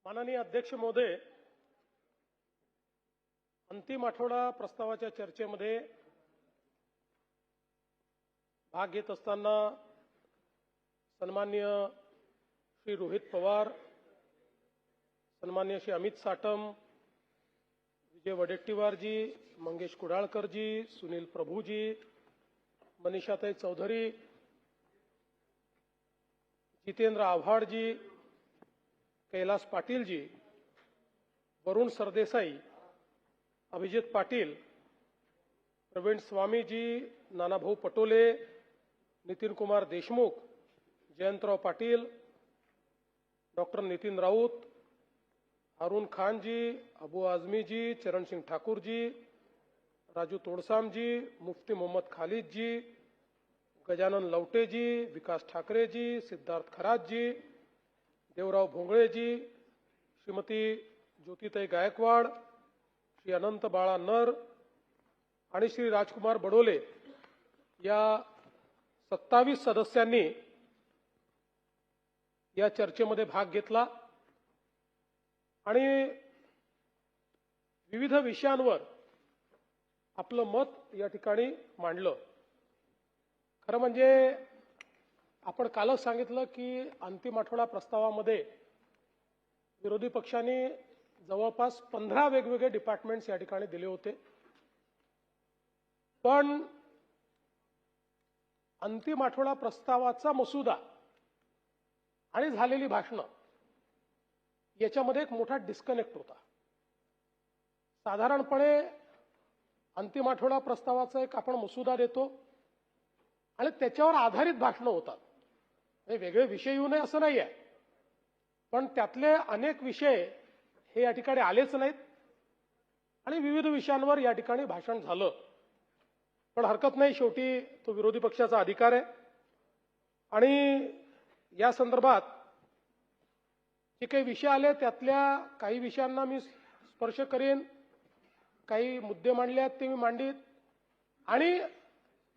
माननीय अध्यक्ष महोदय, अंतिम आठवडा प्रस्तावाच्या चर्चेमध्ये भाग घेत असताना सन्माननीय श्री रोहित पवार, सन्माननीय श्री अमित साटम, विजय वडेट्टीवारजी, मंगेश कुडाळकरजी, सुनील प्रभूजी, मनीषाताई चौधरी, जितेंद्र आव्हाडजी, कैलास पाटीलजी, वरुण सरदेसाई, अभिजित पाटील, प्रवीण स्वामीजी, नानाभाऊ पटोले, नितीन कुमार देशमुख, जयंतराव पाटील, डॉक्टर नितीन राऊत, हारून खानजी, अबू आझमीजी, चरण सिंह ठाकूरजी, राजू तोडसामजी, मुफ्ती मोहम्मद खालिदजी, गजानन लवटेजी, विकास ठाकरेजी, सिद्धार्थ खरातजी, देवराव भोंगळेजी, श्रीमती ज्योतिताई गायकवाड, श्री अनंत बाळा नर आणि श्री राजकुमार बडोले या 27 सदस्यांनी या चर्चेमध्ये भाग घेतला आणि विविध विषयांवर आपलं मत या ठिकाणी मांडलं। खरं म्हणजे आपण कालच सांगितलं की अंतिम आठवडा प्रस्तावामध्ये विरोधी पक्षांनी जवळपास 15 वेगवेगळे डिपार्टमेंट्स या ठिकाणी दिले होते, पण अंतिम आठवडा प्रस्तावाचा मसुदा आणि झालेली भाषणं याच्यामध्ये एक मोठा डिस्कनेक्ट होता। साधारणपणे अंतिम आठवडा प्रस्तावाचा एक आपण मसुदा देतो आणि त्याच्यावर आधारित भाषणं होतात। वेगळे विषय येऊ नये असं नाही आहे, पण त्यातले अनेक विषय हे या ठिकाणी आलेच नाहीत आणि विविध विषयांवर या ठिकाणी भाषण झालं। पण हरकत नाही, शेवटी तो विरोधी पक्षाचा अधिकार आहे आणि या संदर्भात जे काही विषय आले त्यातल्या काही विषयांना मी स्पर्श करेन, काही मुद्दे मांडले आहेत ते मी मांडीत आणि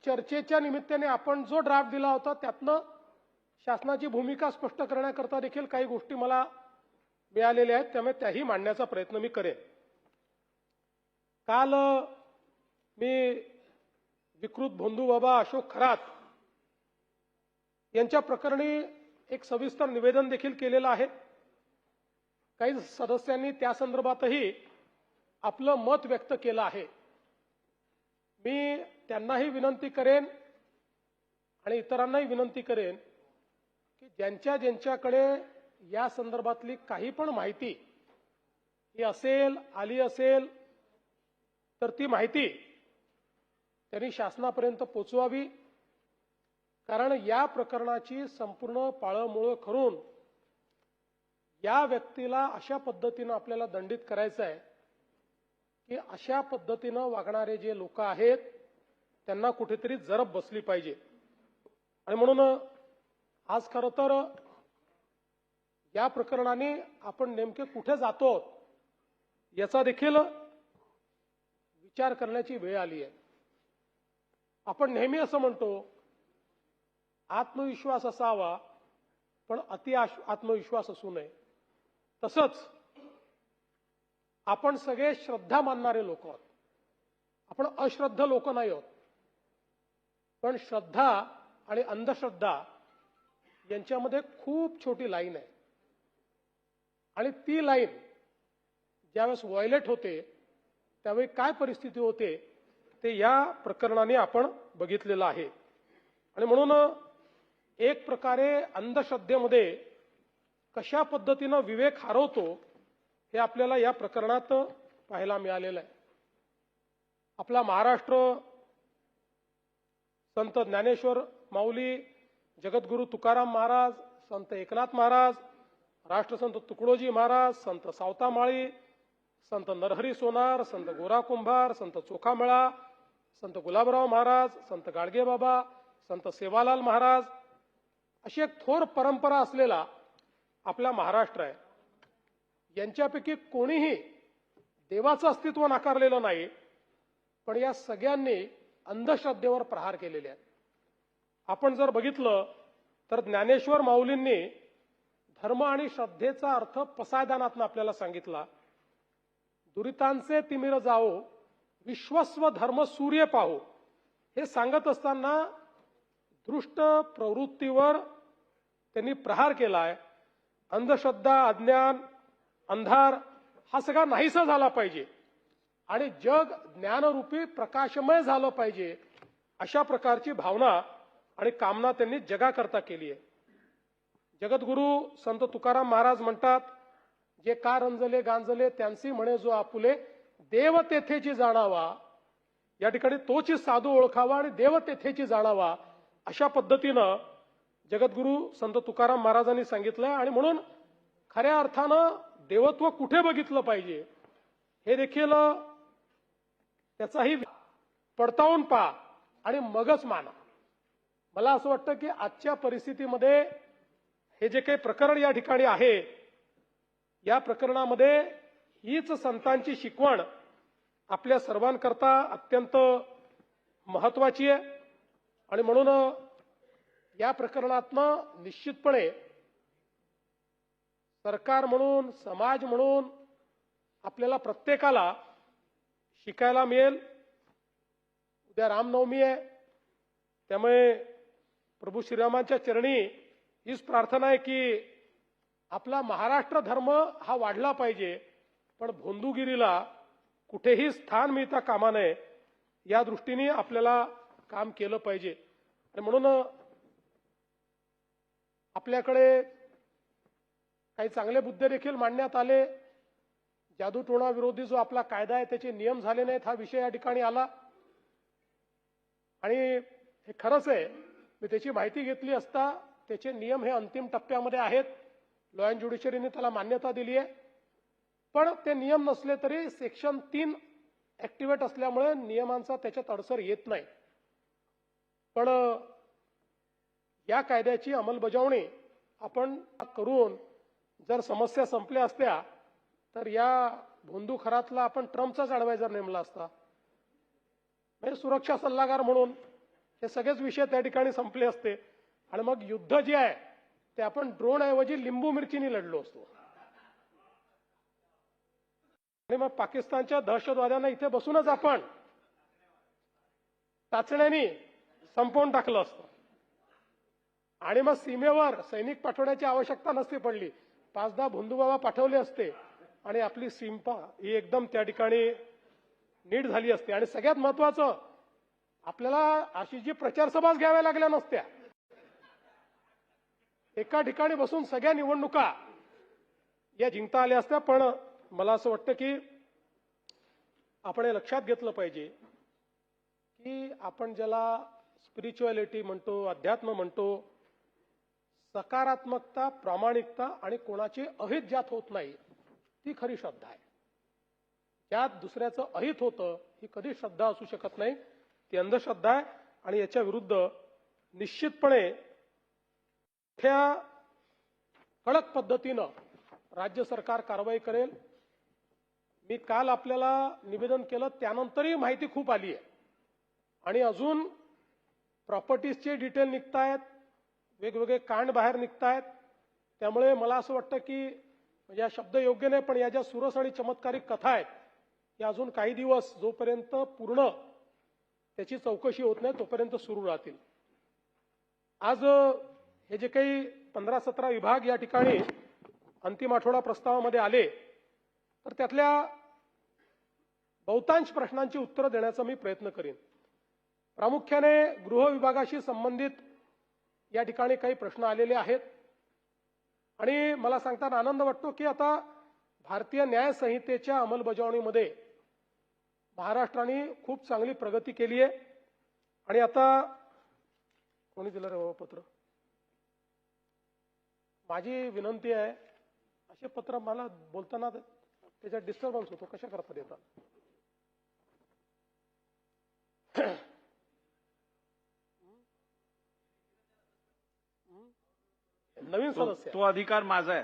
चर्चेच्या निमित्ताने आपण जो ड्राफ्ट दिला होता त्यातनं शासनाची भूमिका स्पष्ट करण्याकरता देखील काही गोष्टी मला मिळालेल्या आहेत, त्यामुळे त्याही मांडण्याचा प्रयत्न मी करेन। काल मी विकृत भोंदू बाबा अशोक खरात यांच्या प्रकरणी एक सविस्तर निवेदन देखील केलेलं आहे। काही सदस्यांनी त्या संदर्भातही आपलं मत व्यक्त केलं आहे। मी त्यांनाही विनंती करेन आणि इतरांनाही विनंती करेन की ज्यांच्याकडे या संदर्भातली काही पण माहिती ही आली असेल तर ती माहिती त्यांनी शासनापर्यंत पोहोचवावी, कारण या प्रकरणाची संपूर्ण पाळंमुळं करून या व्यक्तीला अशा पद्धतीनं आपल्याला दंडित करायचं आहे की अशा पद्धतीनं वागणारे जे लोक आहेत त्यांना कुठेतरी जरब बसली पाहिजे। आणि म्हणून आज खरं तर या प्रकरणाने आपण नेमके कुठे जातो याचा देखील विचार करण्याची वेळ आली आहे। आपण नेहमी असं म्हणतो आत्मविश्वास असावा पण अति आत्मविश्वास असू नये। तसंच आपण सगळे श्रद्धा मानणारे लोक आहोत, आपण अश्रद्ध लोक नाही आहोत, पण श्रद्धा आणि अंधश्रद्धा यांच्यामध्ये खूप छोटी लाईन आहे आणि ती लाईन ज्यावेळेस व्हायोलेट होते त्यावेळी काय परिस्थिती होते ते या प्रकरणाने आपण बघितलेलं आहे। आणि म्हणून एक प्रकारे अंधश्रद्धेमध्ये कशा पद्धतीनं विवेक हरवतो हे आपल्याला या प्रकरणात पाहायला मिळालेलं आहे। आपला महाराष्ट्र संत ज्ञानेश्वर माऊली, जगद्गुरू तुकाराम महाराज, संत एकनाथ महाराज, राष्ट्रसंत तुकडोजी महाराज, संत सावतामाळी, संत नरहरी सोनार, संत गोरा कुंभार, संत चोखामेळा, संत गुलाबराव महाराज, संत गाडगेबाबा, संत सेवालाल महाराज अशी एक थोर परंपरा असलेला आपला महाराष्ट्र आहे। यांच्यापैकी कोणीही देवाचं अस्तित्व नाकारलेलं नाही, पण या सगळ्यांनी अंधश्रद्धेवर प्रहार केलेले आहेत। आपण जर बघितलं तर ज्ञानेश्वर माऊलींनी धर्म आणि श्रद्धेचा अर्थ पसायदानातनं आपल्याला सांगितला. दुरितांचे तिमिर जाओ, विश्वस्व धर्म सूर्य पाहो. हे सांगत असताना दृष्ट प्रवृत्तीवर त्यांनी प्रहार केलाय. अंधश्रद्धा, अज्ञान, अंधार हा सगळा नाहीसा झाला पाहिजे आणि जग ज्ञानरूपी प्रकाशमय झालं पाहिजे, अशा प्रकारची भावना आणि कामना त्यांनी जगाकरता केली आहे. जगद्गुरू संत तुकाराम महाराज म्हणतात, जे का रंजले गांजले त्यांची म्हणे जो आपुले, देव तेथेची जाणावा. या ठिकाणी तोची साधू ओळखावा आणि देव तेथेची जाणावा, अशा पद्धतीनं जगद्गुरू संत तुकाराम महाराजांनी सांगितलंय. आणि म्हणून खऱ्या अर्थानं देवत्व कुठे बघितलं पाहिजे हे देखील त्याचाही पडताळून पहा आणि मगच माना. मला असं वाटतं की आजच्या परिस्थितीमध्ये हे जे काही प्रकरण या ठिकाणी आहे, या प्रकरणामध्ये हीच संतांची शिकवण आपल्या सर्वांकरता अत्यंत महत्वाची आहे. आणि म्हणून या प्रकरणातनं निश्चितपणे सरकार म्हणून, समाज म्हणून आपल्याला प्रत्येकाला शिकायला मिळेल. उद्या रामनवमी आहे, त्यामुळे प्रभू श्रीरामांच्या चरणी हीच प्रार्थना आहे की आपला महाराष्ट्र धर्म हा वाढला पाहिजे, पण भोंदूगिरीला कुठेही स्थान मिळता कामा नये, या दृष्टीने आपल्याला काम केलं पाहिजे. आणि म्हणून आपल्याकडे काही चांगले मुद्दे देखील मांडण्यात आले. जादूटोणा विरोधी जो आपला कायदा आहे त्याचे नियम झाले नाहीत, हा विषय या ठिकाणी आला. आणि हे खरंच आहे, मी त्याची माहिती घेतली असता त्याचे नियम हे अंतिम टप्प्यामध्ये आहेत. लॉ अँड ज्युडिशरीने त्याला मान्यता दिली आहे. पण ते नियम नसले तरी सेक्शन 3 ऍक्टिव्हेट असल्यामुळे नियमांचा त्याच्यात अडसर येत नाही. पण या कायद्याची अंमलबजावणी आपण करून जर समस्या संपल्या असत्या तर या भोंदू खरातला आपण ट्रम्पचाच ऍडवायझर नेमला असता. म्हणजे सुरक्षा सल्लागार म्हणून हे सगळेच विषय त्या ठिकाणी संपले असते आणि मग युद्ध जे आहे ते आपण ड्रोन ऐवजी लिंबू मिरचीने लढलो असतो. आणि मग पाकिस्तानच्या दहशतवाद्यांना इथे बसूनच आपण चाचण्यांनी संपवून टाकलं असतं आणि मग सीमेवर सैनिक पाठवण्याची आवश्यकता नसती पडली. 5-10 भोंदूबाबा पाठवले असते आणि आपली सीमा ही एकदम त्या ठिकाणी नीट झाली असते. आणि सगळ्यात महत्वाचं, आपल्याला अशी जी प्रचारसभाच घ्याव्या लागल्या नसत्या. एका ठिकाणी बसून सगळ्या निवडणुका या जिंकता आल्या असत्या. पण मला असं वाटतं की आपण हे लक्षात घेतलं पाहिजे की आपण ज्याला स्पिरिच्युअलिटी म्हणतो, अध्यात्म म्हणतो, सकारात्मकता, प्रामाणिकता आणि कोणाचे अहित ज्यात होत नाही ती खरी श्रद्धा आहे. ज्यात दुसऱ्याचं अहित होतं ही कधी श्रद्धा असू शकत नाही, ती अंधश्रद्धा आहे. आणि याच्या विरुद्ध निश्चितपणे मोठ्या कडक पद्धतीनं राज्य सरकार कारवाई करेल. मी काल आपल्याला निवेदन केलं, त्यानंतरही माहिती खूप आली आहे आणि अजून प्रॉपर्टीजचे डिटेल निघतायत, वेगवेगळे कांड बाहेर निघतायत. त्यामुळे मला असं वाटतं की म्हणजे हा शब्द योग्य नाही, पण या ज्या सुरस आणि चमत्कारिक कथा आहेत या अजून काही दिवस जोपर्यंत पूर्ण त्याची चौकशी होत नाही तोपर्यंत सुरू राहतील. आज हे जे काही 15-17 विभाग या ठिकाणी अंतिम आठवडा प्रस्तावामध्ये आले, तर त्यातल्या बहुतांश प्रश्नांची उत्तरं देण्याचा मी प्रयत्न करीन. प्रामुख्याने गृह विभागाशी संबंधित या ठिकाणी काही प्रश्न आलेले आहेत आणि मला सांगताना आनंद वाटतो की आता भारतीय न्याय संहितेच्या अंमलबजावणीमध्ये महाराष्ट्राने खूप चांगली प्रगती केली आहे. आणि आता कोणी दिलं रे बाबा पत्र? माझी विनंती आहे, असे पत्र मला बोलताना त्याच्यात डिस्टर्बन्स होतो, कशा करता देतात? नवीन सदस्य तो अधिकार माझा आहे.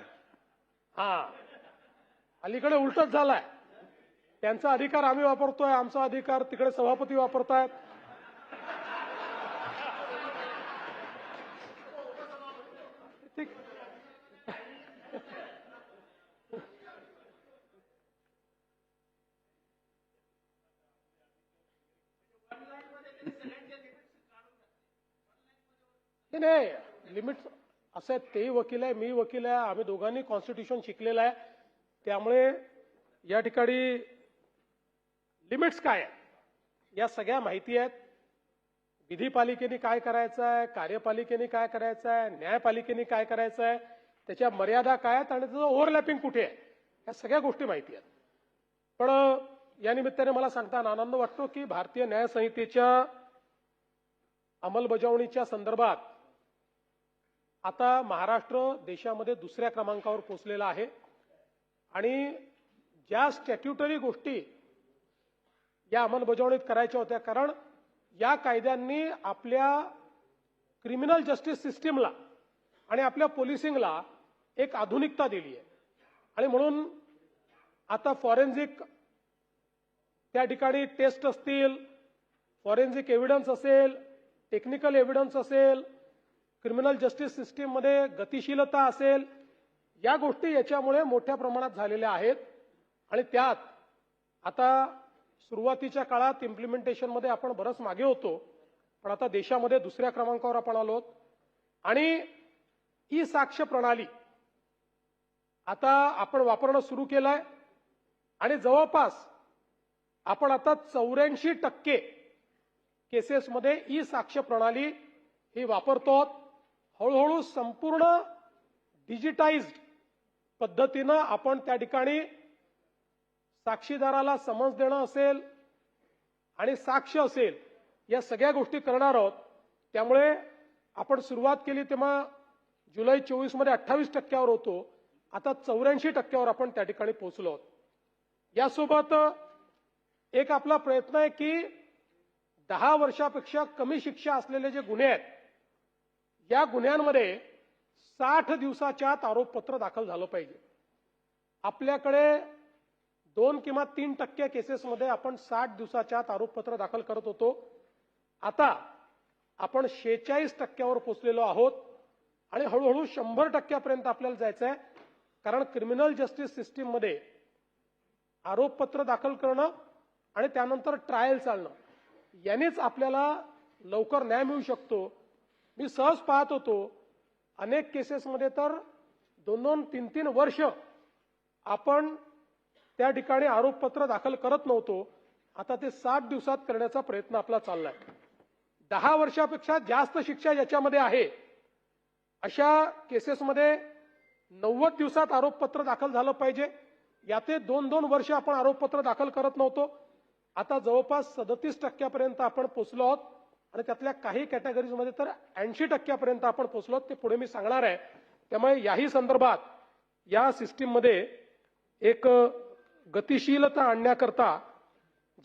हा, अलीकडे उलटच झालाय. त्यांचा अधिकार आम्ही वापरतोय, आमचा अधिकार तिकडे सभापती वापरतायत. ठीक. नाही लिमिट असं आहे, तेही वकील आहे, मी वकील आहे, आम्ही दोघांनी कॉन्स्टिट्यूशन शिकलेलं आहे. त्यामुळे या ठिकाणी लिमिट्स काय आहे या सगळ्या माहिती आहेत. विधिपालिकेने काय करायचं आहे, कार्यपालिकेने काय करायचं आहे, न्यायपालिकेने काय करायचं आहे, त्याच्या मर्यादा काय आहेत आणि त्याचं ओव्हरलॅपिंग कुठे आहे, या सगळ्या गोष्टी माहिती आहेत. पण या निमित्ताने मला सांगताना आनंद वाटतो की भारतीय न्याय संहितेच्या अंमलबजावणीच्या संदर्भात आता महाराष्ट्र देशामध्ये दुसऱ्या क्रमांकावर पोहोचलेला आहे. आणि ज्या स्टॅट्युटरी गोष्टी या अंमलबजावणीत करायच्या होत्या, कारण या कायद्यांनी आपल्या क्रिमिनल जस्टिस सिस्टीमला आणि आपल्या पोलिसिंगला एक आधुनिकता दिली आहे. आणि म्हणून आता फॉरेन्सिक त्या ठिकाणी टेस्ट असतील, फॉरेन्सिक एव्हिडन्स असेल, टेक्निकल एव्हिडन्स असेल, क्रिमिनल जस्टिस सिस्टीममध्ये गतिशीलता असेल, या गोष्टी याच्यामुळे मोठ्या प्रमाणात झालेल्या आहेत. आणि त्यात आता सुरुवातीच्या काळात इम्प्लिमेंटेशनमध्ये आपण बरंच मागे होतो, पण आता देशामध्ये दुसऱ्या क्रमांकावर आपण आलो. आणि ई साक्ष प्रणाली आता आपण वापरणं सुरू केलंय आणि जवळपास आपण आता 84% केसेसमध्ये ई साक्ष प्रणाली ही वापरतो. हळूहळू संपूर्ण डिजिटाइज्ड पद्धतीनं आपण त्या ठिकाणी साक्षीदाराला समन्स देणं असेल आणि साक्ष असेल, या सगळ्या गोष्टी करणार आहोत. त्यामुळे आपण सुरुवात केली तेव्हा जुलै 24 मध्ये 28%वर होतो, आता 84%वर आपण त्या ठिकाणी पोहोचलो आहोत. यासोबत एक आपला प्रयत्न आहे की 10 वर्षापेक्षा कमी शिक्षा असलेले जे गुन्हे आहेत, या गुन्ह्यांमध्ये 60 दिवसाच्या आत आरोपपत्र दाखल झालं पाहिजे. आपल्याकडे 2 किंवा 3% केसेसमध्ये आपण 60 दिवसाच्या आत आरोपपत्र दाखल करत होतो. आता आपण 46%वर पोहोचलेलो आहोत आणि हळूहळू 100%पर्यंत आपल्याला जायचं आहे. कारण क्रिमिनल जस्टिस सिस्टीममध्ये आरोपपत्र दाखल करणं आणि त्यानंतर ट्रायल चालणं यानेच आपल्याला लवकर न्याय मिळू शकतो. मी सहज पाहत होतो, अनेक केसेसमध्ये तर 2-2, 3-3 वर्ष आपण त्या ठिकाणी आरोपपत्र दाखल करत नव्हतो. आता ते 60 दिवसात करण्याचा प्रयत्न आपला चाललाय. 10 वर्षापेक्षा जास्त शिक्षा याच्यामध्ये आहे अशा केसेसमध्ये 90 दिवसात आरोपपत्र दाखल झालं पाहिजे. याते 2-2 वर्ष आपण आरोपपत्र दाखल करत नव्हतो. आता जवळपास 37%पर्यंत आपण पोहोचलो आहोत आणि त्यातल्या काही कॅटेगरीजमध्ये तर 80%पर्यंत आपण पोहोचलो आहोत. ते पुढे मी सांगणार आहे. त्यामुळे याही संदर्भात या सिस्टीममध्ये एक गतिशीलता आणण्याकरता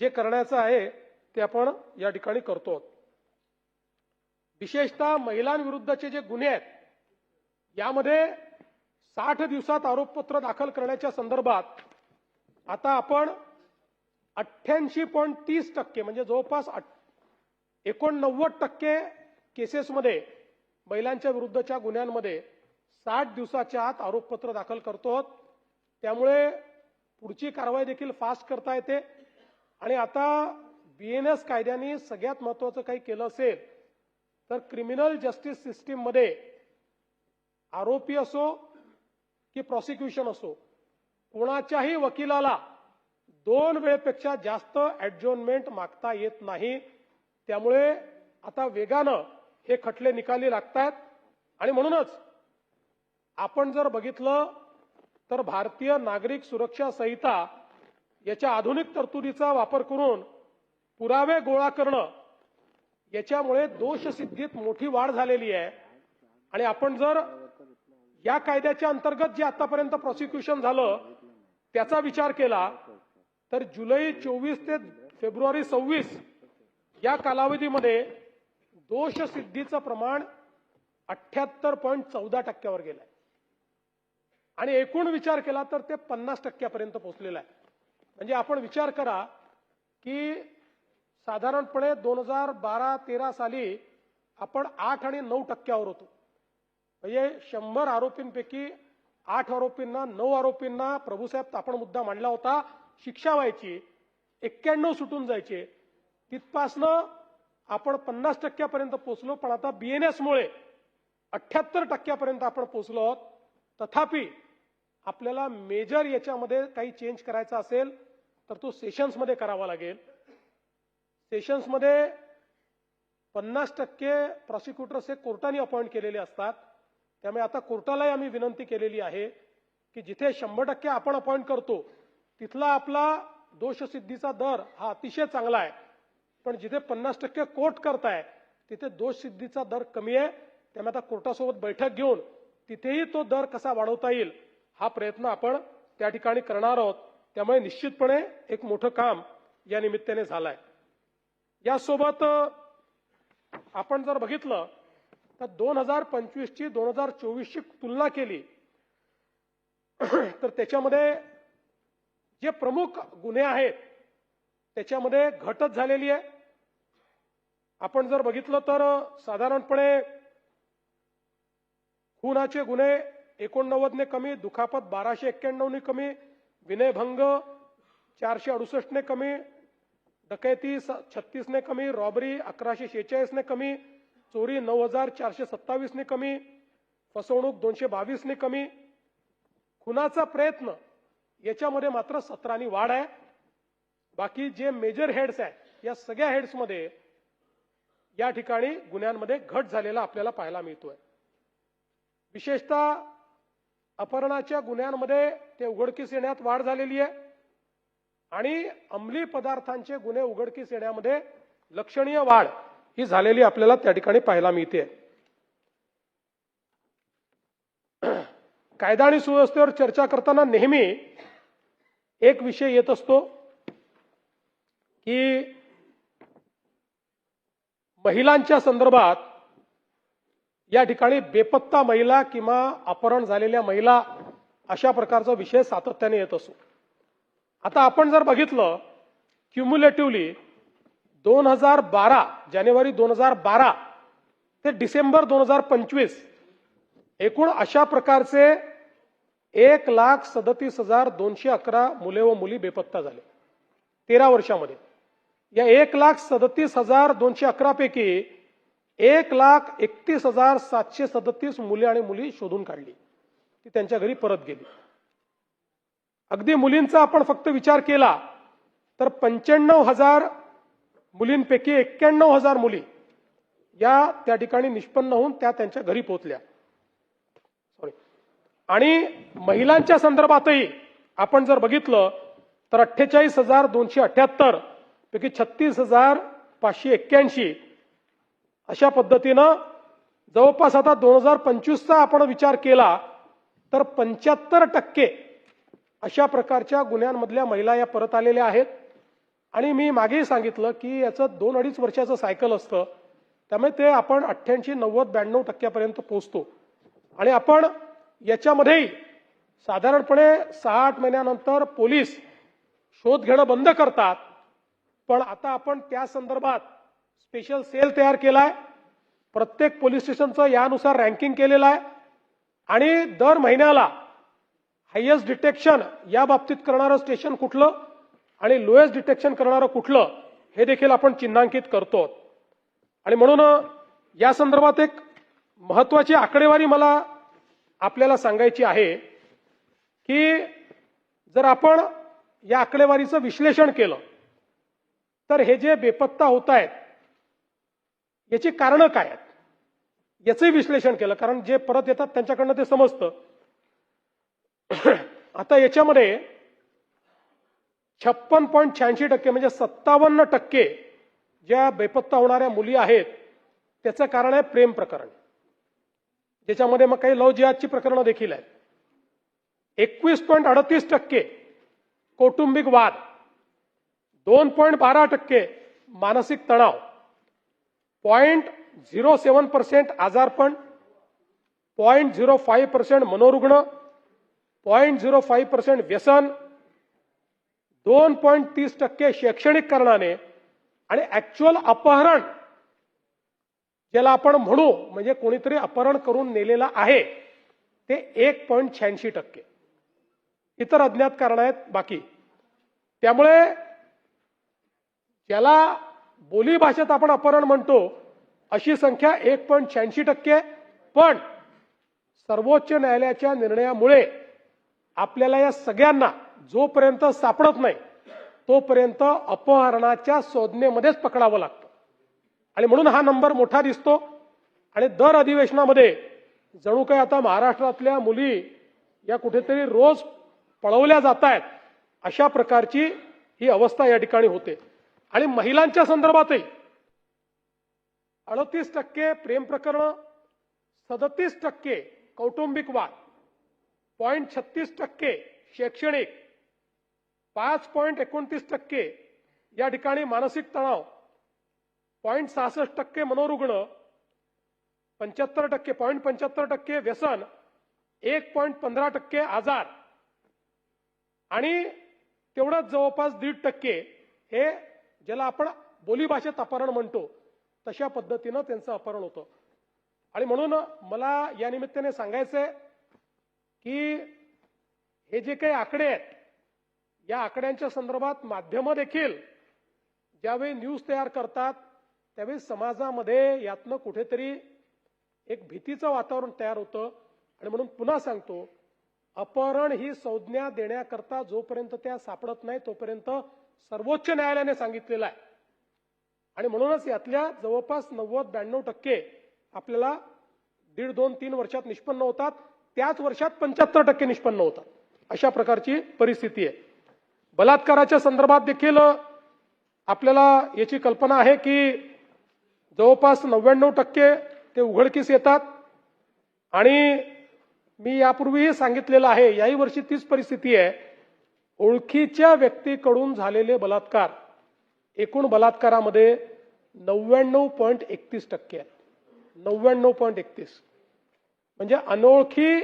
जे करण्याचं आहे ते आपण या ठिकाणी करतो. विशेषतः महिलांविरुद्धचे जे गुन्हे आहेत यामध्ये 60 दिवसात आरोपपत्र दाखल करण्याच्या संदर्भात आता आपण 88.30% म्हणजे जवळपास 89% केसेसमध्ये महिलांच्या विरुद्धच्या गुन्ह्यांमध्ये 60 दिवसाच्या आत आरोपपत्र दाखल करतो. त्यामुळे पुढची कारवाई देखील फास्ट करता येते. आणि आता BNS कायद्याने सगळ्यात महत्त्वाचं काही केलं असेल तर क्रिमिनल जस्टिस सिस्टीममध्ये आरोपी असो की प्रॉसिक्युशन असो, कोणाच्याही वकिलाला 2 वेळेपेक्षा जास्त ॲडजॉर्नमेंट मागता येत नाही. त्यामुळे आता वेगानं हे खटले निकाली लागतात. आणि म्हणूनच आपण जर बघितलं तर भारतीय नागरिक सुरक्षा संहिता याच्या आधुनिक तरतुदीचा वापर करून पुरावे गोळा करणं याच्यामुळे दोषसिद्धीत मोठी वाढ झालेली आहे. आणि आपण जर या कायद्याच्या अंतर्गत जे आतापर्यंत प्रॉसिक्युशन झालं त्याचा विचार केला तर जुलै 24 ते फेब्रुवारी 26 या कालावधीमध्ये दोषसिद्धीचं प्रमाण 78.14%वर गेलंय आणि एकूण विचार केला तर ते 50%पर्यंत पोहोचलेलं आहे. म्हणजे आपण विचार करा की साधारणपणे 2012-13 साली आपण 8 आणि 9%वर होतो. म्हणजे 100 आरोपींपैकी 8 आरोपींना 9 आरोपींना प्रभूसाहेब आपण मुद्दा मांडला होता शिक्षा व्हायची, 91 सुटून जायचे. तिथपासनं आपण 50%पर्यंत पोहोचलो. पण आता BNS मुळे 78% आपण पोहोचलो आहोत. तथापि आपल्याला मेजर याच्यामध्ये काही चेंज करायचा असेल तर तो सेशन्समध्ये करावा लागेल. सेशन्समध्ये 50% प्रॉसिक्युटर्स हे कोर्टाने अपॉइंट केलेले असतात. त्यामुळे आता कोर्टालाही आम्ही विनंती केलेली आहे की जिथे 100% आपण अपॉइंट करतो तिथला आपला दोषसिद्धीचा दर हा अतिशय चांगला आहे, पण जिथे 50% कोर्ट करताय तिथे दोषसिद्धीचा दर कमी आहे. त्यामुळे आता कोर्टासोबत बैठक घेऊन तिथेही तो दर कसा वाढवता येईल हा प्रयत्न आपण त्या ठिकाणी करणार आहोत. त्यामुळे निश्चितपणे एक मोठं काम या निमित्ताने झालंय. यासोबत आपण जर बघितलं तर 2025 ची 2024 ची तुलना केली तर त्याच्यामध्ये जे प्रमुख गुन्हे आहेत त्याच्यामध्ये घटच झालेली आहे. आपण जर बघितलं तर साधारणपणे खुनाचे गुन्हे 89 ने कमी, दुखापत 1291 ने कमी, विनयभंग 468 ने कमी, डकैती 36 ने कमी, रॉबरी 1146 ने कमी, चोरी 9427 ने कमी, फसवणूक 222 ने कमी, खुनाचा प्रयत्न याच्यामध्ये मात्र 17 ने वाढ आहे. बाकी जे मेजर हेड्स आहेत या सगळ्या हेड्समध्ये या ठिकाणी गुन्ह्यांमध्ये घट झालेला आपल्याला पाहायला मिळतोय. विशेषतः अपहरणाच्या गुन्ह्यांमध्ये ते उघडकीस येण्यात वाढ झालेली आहे आणि अंमली पदार्थांचे गुन्हे उघडकीस येण्यामध्ये लक्षणीय वाढ ही झालेली आपल्याला त्या ठिकाणी पाहायला मिळते. कायदा आणि सुव्यवस्थेवर चर्चा करताना नेहमी एक विषय येत असतो की महिलांच्या संदर्भात या ठिकाणी बेपत्ता महिला किंवा अपहरण झालेल्या महिला अशा प्रकारचा विषय सातत्याने येत असतो. आता आपण जर बघितलं क्युम्युलेटिव्हली 2012 जानेवारी 2012 ते डिसेंबर 2025 एकूण अशा प्रकारचे 1,37,211 मुले व मुली बेपत्ता झाले 13 वर्षामध्ये. या 1,37,211 पैकी 1,31,737 मुले आणि मुली शोधून काढली, ती त्यांच्या घरी परत गेली. अगदी मुलींचा आपण फक्त विचार केला तर 95,000 मुलींपैकी 91,000 मुली या त्या ठिकाणी निष्पन्न होऊन त्या त्यांच्या घरी पोहोचल्या. आणि महिलांच्या संदर्भातही आपण जर बघितलं तर 48,278 पैकी 36,581 अशा पद्धतीनं जवळपास आता 2025चा आपण विचार केला तर 75% अशा प्रकारच्या गुन्ह्यांमधल्या महिला या परत आलेल्या आहेत. आणि मी मागेही सांगितलं की याचं 2-2.5 वर्षाचं सायकल असतं, त्यामुळे ते आपण 88, 90, 92% पोहोचतो. आणि आपण याच्यामध्येही साधारणपणे 6-8 महिन्यानंतर पोलीस शोध घेणं बंद करतात. पण आता आपण त्या संदर्भात स्पेशल सेल तयार केलाय, प्रत्येक पोलीस स्टेशनचं यानुसार रँकिंग केलेलं आहे आणि दर महिन्याला हायेस्ट डिटेक्शन या बाबतीत करणारं स्टेशन कुठलं आणि लोएस्ट डिटेक्शन करणारं कुठलं हे देखील आपण चिन्हांकित करतो. आणि म्हणून या संदर्भात एक महत्त्वाची आकडेवारी मला आपल्याला सांगायची आहे की जर आपण या आकडेवारीचं विश्लेषण केलं तर हे जे बेपत्ता होत आहेत याची कारणं काय आहेत याचंही विश्लेषण केलं, कारण जे परत येतात त्यांच्याकडनं ते समजतं. आता याच्यामध्ये 56.86% म्हणजे 57% ज्या बेपत्ता होणाऱ्या मुली आहेत त्याचं कारण आहे प्रेम प्रकरण, ज्याच्यामध्ये मग काही लव जिहादची प्रकरणं देखील आहेत. 21.38% कौटुंबिक वाद, 2.12% मानसिक तणाव, 0.07% आजारपण, 0.05% मनोरुग्ण, 0.05% व्यसन, 2.30% शैक्षणिक कारणाने आणि ऍक्च्युअल अपहरण ज्याला आपण म्हणू म्हणजे कोणीतरी अपहरण करून नेलेला आहे ते 1.86%. इतर अज्ञात कारण आहेत बाकी. त्यामुळे ज्याला बोली भाषेत आपण अपहरण म्हणतो अशी संख्या 1.86%. पण सर्वोच्च न्यायालयाच्या निर्णयामुळे आपल्याला या सगळ्यांना जोपर्यंत सापडत नाही तोपर्यंत अपहरणाच्या संज्ञेमध्येच पकडावं लागतं. आणि म्हणून हा नंबर मोठा दिसतो. आणि दर अधिवेशनामध्ये जणू काही आता महाराष्ट्रातल्या मुली या कुठेतरी रोज पळवल्या जात आहेत, अशा प्रकारची ही अवस्था या ठिकाणी होते. आणि महिलांच्या संदर्भातही 38% प्रेम प्रकरण, 37% कौटुंबिक वाद, 0.36% शैक्षणिक, 5.29% या ठिकाणी मानसिक तणाव, 0.66% मनोरुग्ण, 0.75% व्यसन, 1.15% आजार आणि तेवढंच जवळपास 1.5% हे ज्याला आपण बोलीभाषेत अपहरण म्हणतो तशा पद्धतीनं त्यांचं अपहरण होतं. आणि म्हणून मला या निमित्ताने सांगायचंय की हे जे काही आकडे आहेत या आकड्यांच्या संदर्भात माध्यमं देखील ज्यावेळी न्यूज तयार करतात त्यावेळी समाजामध्ये यातनं कुठेतरी एक भीतीचं वातावरण तयार होतं. आणि म्हणून पुन्हा सांगतो, अपहरण ही संज्ञा देण्याकरता जोपर्यंत त्या सापडत नाही तोपर्यंत सर्वोच्च न्यायालयाने सांगितलेलं आहे. आणि म्हणूनच यातल्या जवळपास 90-92% आपल्याला 1.5-2-3 वर्षात निष्पन्न होतात, त्याच वर्षात 75% निष्पन्न होतात. अशा प्रकारची परिस्थिती आहे. बलात्काराच्या संदर्भात देखील आपल्याला याची कल्पना आहे की जवळपास 99% ते उघडकीस येतात. आणि मी यापूर्वीही सांगितलेलं आहे, याही वर्षी तीच परिस्थिती आहे. ओळखीच्या व्यक्तीकडून झालेले बलात्कार एकूण बलात्कारामध्ये 99.31% आहेत. 99.31 म्हणजे अनोळखी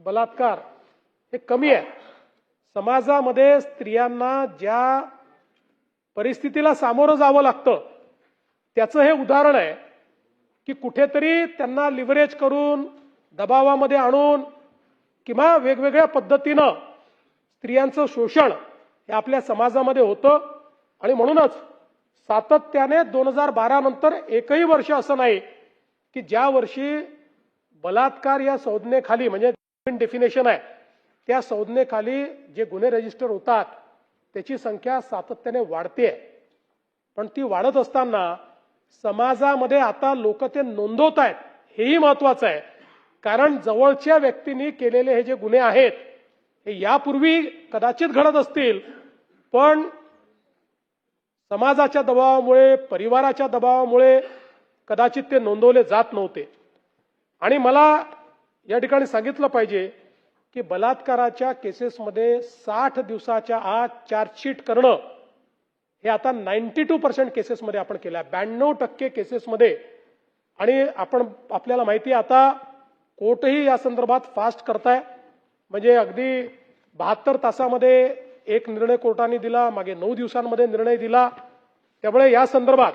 बलात्कार हे कमी आहे. समाजामध्ये स्त्रियांना ज्या परिस्थितीला सामोरं जावं लागतं त्याचं हे उदाहरण आहे की कुठेतरी त्यांना लिव्हरेज करून दबावामध्ये आणून किंवा वेगवेगळ्या पद्धतीनं स्त्रियांचं शोषण हे आपल्या समाजामध्ये होतं. आणि म्हणूनच सातत्याने 2012 नंतर एकही वर्ष असं नाही की ज्या वर्षी बलात्कार या संज्ञेखाली म्हणजे डेफिनेशन आहे त्या संज्ञेखाली जे गुन्हे रजिस्टर होतात त्याची संख्या सातत्याने वाढते. पण ती वाढत असताना समाजामध्ये आता लोक ते नोंदवत आहेत हेही महत्वाचं आहे. कारण जवळच्या व्यक्तींनी केलेले हे जे गुन्हे आहेत हे यापूर्वी कदाचित घडत असतील, पण समाजाच्या दबावामुळे, परिवाराच्या दबावामुळे कदाचित ते नोंदवले जात नव्हते. आणि मला या ठिकाणी सांगितलं पाहिजे की बलात्काराच्या केसेसमध्ये 60 दिवसाच्या आत चार्जशीट करणं हे आता 92% केसेसमध्ये आपण केलं आहे, 92% केसेसमध्ये. आणि आपल्याला माहिती आहे आता कोर्टही या संदर्भात फास्ट करताय. म्हणजे अगदी 72 तासामध्ये एक निर्णय कोर्टाने दिला, मागे 9 दिवसांमध्ये निर्णय दिला. त्यामुळे या संदर्भात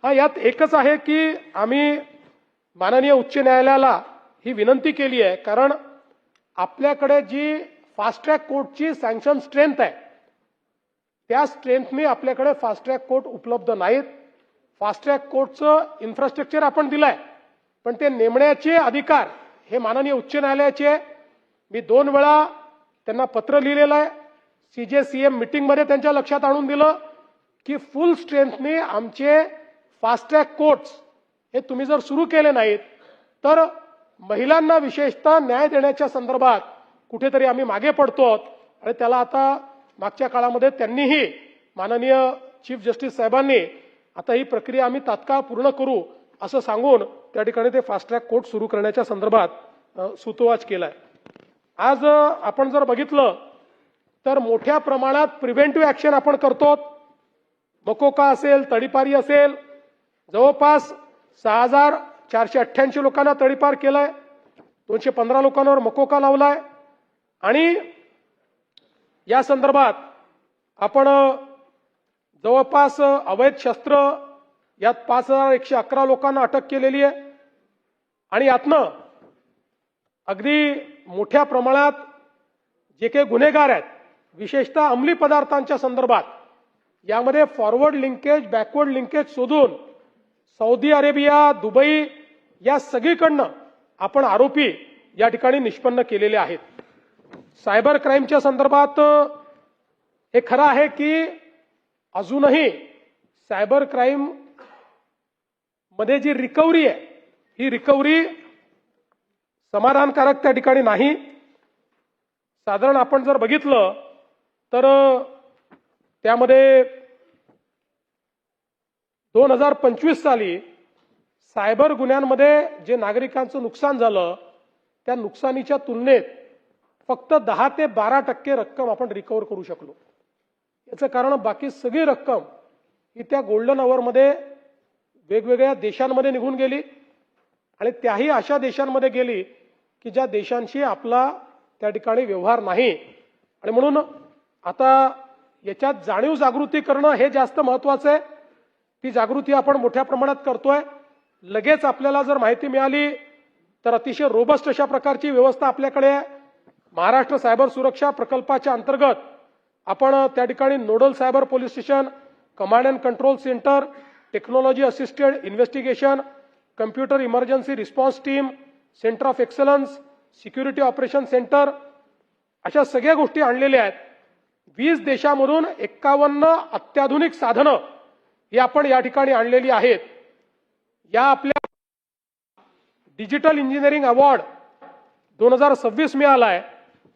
यात एकच आहे की आम्ही माननीय उच्च न्यायालयाला ही विनंती केली आहे, कारण आपल्याकडे जी फास्ट ट्रॅक कोर्टची सँक्शन स्ट्रेंथ आहे त्या स्ट्रेंथनी आपल्याकडे फास्ट ट्रॅक कोर्ट उपलब्ध नाहीत. फास्ट ट्रॅक कोर्टचं इन्फ्रास्ट्रक्चर आपण दिलंय, पण ते नेमण्याचे अधिकार हे माननीय उच्च न्यायालयाचे आहे. मी 2 वेळा त्यांना पत्र लिहिलेलं आहे. CJCM मीटिंगमध्ये त्यांच्या लक्षात आणून दिलं की फुल स्ट्रेंथने आमचे फास्ट ट्रॅक कोर्ट्स हे तुम्ही जर सुरू केले नाहीत तर महिलांना विशेषतः न्याय देण्याच्या संदर्भात कुठेतरी आम्ही मागे पडतो. आणि त्याला आता मागच्या काळामध्ये त्यांनीही माननीय चीफ जस्टिस साहेबांनी आता ही प्रक्रिया आम्ही तात्काळ पूर्ण करू असं सांगून त्या ठिकाणी ते फास्ट ट्रॅक कोर्ट सुरू करण्याच्या संदर्भात सूतोवाच केलाय. आज आपण जर बघितलं तर मोठ्या प्रमाणात प्रिव्हेंटिव्ह ऍक्शन आपण करतो. मकोका असेल, तडीपारी असेल, जवळपास 6488 लोकांना तडीपार केलाय, 215 लोकांवर मकोका लावलाय. आणि या संदर्भात आपण जवळपास अवैध शस्त्र यात 5111 लोकांना अटक केलेली आहे. आणि यातनं अगदी मोठ्या प्रमाणात जे काही गुन्हेगार आहेत विशेषतः अंमली पदार्थांच्या संदर्भात यामध्ये फॉरवर्ड लिंकेज, बॅकवर्ड लिंकेज शोधून सौदी अरेबिया, दुबई या सगळीकडनं आपण आरोपी या ठिकाणी निष्पन्न केलेले आहेत. सायबर क्राईमच्या संदर्भात हे खरं आहे की अजूनही सायबर क्राईम मध्ये जी रिकव्हरी आहे ही रिकव्हरी समाधानकारक त्या ठिकाणी नाही. साधारण आपण जर बघितलं तर त्यामध्ये 2025 साली सायबर गुन्ह्यांमध्ये जे नागरिकांचं नुकसान झालं त्या नुकसानीच्या तुलनेत फक्त 10 ते 12% रक्कम आपण रिकव्हर करू शकलो. याचं कारण बाकी सगळी रक्कम ही त्या गोल्डन आवरमध्ये वेगवेगळ्या देशांमध्ये निघून गेली आणि त्याही अशा देशांमध्ये गेली की ज्या देशांशी आपला त्या ठिकाणी व्यवहार नाही. आणि म्हणून आता याच्यात जाणीव जागृती करणं हे जास्त महत्त्वाचं आहे. ती जागृती आपण मोठ्या प्रमाणात करतोय. लगेच आपल्याला जर माहिती मिळाली तर अतिशय रोबस्ट अशा प्रकारची व्यवस्था आपल्याकडे आहे. महाराष्ट्र सायबर सुरक्षा प्रकल्पाच्या अंतर्गत आपण त्या ठिकाणी nodal cyber police station, command and control centre, technology assisted investigation, computer emergency response team, centre of excellence, security operation centre अशा सगळ्या गोष्टी आणलेल्या आहेत. 20 देशांमधून 51 अत्याधुनिक साधनं ही आपण या ठिकाणी आणलेली आहेत. या आपल्या डिजिटल इंजिनिअरिंग अवॉर्ड 2026 मिळालाय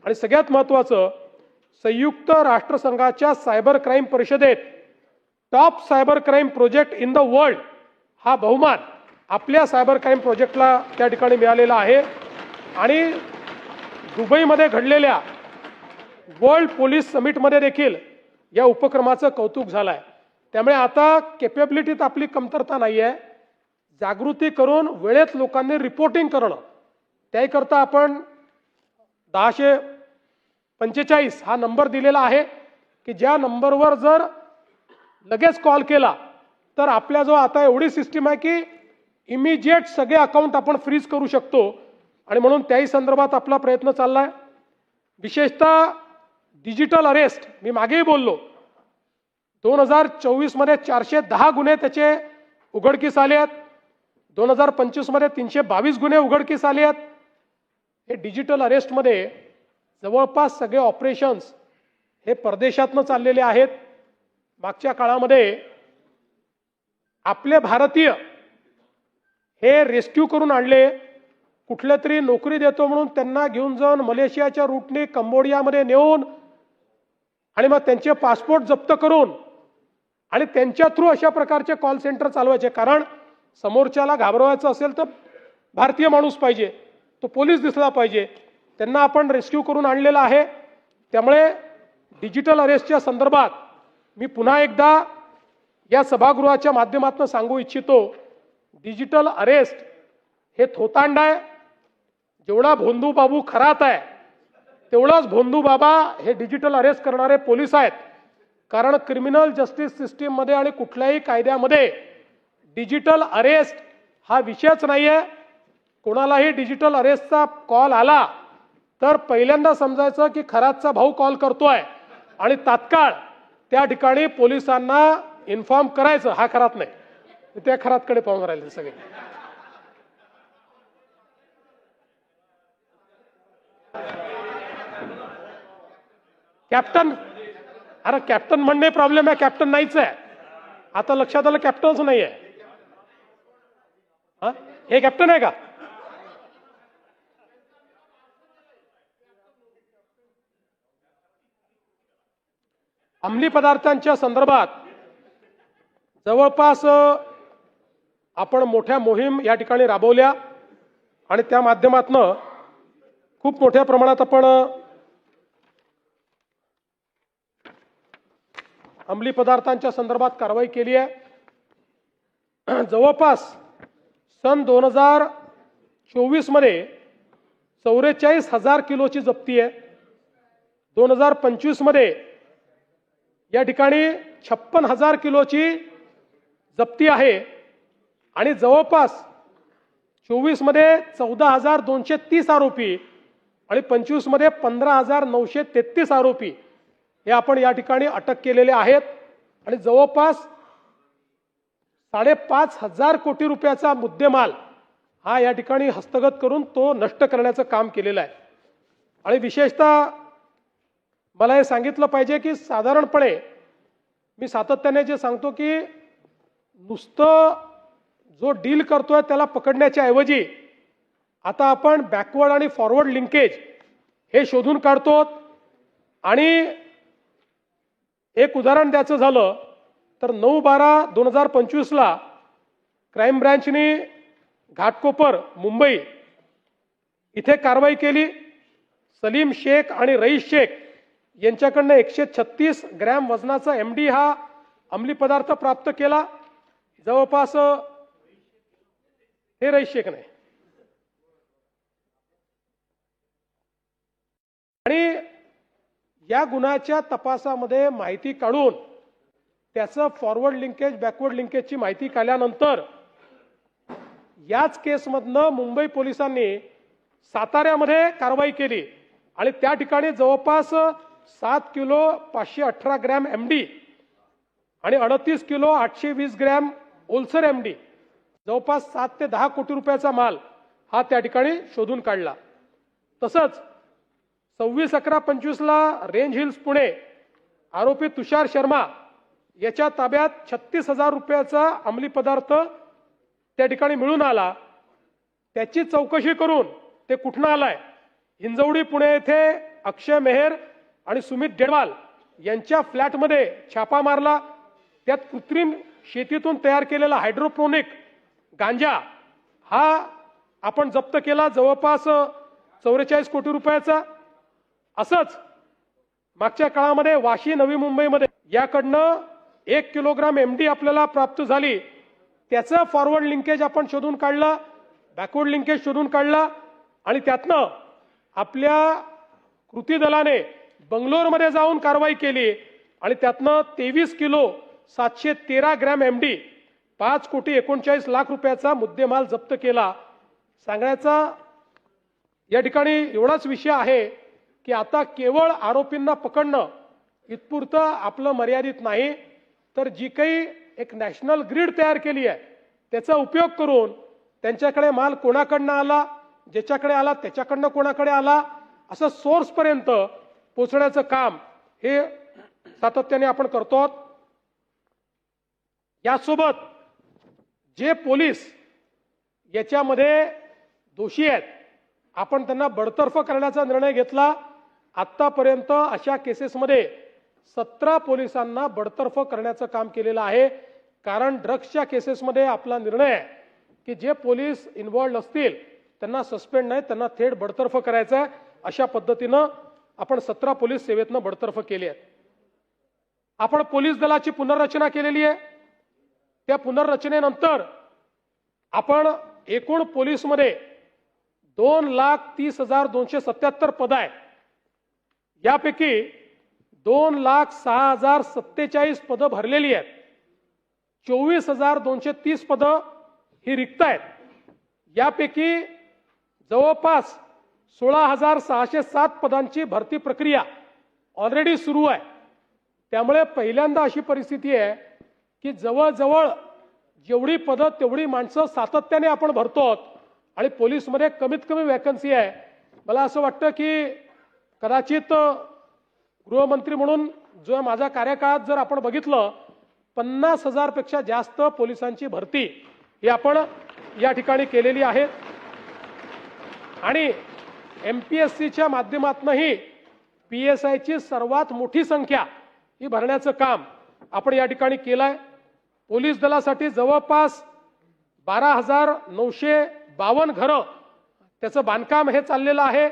आणि सगळ्यात महत्त्वाचं संयुक्त राष्ट्रसंघाच्या सायबर क्राईम परिषदेत top cyber crime project in the world हा बहुमान आपल्या सायबर क्राईम प्रोजेक्टला त्या ठिकाणी मिळालेला आहे. आणि दुबईमध्ये घडलेल्या वर्ल्ड पोलीस समिटमध्ये देखील या उपक्रमाचं कौतुक झालंय. त्यामुळे आता कॅपेबिलिटीत आपली कमतरता नाही आहे. जागृती करून वेळेत लोकांनी रिपोर्टिंग करणं त्याकरता आपण 1045 हा नंबर दिलेला आहे की ज्या नंबरवर जर लगेच कॉल केला तर आपल्या जो आता एवढी सिस्टीम आहे की इमिजिएट सगळे अकाउंट आपण फ्रीज करू शकतो. आणि म्हणून त्याही संदर्भात आपला प्रयत्न चाललाय. विशेषतः डिजिटल अरेस्ट मी मागेही बोललो 2024 मध्ये 410 गुन्हे त्याचे उघडकीस आले आहेत. 2025 मध्ये 322 गुन्हे उघडकीस आले आहेत. हे डिजिटल अरेस्टमध्ये जवळपास सगळे ऑपरेशन्स हे परदेशातनं चाललेले आहेत. मागच्या काळामध्ये आपले भारतीय हे रेस्क्यू करून आणले. कुठल्या तरी नोकरी देतो म्हणून त्यांना घेऊन जाऊन मलेशियाच्या रूटने कंबोडियामध्ये नेऊन आणि मग त्यांचे पासपोर्ट जप्त करून आणि त्यांच्या थ्रू अशा प्रकारचे कॉल सेंटर चालवायचे. कारण समोरच्याला घाबरवायचं असेल तर भारतीय माणूस पाहिजे, तो पोलीस दिसला पाहिजे. त्यांना आपण रेस्क्यू करून आणलेला आहे. त्यामुळे डिजिटल अरेस्टच्या संदर्भात मी पुन्हा एकदा या सभागृहाच्या माध्यमातून सांगू इच्छितो, डिजिटल अरेस्ट हे थोतांड आहे. जेवढा भोंदू बाबू खरात आहे तेवढाच भोंदू बाबा हे डिजिटल अरेस्ट करणारे पोलीस आहेत. कारण क्रिमिनल जस्टिस सिस्टीम मध्ये आणि कुठल्याही कायद्यामध्ये डिजिटल अरेस्ट हा विषयच नाहीये. कोणालाही डिजिटल अरेस्टचा कॉल आला तर पहिल्यांदा समजायचं की खरातचा भाऊ कॉल करतोय आणि तात्काळ त्या ठिकाणी पोलिसांना इन्फॉर्म करायचं. हा खरात नाही, त्या खरातकडे पाहून राहिले सगळे. कॅप्टन, अरे कॅप्टन म्हणणे प्रॉब्लेम आहे, कॅप्टन नाहीच आहे. आता लक्षात आलं कॅप्टनच नाही आहे. हे कॅप्टन आहे का? अंमली पदार्थांच्या संदर्भात जवळपास आपण मोठ्या मोहीम या ठिकाणी राबवल्या आणि त्या माध्यमातून खूप मोठ्या प्रमाणात आपण अंमली पदार्थांच्या संदर्भात कारवाई केली आहे. जवळपास सन 2024 मध्ये 44,000 किलोची जप्ती आहे. 2025 मध्ये या ठिकाणी 56,000 किलोची जप्ती आहे आणि जवळपास 24 मध्ये 14,230 आरोपी आणि 25 मध्ये 15,933 आरोपी हे आपण या ठिकाणी अटक केलेले आहेत. आणि जवळपास 5,500 कोटी रुपयाचा मुद्देमाल हा या ठिकाणी हस्तगत करून तो नष्ट करण्याचं काम केलेलं आहे। आणि विशेषतः मला हे सांगितलं पाहिजे की साधारणपणे मी सातत्याने जे सांगतो की नुसतं जो डील करतोय त्याला पकडण्याच्या ऐवजी आता आपण बॅकवर्ड आणि फॉरवर्ड लिंकेज हे शोधून काढतो। आणि एक उदाहरण द्यायचं झालं तर 9/12/2025 क्राईम ब्रँचने घाटकोपर मुंबई इथे कारवाई केली। सलीम शेख आणि रईस शेख यांच्याकडनं 136 ग्रॅम वजनाचा MD हा अंमली पदार्थ प्राप्त केला। जवळपास हे रईस शेख नाही। आणि या गुन्ह्याच्या तपासामध्ये माहिती काढून त्याचं फॉरवर्ड लिंकेज बॅकवर्ड लिंकेजची माहिती काढल्यानंतर याच केसमधनं मुंबई पोलिसांनी साताऱ्यामध्ये कारवाई केली आणि त्या ठिकाणी जवळपास 7 किलो 518 ग्रॅम MD आणि 38 किलो 820 ग्रॅम ओलसर MD जवळपास 7 ते 10 कोटी रुपयाचा माल हा त्या ठिकाणी शोधून काढला। तसंच 26/11/25 रेंज हिल्स पुणे आरोपी तुषार शर्मा याच्या ताब्यात 36,000 रुपयाचा अंमली पदार्थ त्या ठिकाणी मिळून आला। त्याची चौकशी करून ते कुठनं आलाय हिंजवडी पुणे येथे अक्षय मेहर आणि सुमित डेडवाल यांच्या फ्लॅटमध्ये छापा मारला। त्यात कृत्रिम शेतीतून तयार केलेला हायड्रोपोनिक गांजा हा आपण जप्त केला जवळपास 44 कोटी रुपयाचा। असंच मागच्या काळामध्ये वाशी नवी मुंबईमध्ये याकडनं 1 किलोग्राम MD आपल्याला प्राप्त झाली। त्याचं फॉरवर्ड लिंकेज आपण शोधून काढला, बॅकवर्ड लिंकेज शोधून काढला आणि त्यातनं आपल्या कृती दलाने बंगलोरमध्ये जाऊन कारवाई केली आणि त्यातनं 23 किलो 713 ग्रॅम MD 5 कोटी 39 लाख रुपयाचा मुद्देमाल जप्त केला। सांगण्याचा या ठिकाणी एवढाच विषय आहे की आता केवळ आरोपींना पकडणं इतपुरतं आपलं मर्यादित नाही, तर जी काही एक नॅशनल ग्रीड तयार केली आहे त्याचा उपयोग करून त्यांच्याकडे माल कोणाकडनं आला, ज्याच्याकडे आला त्याच्याकडनं कोणाकडे आला असं सोर्सपर्यंत पोहोचण्याचं काम हे सातत्याने आपण करतो। यासोबत जे पोलीस याच्यामध्ये दोषी आहेत आपण त्यांना बडतर्फ करण्याचा निर्णय घेतला। आतापर्यंत अशा केसेसमध्ये 17 पोलिसांना बडतर्फ करण्याचं काम केलेलं आहे। कारण ड्रग्सच्या केसेसमध्ये आपला निर्णय आहे की जे पोलीस इन्व्हॉल्ड असतील त्यांना सस्पेंड नाही, त्यांना थेट बडतर्फ करायचं आहे। अशा पद्धतीनं आपण 17 पोलीस सेवेतनं बडतर्फ केले आहेत। आपण पोलीस दलाची पुनर्रचना केलेली आहे। त्या पुनर्रचनेनंतर आपण एकूण पोलीसमध्ये 2,30,277 पद आहेत। यापैकी 2,06,047 पदं भरलेली आहेत। 24,230 पदं ही रिक्त आहेत। यापैकी जवळपास 16,607 पदांची भरती प्रक्रिया ऑलरेडी सुरू आहे। त्यामुळे पहिल्यांदा अशी परिस्थिती आहे की जवळजवळ जेवढी पदं तेवढी माणसं सातत्याने आपण भरतो आणि पोलीसमध्ये कमीत कमी वॅकन्सी आहे। मला असं वाटतं की कदाचित गृहमंत्री म्हणून जो माझ्या कार्यकाळात जर आपण बघितलं 50,000 पेक्षा जास्त पोलिसांची भरती ही आपण या ठिकाणी केलेली आहे। आणि MPSCच्या माध्यमातूनही PSIची सर्वात मोठी संख्या ही भरण्याचं काम आपण या ठिकाणी केलंय। पोलीस दलासाठी जवळपास 12,952 घरं त्याचं बांधकाम हे चाललेलं आहे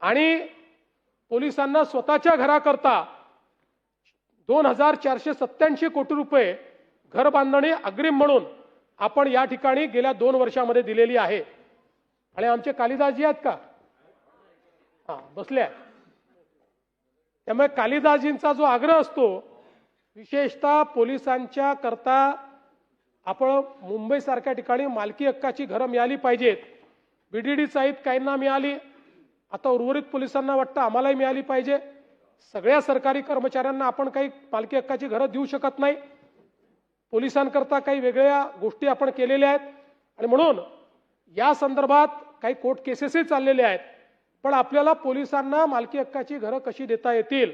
आणि पोलिसांना स्वतःच्या घराकरता 2,487 कोटी रुपये घर बांधणी अग्रिम म्हणून आपण या ठिकाणी गेल्या 2 वर्षामध्ये दिलेली आहे। आणि आमचे कालिदासजी आहेत का? हां, बसले। त्यामुळे कालिदासजींचा जो आग्रह असतो विशेषतः पोलिसांच्या करता आपण मुंबईसारख्या ठिकाणी मालकी हक्काची घरं मिळाली पाहिजेत। BDD साहित काहींना मिळाली, आता उर्वरित पोलिसांना वाटतं आम्हालाही मिळाली पाहिजे। सगळ्या सरकारी कर्मचाऱ्यांना आपण काही मालकी हक्काची घरं देऊ शकत नाही। पोलिसांकरता काही वेगळ्या गोष्टी आपण केलेल्या आहेत आणि म्हणून या संदर्भात काही कोर्ट केसेसही चाललेले आहेत, पण आपल्याला पोलिसांना मालकी हक्काची घरं कशी देता येतील,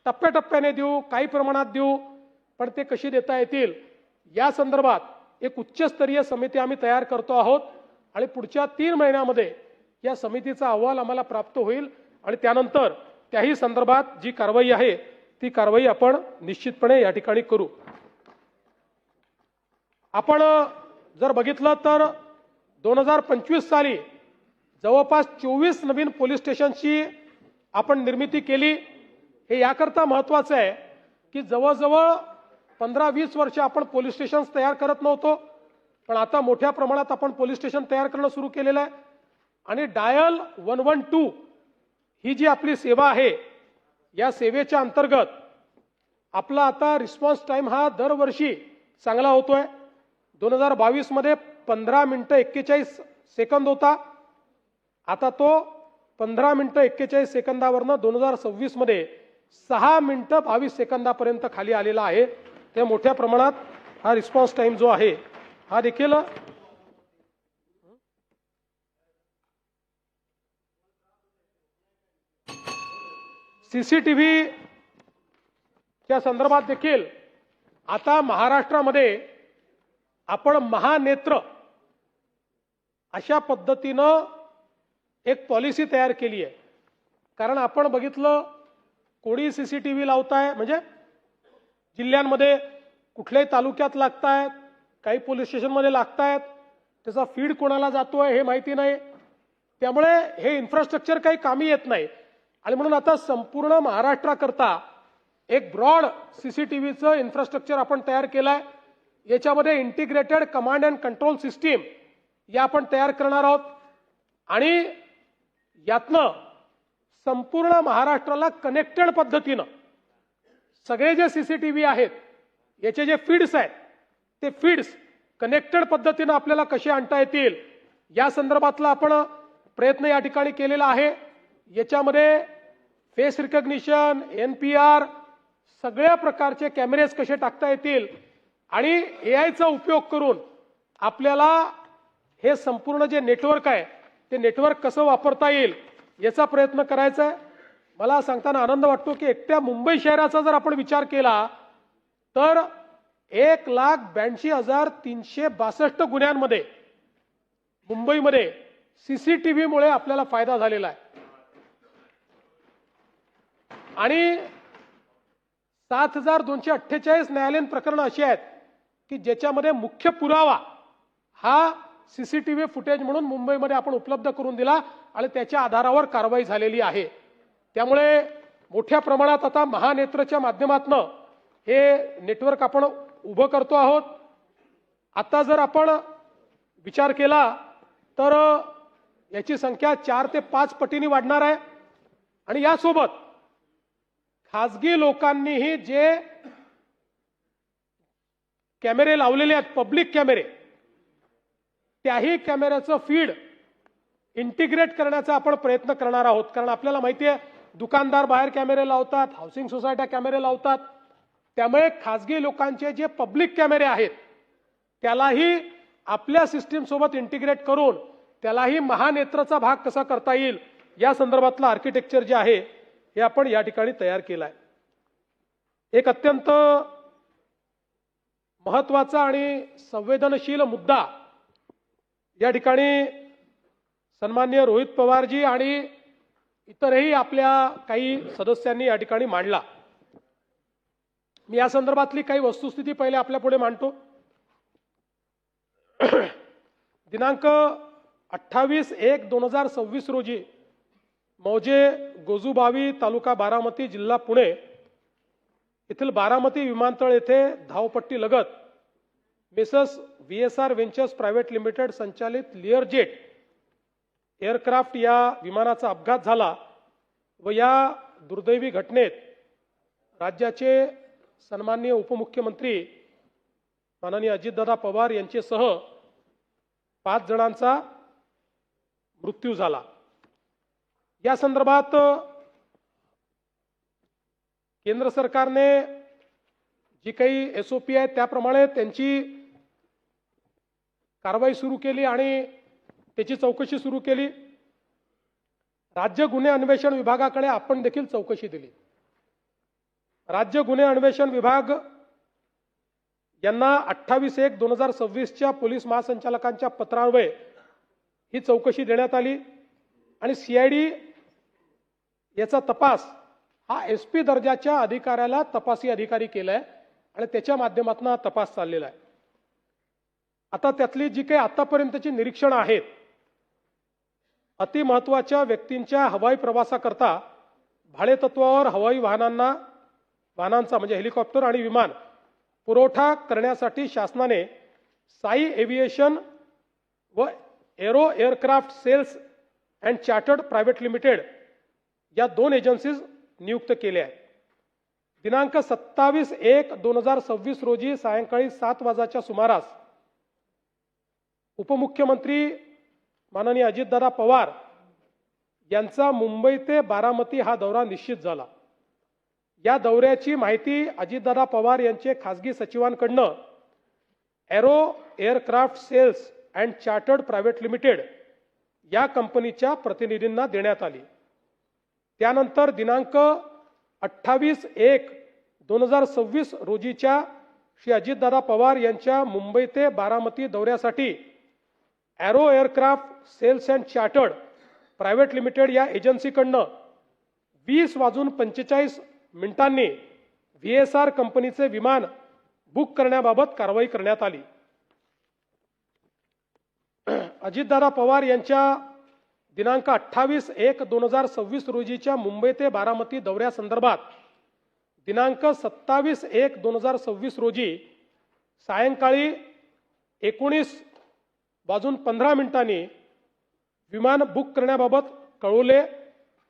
टप्प्याटप्प्याने देऊ, काही प्रमाणात देऊ, पण ते कशी देता येतील या संदर्भात एक उच्चस्तरीय समिती आम्ही तयार करतो आहोत आणि पुढच्या 3 महिन्यामध्ये या समितीचा अहवाल आम्हाला प्राप्त होईल आणि त्यानंतर त्याही संदर्भात जी कारवाई आहे ती कारवाई आपण निश्चितपणे या ठिकाणी करू। आपण जर बघितलं तर 2025 साली जवळपास 24 नवीन पोलीस स्टेशनची आपण निर्मिती केली। हे याकरता महत्त्वाचं आहे की जवळजवळ 15-20 वर्ष आपण पोलीस स्टेशन्स तयार करत नव्हतो, पण आता मोठ्या प्रमाणात आपण पोलीस स्टेशन तयार करणं सुरू केलेलं आहे आणि डायल 112 ही जी आपली सेवा आहे या सेवेच्या अंतर्गत आपला आता रिस्पॉन्स टाइम हा दरवर्षी चांगला होतोय। 2022 मध्ये 15 मिनिटं 41 सेकंद होता, आता तो 15 मिनिटं 41 सेकंदावरनं 2026 मध्ये 6 मिनिटं 22 सेकंदापर्यंत खाली आलेला आहे। ते मोठ्या प्रमाणात हा रिस्पॉन्स टाइम जो आहे हा देखील सीसीटीव्ही च्या संदर्भात देखील आता महाराष्ट्रामध्ये आपण महानेत्र अशा पद्धतीनं एक पॉलिसी तयार केली आहे। कारण आपण बघितलं कोणी सीसीटीव्ही लावताय, म्हणजे जिल्ह्यांमध्ये कुठल्याही तालुक्यात लागतायत, काही पोलीस स्टेशनमध्ये लागतायत, त्याचा फीड कोणाला जातोय हे माहिती नाही, त्यामुळे हे इन्फ्रास्ट्रक्चर काही कामी येत नाही आणि म्हणून आता संपूर्ण महाराष्ट्राकरता एक ब्रॉड सीसीटीव्हीचं इन्फ्रास्ट्रक्चर आपण तयार केलंय। याच्यामध्ये integrated command and control system या आपण तयार करणार आहोत आणि यातनं संपूर्ण महाराष्ट्राला कनेक्टेड पद्धतीनं सगळे जे सीसीटीव्ही आहेत याचे जे फीड्स आहेत ते फीड्स कनेक्टेड पद्धतीनं आपल्याला कसे आणता येतील या संदर्भातला आपण प्रयत्न या ठिकाणी केलेला आहे। याच्यामध्ये फेस रिकग्निशन, एनपीआर, सगळ्या प्रकारचे कॅमेरेज कसे टाकता येतील आणि एआयचा उपयोग करून आपल्याला हे संपूर्ण जे नेटवर्क आहे ते नेटवर्क कसं वापरता येईल याचा प्रयत्न करायचा आहे। मला सांगताना आनंद वाटतो की एकट्या मुंबई शहराचा जर आपण विचार केला तर 1,82,362 गुन्ह्यांमध्ये मुंबईमध्ये सीसीटीव्हीमुळे आपल्याला फायदा झालेला आहे आणि 7,248 न्यायालयीन प्रकरणं अशी आहेत की ज्याच्यामध्ये मुख्य पुरावा हा सीसीटीव्ही फुटेज म्हणून मुंबईमध्ये आपण उपलब्ध करून दिला आणि त्याच्या आधारावर कारवाई झालेली आहे। त्यामुळे मोठ्या प्रमाणात आता महानेत्रच्या माध्यमातून हे नेटवर्क आपण उभं करतो आहोत। आता जर आपण विचार केला तर याची संख्या 4 ते 5 पटींनी वाढणार आहे आणि यासोबत खासगी लोकांनीही जे कॅमेरे लावलेले आहेत, पब्लिक कॅमेरे, त्याही कॅमेऱ्याचं फीड इंटिग्रेट करण्याचा आपण प्रयत्न करणार आहोत। कारण आपल्याला माहिती आहे दुकानदार बाहेर कॅमेरे लावतात, हाऊसिंग सोसायट्या कॅमेरे लावतात, त्यामुळे खासगी लोकांचे जे पब्लिक कॅमेरे आहेत त्यालाही आपल्या सिस्टीम सोबत इंटिग्रेट करून त्यालाही महानेत्रचा भाग कसा करता येईल या संदर्भातलं आर्किटेक्चर जे आहे हे आपण या ठिकाणी तयार केलं आहे। एक अत्यंत महत्त्वाचा आणि संवेदनशील मुद्दा या ठिकाणी सन्माननीय रोहित पवारजी आणि इतरही आपल्या काही सदस्यांनी या ठिकाणी मांडला। मी या संदर्भातली काही वस्तुस्थिती पहिले आपल्या पुढे मांडतो। दिनांक 28/1/2026 रोजी मौजे गोजूबावी तालुका बारामती जिल्हा पुणे येथील बारामती विमानतळ येथे धावपट्टी लगत messrs VSR ventures private limited संचालित लिअरजेट एअरक्राफ्ट या विमानाचा अपघात झाला व या दुर्दैवी घटनेत राज्याचे सन्माननीय उपमुख्यमंत्री माननीय अजितदादा पवार यांच्यासह 5 जणांचा मृत्यू झाला। या संदर्भात केंद्र सरकारने जी काही SOP आहे त्याप्रमाणे त्यांची कारवाई सुरू केली आणि त्याची चौकशी सुरू केली। राज्य गुन्हे अन्वेषण विभागाकडे आपण देखील चौकशी दिली। राज्य गुन्हे अन्वेषण विभाग यांना 28/1/2026 पोलीस महासंचालकांच्या पत्रान्वये ही चौकशी देण्यात आली आणि सीआयडी याचा तपास हा एसपी दर्जाच्या अधिकाऱ्याला तपासी अधिकारी केलाय आणि त्याच्या माध्यमातून हा तपास चाललेला आहे। आता त्यातली जी काही आतापर्यंतची निरीक्षणं आहेत, अतिमहत्त्वाच्या व्यक्तींच्या हवाई प्रवासाकरता भाडेतत्वावर हवाई वाहनांचा म्हणजे हेलिकॉप्टर आणि विमान पुरवठा करण्यासाठी शासनाने साई एव्हिएशन व aero aircraft sales and chartered private limited या 2 एजन्सीज नियुक्त केल्या आहेत। दिनांक 27/1/2026 रोजी सायंकाळी 7 वाजताच्या सुमारास उपमुख्यमंत्री माननीय अजितदादा पवार यांचा मुंबई ते बारामती हा दौरा निश्चित झाला। या दौऱ्याची माहिती अजितदादा पवार यांचे खासगी सचिवांकडनं aero aircraft sales and chartered private limited या कंपनीच्या प्रतिनिधींना देण्यात आली। त्यानंतर दिनांक 28/1/2026 रोजीच्या श्री अजितदादा पवार यांच्या मुंबई ते बारामती दौऱ्यासाठी aero aircraft sales and chartered private limited या एजन्सीकडनं 20:45 VSR कंपनीचे विमान बुक करण्याबाबत कारवाई करण्यात आली। अजितदादा पवार यांच्या दिनांक 28/1/2026 रोजीच्या मुंबई ते बारामती दौऱ्यासंदर्भात दिनांक 27/1/2026 रोजी सायंकाळी 19:15 विमान बुक करण्याबाबत कळवले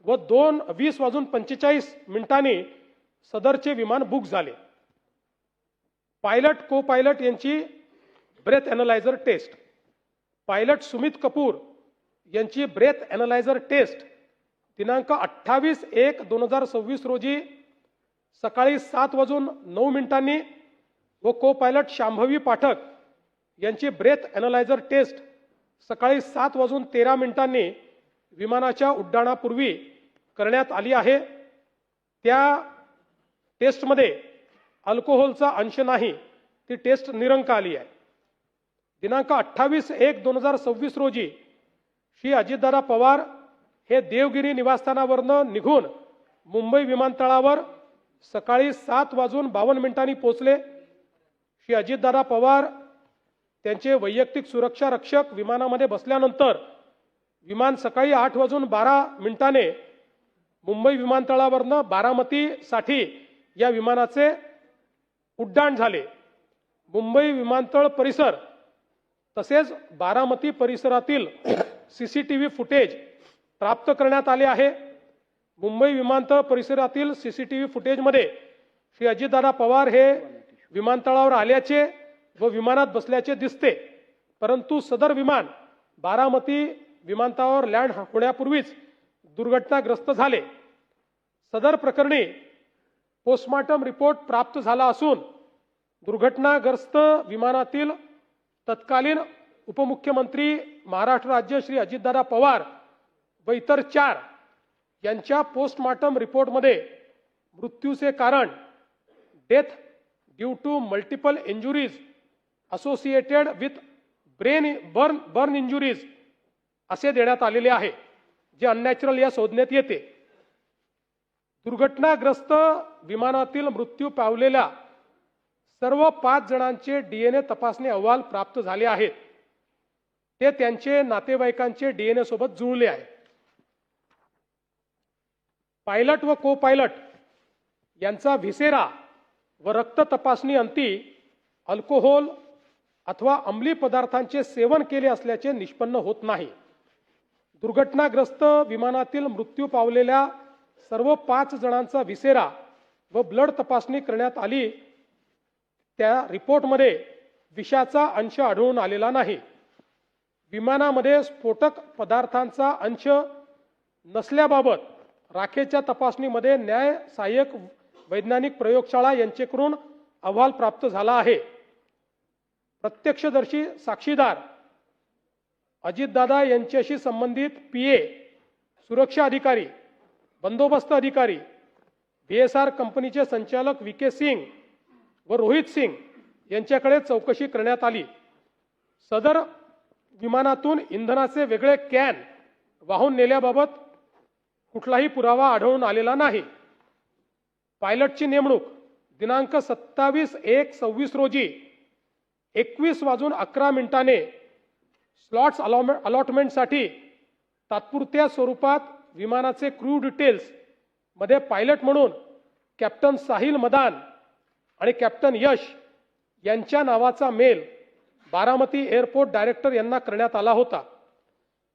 व 20:45 सदरचे विमान बुक झाले। पायलट को पायलट यांची breath analyser test, pilot Sumit Kapoor यांची ब्रेथ एनालायझर टेस्ट दिनांक 28/1/2026 रोजी सकाळी 7:09 व को पायलट शांभवी पाठक यांची ब्रेथ एनालायझर टेस्ट सकाळी 7:13 विमानाच्या उड्डाणापूर्वी करण्यात आली आहे। त्या टेस्टमध्ये अल्कोहोलचा अंश नाही, ती टेस्ट निरंक आली आहे। दिनांक 28/1/2026 रोजी श्री अजितदादा पवार हे देवगिरी निवासस्थानावरून निघून मुंबई विमानतळावर सकाळी 7:52 पोहोचले। श्री अजितदादा पवार त्यांचे वैयक्तिक सुरक्षा रक्षक विमानामध्ये बसल्यानंतर विमान सकाळी 8:12 मुंबई विमानतळावरून बारामतीसाठी या विमानाचे उड्डाण झाले। मुंबई विमानतळ परिसर तसेच बारामती परिसरातील सीसीटीव्ही फुटेज प्राप्त करण्यात आले आहे। मुंबई विमानतळ परिसरातील सीसीटीव्ही फुटेजमध्ये श्री अजितदादा पवार हे विमानतळावर आल्याचे व विमानात बसल्याचे दिसते, परंतु सदर विमान बारामती विमानतळावर लँड होण्यापूर्वीच दुर्घटनाग्रस्त झाले। सदर प्रकरणी पोस्टमॉर्टम रिपोर्ट प्राप्त झाला असून दुर्घटनाग्रस्त विमानातील तत्कालीन उपमुख्यमंत्री महाराष्ट्र राज्य श्री अजितदादा पवार व इतर 4 यांच्या पोस्टमॉर्टम रिपोर्टमध्ये मृत्यूचे कारण death due to multiple injuries associated with burn injuries असे देण्यात आलेले आहे, जे अननॅचरल या संज्ञेत येते। दुर्घटनाग्रस्त विमानातील मृत्यू पावलेल्या सर्व 5 जणांचे DNA तपासणी अहवाल प्राप्त झाले आहेत। ते त्यांचे नातेवाईकांचे DNA सोबत जुळले आहे। पायलट व को पायलट यांचा व्हिसेरा व रक्त तपासणी अंती अल्कोहोल अथवा अंमली पदार्थांचे सेवन केले असल्याचे निष्पन्न होत नाही। दुर्घटनाग्रस्त विमानातील मृत्यू पावलेल्या सर्व 5 जणांचा व्हिसेरा व ब्लड तपासणी करण्यात आली। त्या रिपोर्टमध्ये विषाचा अंश आढळून आलेला नाही। विमानामध्ये स्फोटक पदार्थांचा अंश नसल्याबाबत राखेच्या तपासणीमध्ये न्याय सहाय्यक वैज्ञानिक प्रयोगशाळा यांच्याकडून अहवाल प्राप्त झाला आहे। प्रत्यक्षदर्शी साक्षीदार अजितदादा यांच्याशी संबंधित पीए, सुरक्षा अधिकारी, बंदोबस्त अधिकारी, बीएसआर कंपनीचे संचालक व्ही.के. सिंग व रोहित सिंग यांच्याकडे चौकशी करण्यात आली. सदर विमानातून इंधनाचे वेगळे कॅन वाहून नेल्याबाबत कुठलाही पुरावा आढळून आलेला नाही. पायलटची नेमणूक दिनांक 27/1/26 रोजी 21:11 स्लॉट्स अलॉटमेंटसाठी तात्पुरत्या स्वरूपात विमानाचे क्रू डिटेल्स मध्ये पायलट म्हणून कॅप्टन साहिल मदान आणि कॅप्टन यश यांच्या नावाचा मेल बारामती एअरपोर्ट डायरेक्टर यांना करण्यात आला होता.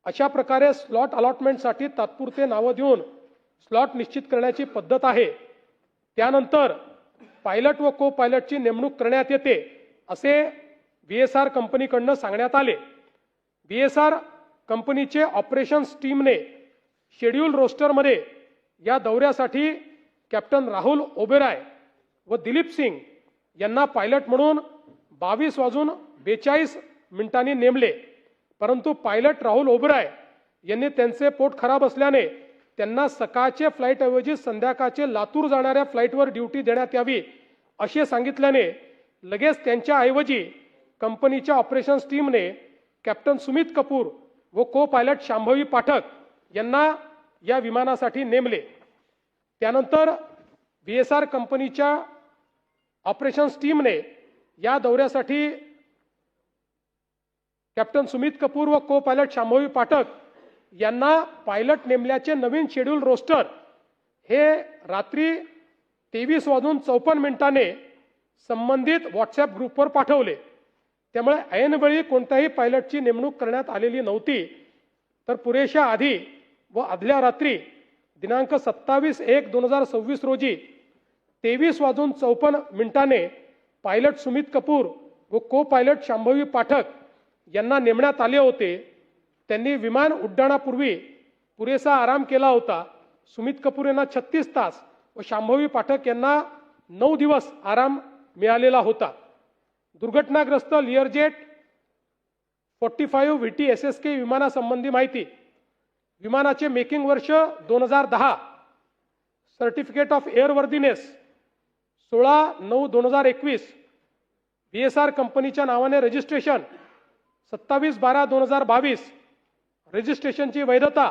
अशा प्रकारे स्लॉट अलॉटमेंटसाठी तात्पुरते नावं देऊन स्लॉट निश्चित करण्याची पद्धत आहे. त्यानंतर पायलट व को पायलटची नेमणूक करण्यात येते असे बीएसआर कंपनीकडून सांगण्यात आले. बीएसआर कंपनीचे ऑपरेशन्स टीमने शेड्यूल रोस्टरमध्ये या दौऱ्यासाठी कॅप्टन राहुल ओबेरॉय व दिलीप सिंग यांना पायलट म्हणून 22:42 नेमले. परंतु पायलट राहुल ओबेरॉय यांनी त्यांचे पोट खराब असल्याने त्यांना सकाळचे फ्लाईटऐवजी संध्याकाळचे लातूर जाणाऱ्या फ्लाईटवर ड्युटी देण्यात यावी असे सांगितल्याने लगेच त्यांच्या ऐवजी कंपनीच्या ऑपरेशन्स टीमने कॅप्टन सुमित कपूर व को पायलट शांभवी पाठक यांना या विमानासाठी नेमले. त्यानंतर बीएसआर कंपनीच्या ऑपरेशन्स टीमने या दौऱ्यासाठी कॅप्टन सुमित कपूर व को पायलट शांभवी पाठक यांना पायलट नेमल्याचे नवीन शेड्यूल रोस्टर हे रात्री 23:54 संबंधित व्हॉट्सॲप ग्रुपवर पाठवले. त्यामुळे ऐनवेळी कोणत्याही पायलटची नेमणूक करण्यात आलेली नव्हती, तर पुरेशा आधी व आदल्या रात्री दिनांक 27/1/2026 रोजी 23:54 पायलट सुमित कपूर व को पायलट शांभवी पाठक यांना नेमण्यात आले होते. त्यांनी विमान उड्डाणापूर्वी पुरेसा आराम केला होता. सुमित कपूर यांना 36 तास व शांभवी पाठक यांना 9 दिवस आराम मिळालेला होता. दुर्घटनाग्रस्त लिअरजेट 45 VT-SSK विमानासंबंधी माहिती. विमानाचे मेकिंग वर्ष 2010, सर्टिफिकेट ऑफ एअरवर्दीनेस 16/9/2021, बीएसआर कंपनीच्या नावाने रजिस्ट्रेशन 27/12/2022, रजिस्ट्रेशनची वैधता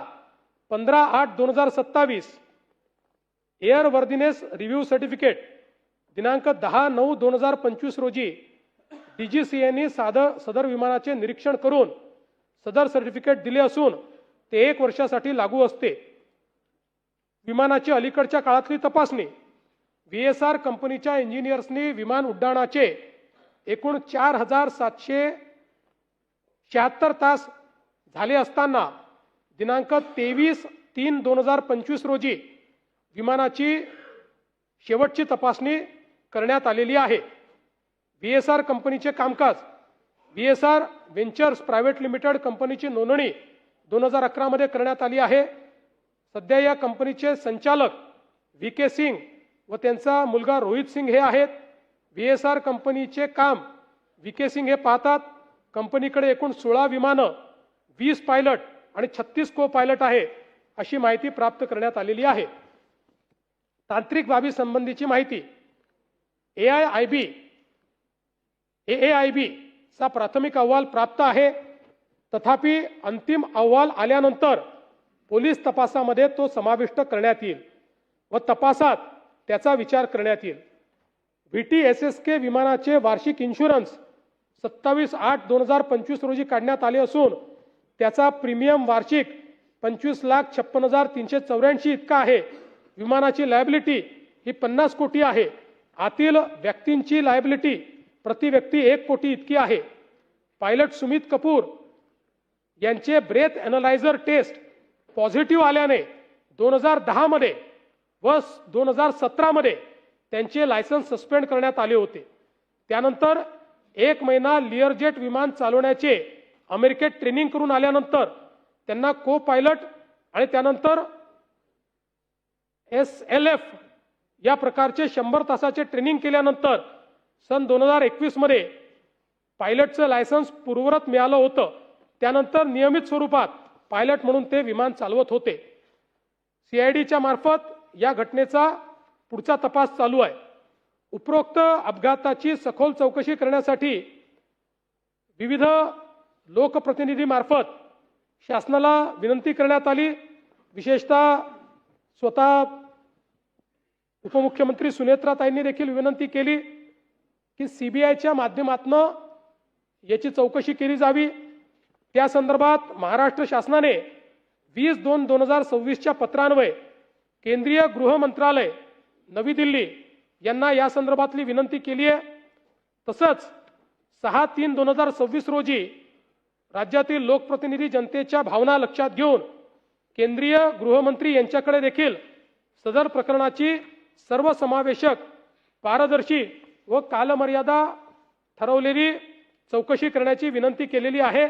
15/8/2027, एअरवर्दीनेस रिव्ह्यू सर्टिफिकेट दिनांक 10/9/2025 रोजी DGCAने सदर विमानाचे निरीक्षण करून सदर सर्टिफिकेट दिले असून ते 1 वर्षासाठी लागू असते. विमानाची अलीकडच्या काळातली तपासणी. बीएसआर कंपनीच्या इंजिनियर्सनी विमान उड्डाणाचे एकूण 4,776 तास झाले असताना दिनांक 23/3/2025 रोजी विमानाची शेवटची तपासणी करण्यात आलेली आहे. बीएसआर कंपनीचे कामकाज. बीएसआर व्हेंचर्स प्रायव्हेट लिमिटेड कंपनीची नोंदणी 2011 मध्ये करण्यात आली आहे. सध्या या कंपनीचे संचालक व्ही.के. सिंग व त्यांचा मुलगा रोहित सिंग हे आहेत. बीएसआर कंपनीचे काम व्ही.के. सिंग हे पाहतात. कंपनीकडे एकूण 16 विमानं, 20 पायलट आणि 36 को पायलट आहे अशी माहिती प्राप्त करण्यात आलेली आहे. तांत्रिक बाबी संबंधीची माहिती. AAIB चा प्राथमिक अहवाल प्राप्त आहे. तथापि अंतिम अहवाल आल्यानंतर पोलीस तपासामध्ये तो समाविष्ट करण्यात येईल व तपासात त्याचा विचार करण्यात येईल. VT-SSK विमानाचे वार्षिक इन्शुरन्स 27/8/2025 रोजी काढण्यात आले असून त्याचा प्रीमियम वार्षिक 25,56,384 इतका आहे. विमानाची लायबिलिटी ही 50 कोटी आहे. आतील व्यक्तींची लायबिलिटी प्रति व्यक्ती 1 कोटी इतकी आहे. पायलट सुमित कपूर यांचे ब्रेथ एनालायझर टेस्ट पॉझिटिव्ह आल्याने 2010 मध्ये व 2017 मध्ये त्यांचे लायसन्स सस्पेंड करण्यात आले होते. त्यानंतर 1 महिना लिअरजेट विमान चालवण्याचे अमेरिकेत ट्रेनिंग करून आल्यानंतर त्यांना को पायलट आणि त्यानंतर SLF या प्रकारचे 100 तासाचे ट्रेनिंग केल्यानंतर सन 2021 मध्ये पायलटचं लायसन्स पूर्ववत मिळालं होतं. त्यानंतर नियमित स्वरूपात पायलट म्हणून ते विमान चालवत होते. CIDच्या मार्फत या घटनेचा पुढचा तपास चालू आहे. उपरोक्त अपघाताची सखोल चौकशी करण्यासाठी विविध लोकप्रतिनिधीमार्फत शासनाला विनंती करण्यात आली. विशेषतः स्वतः उपमुख्यमंत्री सुनेत्राताईंनी देखील विनंती केली की CBIच्या माध्यमातून याची चौकशी केली जावी. त्या संदर्भात महाराष्ट्र शासनाने 20/2/2026च्या पत्रान्वये केंद्रीय गृह मंत्रालय नवी दिल्ली यांना या संदर्भातली विनंती केली आहे. तसंच 6/3/2026 रोजी राज्यातील लोकप्रतिनिधी जनतेच्या भावना लक्षात घेऊन केंद्रीय गृहमंत्री यांच्याकडे देखील सदर प्रकरणाची सर्वसमावेशक, पारदर्शी व कालमर्यादा ठरवलेली चौकशी करण्याची विनंती केलेली आहे.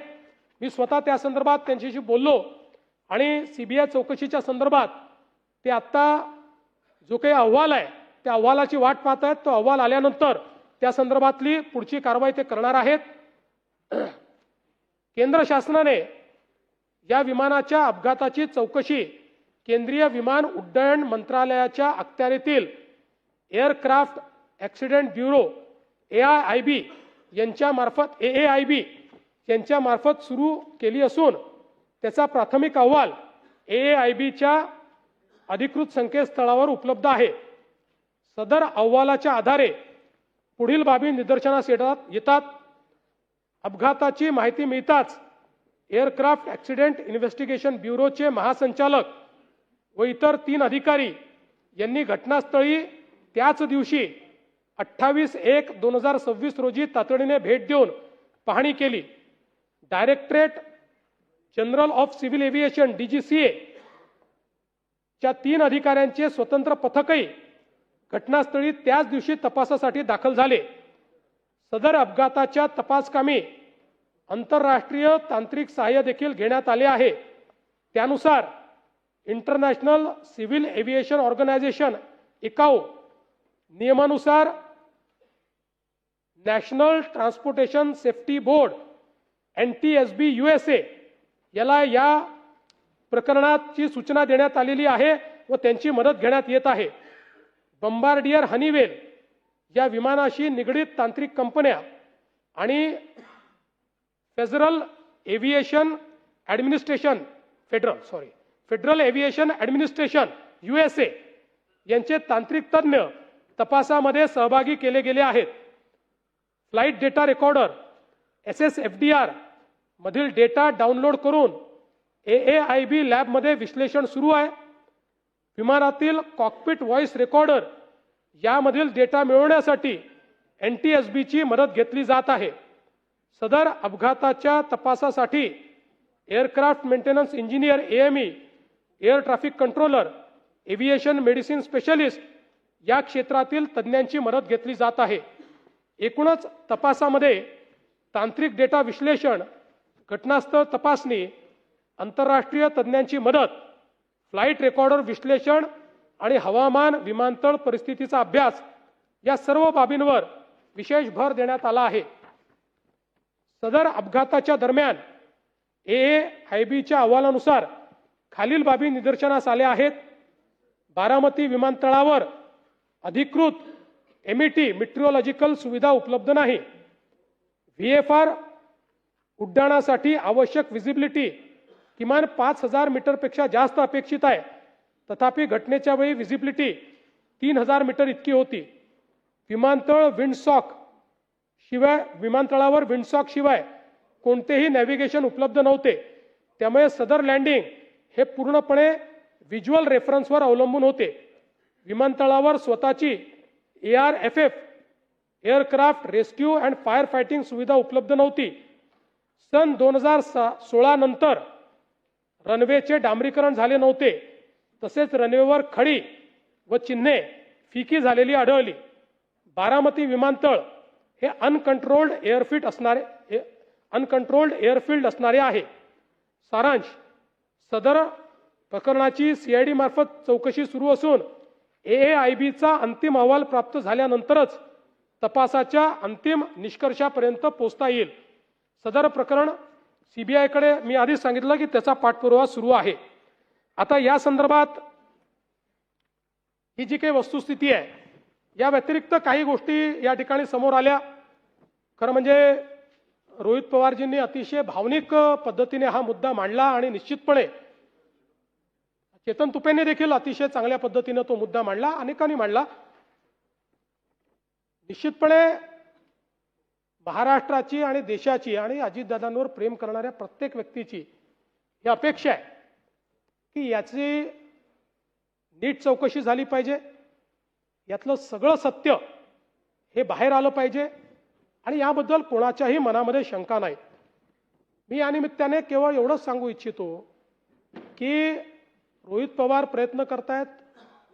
मी स्वतः त्या संदर्भात त्यांच्याशी बोललो आणि CBI चौकशीच्या संदर्भात ते आत्ता जो काही अहवाल आहे त्या अहवालाची वाट पाहत आहेत. तो अहवाल आल्यानंतर त्या संदर्भातली पुढची कारवाई ते करणार आहेत. केंद्र शासनाने या विमानाच्या अपघाताची चौकशी केंद्रीय विमान उड्डयन मंत्रालयाच्या अखत्यारीतील एअरक्राफ्ट ॲक्सिडेंट ब्युरो AIB यांच्यामार्फत AAIB यांच्यामार्फत सुरू केली असून त्याचा प्राथमिक अहवाल AAIBच्या अधिकृत संकेतस्थळावर उपलब्ध आहे. सदर अहवालाच्या आधारे पुढील बाबी निदर्शनास येतात. अपघाताची माहिती मिळताच एअरक्राफ्ट ॲक्सिडेंट इन्व्हेस्टिगेशन ब्युरोचे महासंचालक व इतर 3 अधिकारी यांनी घटनास्थळी त्याच दिवशी 28/1/2026 रोजी तातडीने भेट देऊन पाहणी केली. Directorate general of civil aviation DGCA च्या 3 अधिकाऱ्यांचे स्वतंत्र पथकही घटनास्थळी त्याच दिवशी तपासासाठी दाखल झाले. सदर अपघाताच्या तपासकामी आंतरराष्ट्रीय तांत्रिक सहाय्य देखील घेण्यात आले आहे. त्यानुसार international civil aviation organisation ICAO नियमानुसार national transportation safety board NTSB USA याला या प्रकरणाची सूचना देण्यात आलेली आहे व त्यांची मदत घेण्यात येत आहे. बंबार्डियर हनीवेल या विमानाशी निगडीत तांत्रिक कंपन्या आणि फेडरल एव्हिएशन ॲडमिनिस्ट्रेशन USA यांचे तांत्रिक तज्ज्ञ तपासामध्ये सहभागी केले गेले आहेत. फ्लाइट डेटा रेकॉर्डर SSFDR मधील डेटा डाउनलोड करून AAIB लॅबमध्ये विश्लेषण सुरू आहे. विमानातील कॉकपिट व्हॉइस रेकॉर्डर यामधील डेटा मिळवण्यासाठी NTSBची मदत घेतली जात आहे. सदर अपघाताच्या तपासासाठी aircraft maintenance engineer AME, air traffic controller, aviation medicine specialist या क्षेत्रातील तज्ज्ञांची मदत घेतली जात आहे. एकूणच तपासामध्ये तांत्रिक डेटा विश्लेषण, घटनास्थळ तपासणी, आंतरराष्ट्रीय तज्ज्ञांची मदत, फ्लाइट रेकॉर्डर विश्लेषण आणि हवामान विमानतळ परिस्थितीचा अभ्यास या सर्व बाबींवर विशेष भर देण्यात आला आहे. सदर अपघाताच्या दरम्यान AAIBच्या अहवालानुसार खालील बाबी निदर्शनास आल्या आहेत. बारामती विमानतळावर अधिकृत MET मेट्रोलॉजिकल सुविधा उपलब्ध नाही. VFR उड्डाणासाठी आवश्यक विजिबिलिटी किमान 5000 मीटरपेक्षा जास्त अपेक्षित आहे. तथापि घटनेच्या वेळी विजिबिलिटी 3000 मीटर इतकी होती. विमानतळावर विंडसॉक शिवाय कोणतेही नॅव्हिगेशन उपलब्ध नव्हते. त्यामुळे सदर लँडिंग हे पूर्णपणे व्हिज्युअल रेफरन्सवर अवलंबून होते. विमानतळावर स्वतःची ARFF aircraft rescue and fire fighting सुविधा उपलब्ध नव्हती. सन 2016 नंतर रनवेचे डांबरीकरण झाले नव्हते. तसेच रनवेवर खडी व चिन्हे फिकी झालेली आढळली. बारामती विमानतळ हे अनकंट्रोल्ड एअरफील्ड असणारे आहे. सारांश, सदर प्रकरणाची CID मार्फत चौकशी सुरू असून AAIBचा अंतिम अहवाल प्राप्त झाल्यानंतरच तपासाच्या अंतिम निष्कर्षापर्यंत पोहोचता येईल. सदर प्रकरण सीबीआयकडे मी आधीच सांगितलं की त्याचा पाठपुरावा सुरू आहे. आता या संदर्भात ही जी काही वस्तुस्थिती आहे, या व्यतिरिक्त काही गोष्टी या ठिकाणी समोर आल्या. खरं म्हणजे रोहित पवारजींनी अतिशय भावनिक पद्धतीने हा मुद्दा मांडला आणि निश्चितपणे चेतन तुपेंनी देखील अतिशय चांगल्या पद्धतीने तो मुद्दा मांडला, अनेकांनी मांडला. निश्चितपणे महाराष्ट्राची आणि देशाची आणि अजितदादांवर प्रेम करणाऱ्या प्रत्येक व्यक्तीची ही अपेक्षा आहे की याची नीट चौकशी झाली पाहिजे, यातलं सगळं सत्य हे बाहेर आलं पाहिजे आणि याबद्दल कोणाच्याही मनामध्ये शंका नाही. मी या निमित्ताने केवळ एवढंच सांगू इच्छितो की रोहित पवार प्रयत्न करतायत,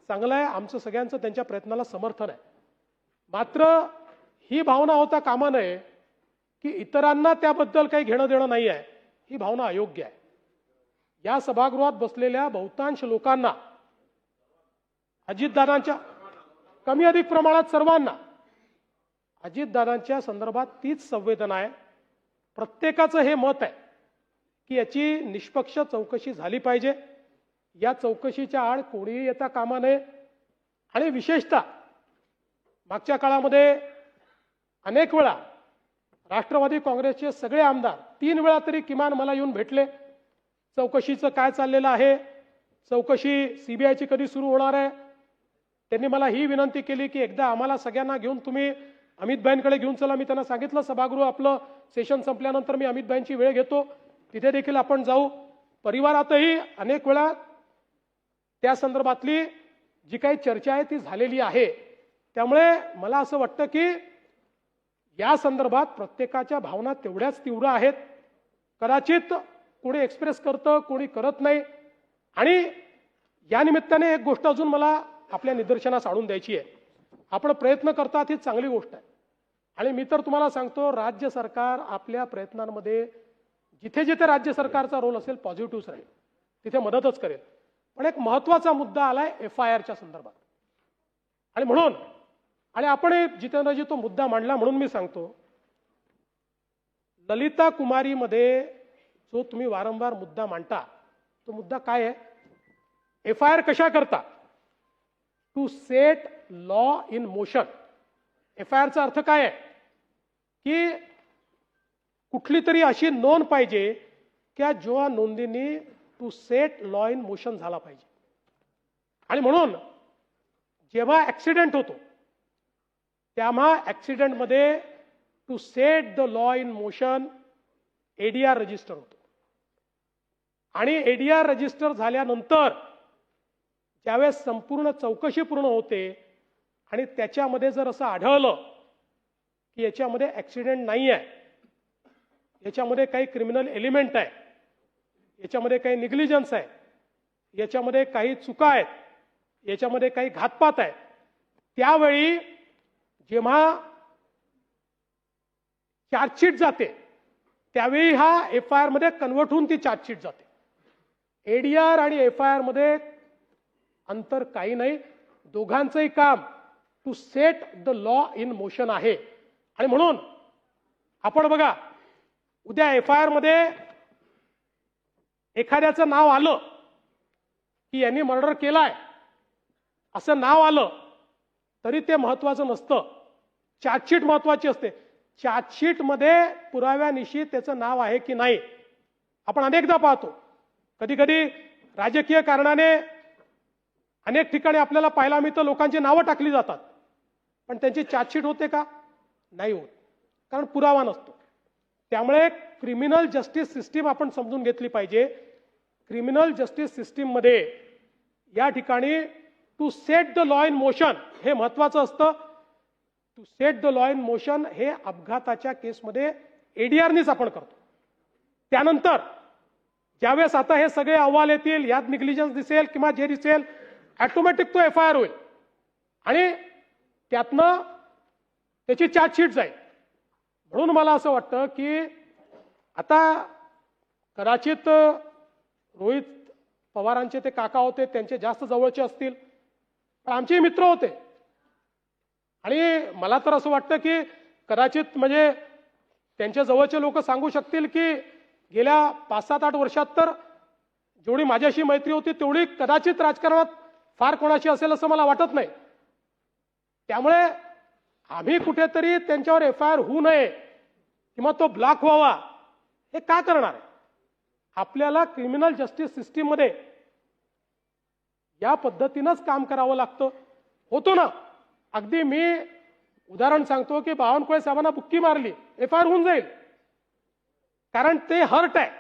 चांगलं आहे, आमचं सगळ्यांचं त्यांच्या प्रयत्नाला समर्थन आहे. मात्र ही भावना होता कामा नये की इतरांना त्याबद्दल काही घेणं देणं नाही आहे, ही भावना अयोग्य आहे. या सभागृहात बसलेल्या बहुतांश लोकांना, अजितदादांच्या कमी अधिक प्रमाणात सर्वांना अजितदादांच्या संदर्भात तीच संवेदना आहे. प्रत्येकाचं हे मत आहे की याची निष्पक्ष चौकशी झाली पाहिजे. या चौकशीच्या आड कोणीही येता कामा नये. आणि विशेषतः मागच्या काळामध्ये अनेक वेळा राष्ट्रवादी काँग्रेसचे सगळे आमदार 3 वेळा तरी किमान मला येऊन भेटले. चौकशीचं काय चाललेलं आहे, चौकशी सीबीआयची कधी सुरू होणार आहे. त्यांनी मला ही विनंती केली की एकदा आम्हाला सगळ्यांना घेऊन तुम्ही अमितभाईंकडे घेऊन चला. मी त्यांना सांगितलं सभागृह आपलं सेशन संपल्यानंतर मी अमितभाईंची वेळ घेतो, तिथे देखील आपण जाऊ. परिवारातही अनेक वेळा त्या संदर्भातली जी काही चर्चा आहे ती झालेली आहे. त्यामुळे मला असं वाटतं की या संदर्भात प्रत्येकाच्या भावना तेवढ्याच तीव्र आहेत. कदाचित कोणी एक्सप्रेस करतं, कोणी करत नाही. आणि या निमित्ताने एक गोष्ट अजून मला आपल्या निदर्शनास आणून द्यायची आहे. आपण प्रयत्न करतात ही चांगली गोष्ट आहे आणि मी तर तुम्हाला सांगतो राज्य सरकार आपल्या प्रयत्नांमध्ये जिथे जिथे राज्य सरकारचा रोल असेल पॉझिटिव्ह राहील, तिथे मदतच करेल. पण एक महत्त्वाचा मुद्दा आलाय FIRच्या संदर्भात आणि म्हणून आणि आपण जितेंद्रजी तो मुद्दा मांडला म्हणून मी सांगतो, ललिता कुमारीमध्ये जो तुम्ही वारंवार मुद्दा मांडता तो मुद्दा काय आहे? FIR कशा करता? To set law in motion. FIRचा अर्थ काय आहे की कुठली तरी अशी नोंद पाहिजे की ज्या नोंदीने to set law in motion झाला पाहिजे. आणि म्हणून जेव्हा ऍक्सिडेंट होतो तेव्हा ऍक्सिडेंटमध्ये to set the law in motion ADR register होतो आणि ADR रजिस्टर झाल्यानंतर ज्यावेळेस संपूर्ण चौकशी पूर्ण होते आणि त्याच्यामध्ये जर असं आढळलं की याच्यामध्ये ऍक्सिडेंट नाही आहे, याच्यामध्ये काही क्रिमिनल एलिमेंट आहे, याच्यामध्ये काही निग्लिजन्स आहे, याच्यामध्ये काही चुका आहेत, याच्यामध्ये काही घातपात आहे, त्यावेळी जेव्हा चार्जशीट जाते त्यावेळी हा FIR मध्ये कन्वर्ट होऊन ती चार्जशीट जाते. ADR आणि FIR मध्ये अंतर काही नाही. दोघांचंही काम to set the law in motion आहे. आणि म्हणून आपण बघा, उद्या FIR मध्ये एखाद्याचं नाव आलं की यांनी मर्डर केलाय असं नाव आलं तरी ते महत्वाचं नसतं, चार्जशीट महत्वाची असते. चार्जशीट मध्ये पुराव्यानिशी त्याचं नाव आहे की नाही. आपण अनेकदा पाहतो, कधी कधी राजकीय कारणाने अनेक ठिकाणी आपल्याला पाहायला मिळतं लोकांची नावं टाकली जातात पण त्यांची चार्जशीट होते का? नाही होत, कारण पुरावा नसतो. त्यामुळे क्रिमिनल जस्टिस सिस्टीम आपण समजून घेतली पाहिजे. क्रिमिनल जस्टिस सिस्टीम मध्ये या ठिकाणी to set the law in motion हे महत्वाचं असतं. To set the law in motion हे अपघाताच्या केसमध्ये ADRनीच आपण करतो. त्यानंतर ज्यावेळेस आता हे सगळे अहवाल येतील, यात निग्लिजन्स दिसेल किंवा जे दिसेल, ऑटोमॅटिक तो FIR होईल आणि त्यातनं त्याची चार्जशीट जाईल. म्हणून मला असं वाटतं की आता कदाचित रोहित पवारांचे ते काका होते, त्यांचे जास्त जवळचे असतील, पण आमचे मित्र होते आणि मला तर असं वाटतं की कदाचित म्हणजे त्यांच्या जवळचे लोक सांगू शकतील की गेल्या 5-7-8 वर्षात तर जेवढी माझ्याशी मैत्री होती तेवढी कदाचित राजकारणात फार कोणाची असेल असं मला वाटत नाही. त्यामुळे आम्ही कुठेतरी त्यांच्यावर FIR होऊ नये किंवा तो ब्लॉक व्हावा हे का करणार आहे? आपल्याला क्रिमिनल जस्टिस सिस्टीममध्ये या पद्धतीनंच काम करावं लागतं. होतो ना, अगदी मी उदाहरण सांगतो की बावनकुळे साहेबांना बुक्की मारली, FIR होऊन जाईल, कारण ते हर्ट आहे.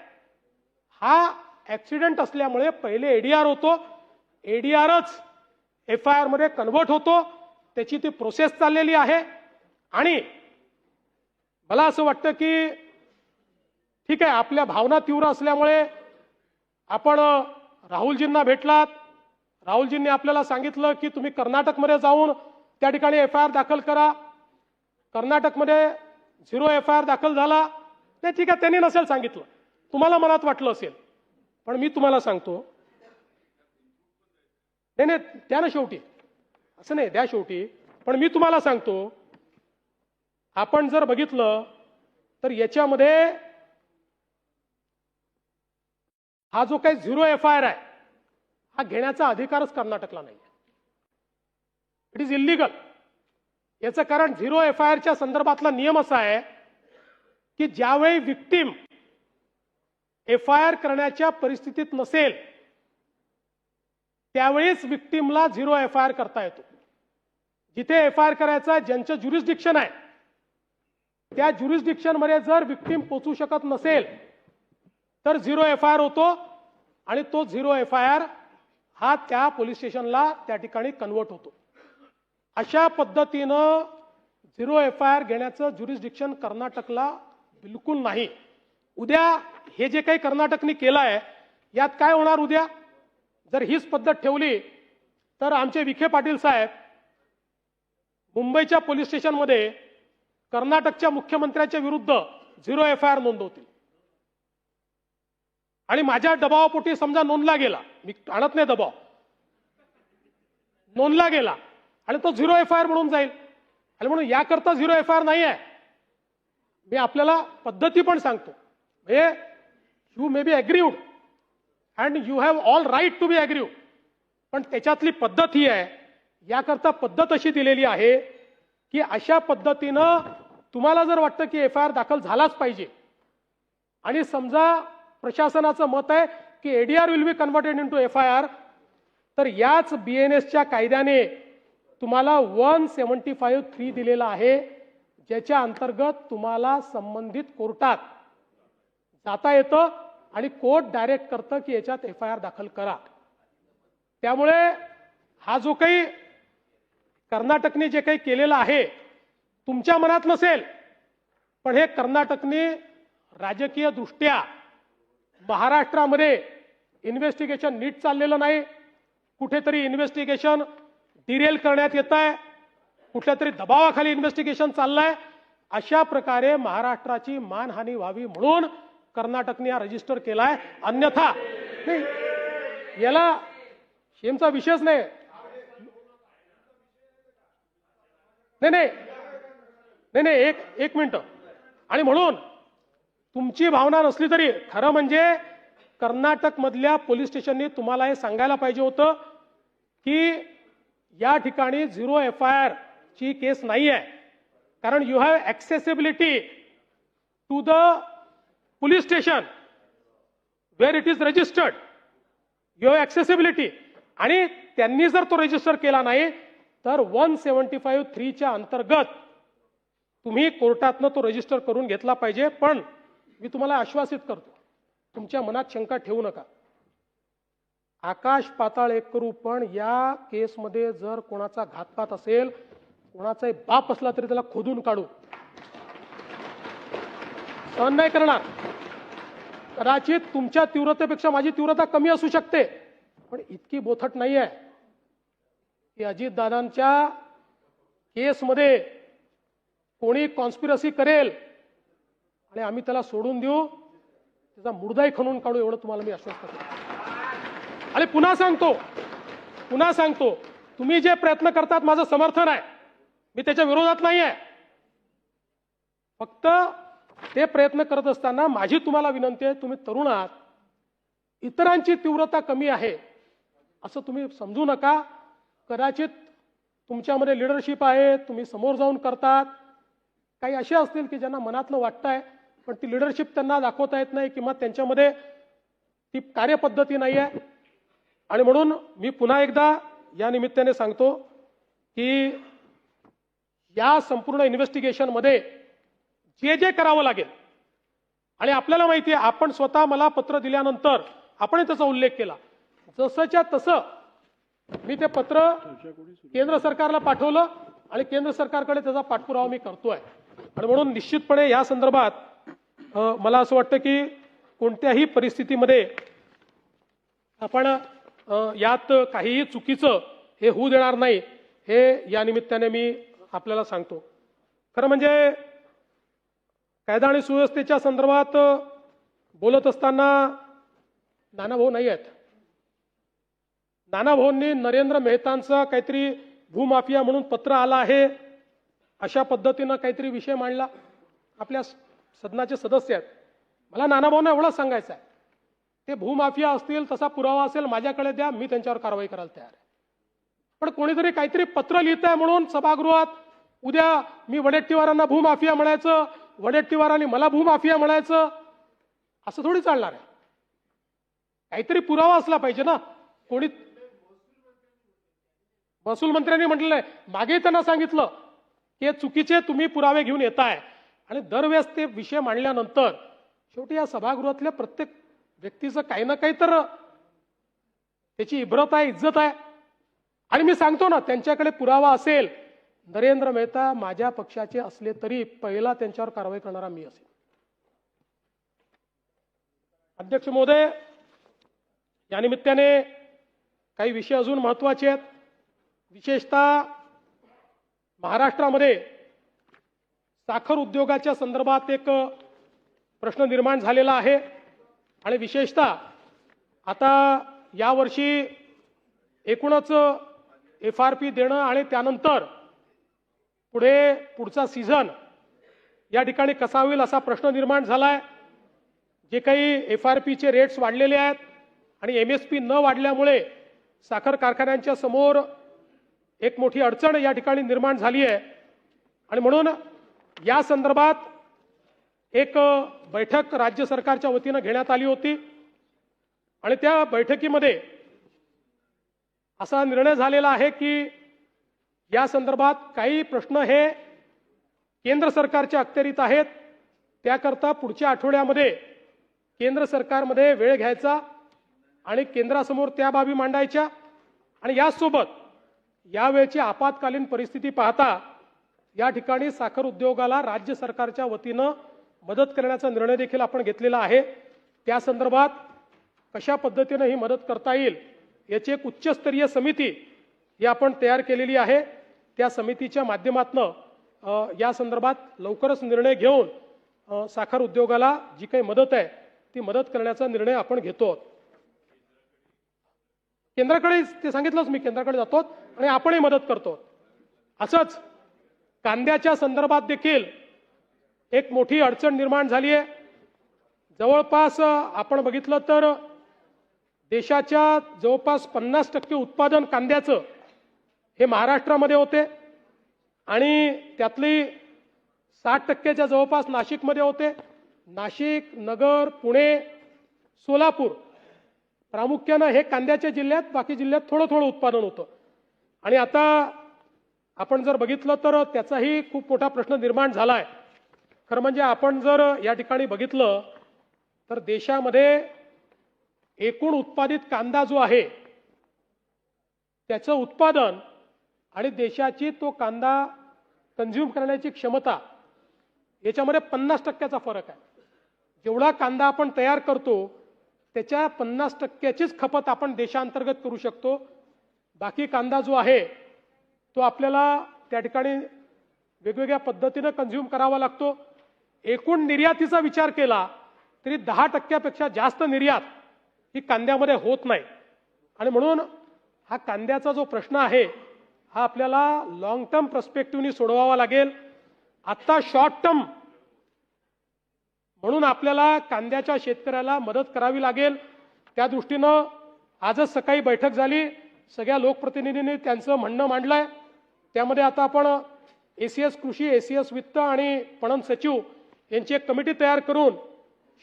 हा ऍक्सिडेंट असल्यामुळे पहिले ADR होतो, ADRच FIR मध्ये कन्व्हर्ट होतो, त्याची ती प्रोसेस चाललेली आहे. आणि मला असं वाटतं की ठीक आहे, आपल्या भावना तीव्र असल्यामुळे आपण राहुलजींना भेटलात, राहुलजींनी आपल्याला सांगितलं की तुम्ही कर्नाटकमध्ये जाऊन त्या ठिकाणी FIR दाखल करा. कर्नाटकमध्ये 0 FIR दाखल झाला. ते ठीक आहे, त्यांनी नसेल सांगितलं, तुम्हाला मनात वाटलं असेल, पण मी तुम्हाला सांगतो, नाही द्या ना शेवटी, असं नाही, द्या शेवटी. पण मी तुम्हाला सांगतो, आपण जर बघितलं तर याच्यामध्ये हा जो काही 0 FIR आहे हा घेण्याचा अधिकारच कर्नाटकला नाही. It is illegal. याचं कारण 0 FIRच्या संदर्भातला नियम असा आहे की ज्यावेळी विक्टीम FIR करण्याच्या परिस्थितीत नसेल त्यावेळीच विक्टीमला 0 FIR करता येतो. जिथे FIR करायचा ज्यांचं ज्युरिस्डिक्शन आहे त्या ज्युरिस्डिक्शन मध्ये जर विक्टीम पोहोचू शकत नसेल तर 0 FIR होतो आणि तो 0 FIR हा त्या पोलीस स्टेशनला त्या ठिकाणी कन्वर्ट होतो. अशा पद्धतीनं 0 FIR घेण्याचं ज्युरिस्डिक्शन कर्नाटकला बिलकुल नाही. उद्या हे जे काही कर्नाटकने केलं आहे यात काय होणार? उद्या जर हीच पद्धत ठेवली तर आमचे विखे पाटील साहेब मुंबईच्या पोलीस स्टेशनमध्ये कर्नाटकच्या मुख्यमंत्र्यांच्या विरुद्ध 0 FIR नोंदवतील. आणि माझ्या दबावापोटी समजा नोंदला गेला, मी आणत नाही दबाव, नोंदला गेला आणि तो 0 FIR म्हणून जाईल. आणि म्हणून याकरता 0 FIR नाही आहे. मी आपल्याला पद्धती पण सांगतो. You may be aggrieved and you have all right to be aggrieved, पण त्याच्यातली पद्धत ही आहे, याकरता पद्धत अशी दिलेली आहे की अशा पद्धतीनं तुम्हाला जर वाटतं की FIR दाखल झालाच पाहिजे आणि समजा प्रशासनाचं मत आहे की ADR will be converted into FIR, तर याच BNSच्या कायद्याने तुम्हाला 175(3) दिलेला आहे, ज्याच्या अंतर्गत तुम्हाला संबंधित कोर्टात जाता येतं आणि कोर्ट डायरेक्ट करतं की याच्यात FIR दाखल करा. त्यामुळे हा जो काही कर्नाटकने जे काही केलेलं आहे तुमच्या मनात नसेल, पण हे कर्नाटकने राजकीय दृष्ट्या महाराष्ट्रामध्ये इन्व्हेस्टिगेशन नीट चाललेलं नाही, कुठेतरी इन्व्हेस्टिगेशन डिरेल करण्यात येत आहे, कुठल्या तरी दबावाखाली इन्व्हेस्टिगेशन चाललंय. अशा प्रकारे महाराष्ट्राची मानहानी व्हावी म्हणून कर्नाटकने हा रजिस्टर केलाय. अन्यथा नाही, याला शेमचा विषयच नाही. नाही एक मिनिट. आणि म्हणून तुमची भावना नसली तरी खरं म्हणजे कर्नाटक मधल्या पोलीस स्टेशननी तुम्हाला हे सांगायला पाहिजे होतं की या ठिकाणी 0 FIR ची केस नाही आहे, कारण you have accessibility to the police station where it is registered, you have accessibility. आणि त्यांनी जर तो रजिस्टर केला नाही तर 175(3) च्या अंतर्गत तुम्ही कोर्टातनं तो रजिस्टर करून घेतला पाहिजे. पण मी तुम्हाला आश्वासित करतो, तुमच्या मनात शंका ठेवू नका. आकाश पाताळ एक करू, पण या केसमध्ये जर कोणाचा घातपात असेल, कोणाचाही बाप असला तरी त्याला खोदून काढू, सहन नाही करणार. कदाचित तुमच्या तीव्रतेपेक्षा माझी तीव्रता कमी असू शकते, पण इतकी बोथट नाही आहे की अजितदादांच्या केसमध्ये कोणी कॉन्स्पिरसी करेल आणि आम्ही त्याला सोडून देऊ, त्याचा मुर्दाही खणून काढू, एवढं तुम्हाला मी आश्वस्त करतो. आणि पुन्हा सांगतो, तुम्ही जे प्रयत्न करतात माझं समर्थन आहे, मी त्याच्या विरोधात नाही आहे. फक्त ते प्रयत्न करत असताना माझी तुम्हाला विनंती आहे, तुम्ही तरुण आहात, इतरांची तीव्रता कमी आहे असं तुम्ही समजू नका. कदाचित तुमच्यामध्ये लिडरशिप आहे, तुम्ही समोर जाऊन करतात. काही असे असतील की ज्यांना मनातलं वाटतंय पण ती लिडरशिप त्यांना दाखवता येत नाही किंवा त्यांच्यामध्ये ती कार्यपद्धती नाही आहे. आणि म्हणून मी पुन्हा एकदा या निमित्ताने सांगतो की या संपूर्ण इन्व्हेस्टिगेशनमध्ये जे जे करावं लागेल, आणि आपल्याला माहिती आहे, आपण स्वतः मला पत्र दिल्यानंतर आपण त्याचा उल्लेख केला, जसंच्या तसं मी ते पत्र केंद्र सरकारला पाठवलं आणि केंद्र सरकारकडे त्याचा पाठपुरावा मी करतोय. आणि म्हणून निश्चितपणे या संदर्भात मला असं वाटतं की कोणत्याही परिस्थितीमध्ये आपण यात काहीही चुकीचं हे होऊ देणार नाही, हे या निमित्ताने मी आपल्याला सांगतो. खरं म्हणजे कायदा आणि सुव्यवस्थेच्या संदर्भात बोलत असताना नानाभाऊ नाही आहेत. नानाभाऊंनी नरेंद्र मेहतांचा काहीतरी भूमाफिया म्हणून पत्र आलं आहे अशा पद्धतीनं काहीतरी विषय मांडला. आपल्या सदनाचे सदस्य आहेत. मला नानाभाऊंना एवढंच सांगायचं आहे, ते भूमाफिया असतील, तसा पुरावा असेल माझ्याकडे द्या, मी त्यांच्यावर कारवाई करायला तयार आहे. पण कोणीतरी काहीतरी पत्र लिहित आहे म्हणून सभागृहात उद्या मी वडेट्टीवारांना भूमाफिया म्हणायचं, वडेट्टीवारांनी मला भूमाफिया म्हणायचं, असं थोडी चालणार आहे. काहीतरी पुरावा असला पाहिजे ना. कोणी महसूल मंत्र्यांनी म्हटलेलं आहे, मागे त्यांना सांगितलं की हे चुकीचे तुम्ही पुरावे घेऊन येताय. आणि दरवेळेस ते विषय मांडल्यानंतर शेवटी या सभागृहातल्या प्रत्येक व्यक्तीचं काही ना काही तर त्याची इब्रत आहे, इज्जत आहे. आणि मी सांगतो ना, त्यांच्याकडे पुरावा असेल, नरेंद्र मेहता माझ्या पक्षाचे असले तरी पहिला त्यांच्यावर कारवाई करणारा मी असेल. अध्यक्ष महोदय, या निमित्ताने काही विषय अजून महत्त्वाचे आहेत. विशेषतः महाराष्ट्रामध्ये साखर उद्योगाच्या संदर्भात एक प्रश्न निर्माण झालेला आहे. आणि विशेषतः आता यावर्षी एकूणच FRP देणं आणि त्यानंतर पुढचा सीझन या ठिकाणी कसा होईल असा प्रश्न निर्माण झालाय. जे काही FRPचे रेट्स वाढलेले आहेत आणि MSP न वाढल्यामुळे साखर कारखान्यांच्या समोर एक मोठी अडचण या ठिकाणी निर्माण झाली आहे. आणि म्हणून या संदर्भात एक बैठक राज्य सरकारच्या वतीनं घेण्यात आली होती. आणि त्या बैठकीमध्ये असा निर्णय झालेला आहे की या संदर्भात काही प्रश्न हे केंद्र सरकारच्या अखत्यारीत आहेत. त्याकरता पुढच्या आठवड्यामध्ये केंद्र सरकारमध्ये वेळ घ्यायचा आणि केंद्रासमोर त्या बाबी मांडायच्या. आणि यासोबत यावेळची आपत्कालीन परिस्थिती पाहता या ठिकाणी साखर उद्योगाला राज्य सरकारच्या वतीनं मदत करण्याचा निर्णय देखील आपण घेतलेला आहे. त्या संदर्भात कशा पद्धतीनं ही मदत करता येईल याची एक उच्चस्तरीय समिती ही आपण तयार केलेली आहे. त्या समितीच्या माध्यमातून या संदर्भात लवकरच निर्णय घेऊन साखर उद्योगाला जी काही मदत आहे ती मदत करण्याचा निर्णय आपण घेतो. केंद्राकडे ते सांगितलंच मी, केंद्राकडे जातो आणि आपणही मदत करतो. असंच कांद्याच्या संदर्भात देखील एक मोठी अडचण निर्माण झाली आहे. जवळपास आपण बघितलं तर देशाच्या जवळपास 50% उत्पादन कांद्याचं हे महाराष्ट्रामध्ये होते आणि त्यातली 60%च्या जवळपास नाशिकमध्ये होते. नाशिक, नगर, पुणे, सोलापूर प्रामुख्यानं हे कांद्याच्या जिल्ह्यात, बाकी जिल्ह्यात थोडं थोडं उत्पादन होतं. आणि आता आपण जर बघितलं तर त्याचाही खूप मोठा प्रश्न निर्माण झाला आहे. खरं म्हणजे आपण जर या ठिकाणी बघितलं तर देशामध्ये एकूण उत्पादित कांदा जो आहे त्याचं उत्पादन आणि देशाची तो कांदा कंझ्युम करण्याची क्षमता याच्यामध्ये 50%चा फरक आहे. जेवढा कांदा आपण तयार करतो त्याच्या 50%चीच खपत आपण देशांतर्गत करू शकतो. बाकी कांदा जो आहे तो आपल्याला त्या ठिकाणी वेगवेगळ्या पद्धतीने कंझ्युम करावा लागतो. एकूण निर्यातीचा विचार केला तरी 10%पेक्षा जास्त निर्यात ही कांद्यामध्ये होत नाही. आणि म्हणून हा कांद्याचा जो प्रश्न आहे हा आपल्याला लॉंग टर्म पर्स्पेक्टिव्हनी सोडवावा लागेल. आता शॉर्ट टर्म म्हणून आपल्याला कांद्याच्या शेतकऱ्याला मदत करावी लागेल. त्या दृष्टीनं आजच सकाळी बैठक झाली. सगळ्या लोकप्रतिनिधींनी त्यांचं म्हणणं मांडलंय. त्यामध्ये आता आपण एसीएस कृषी, एसीएस वित्त आणि पणन सचिव यांची एक कमिटी तयार करून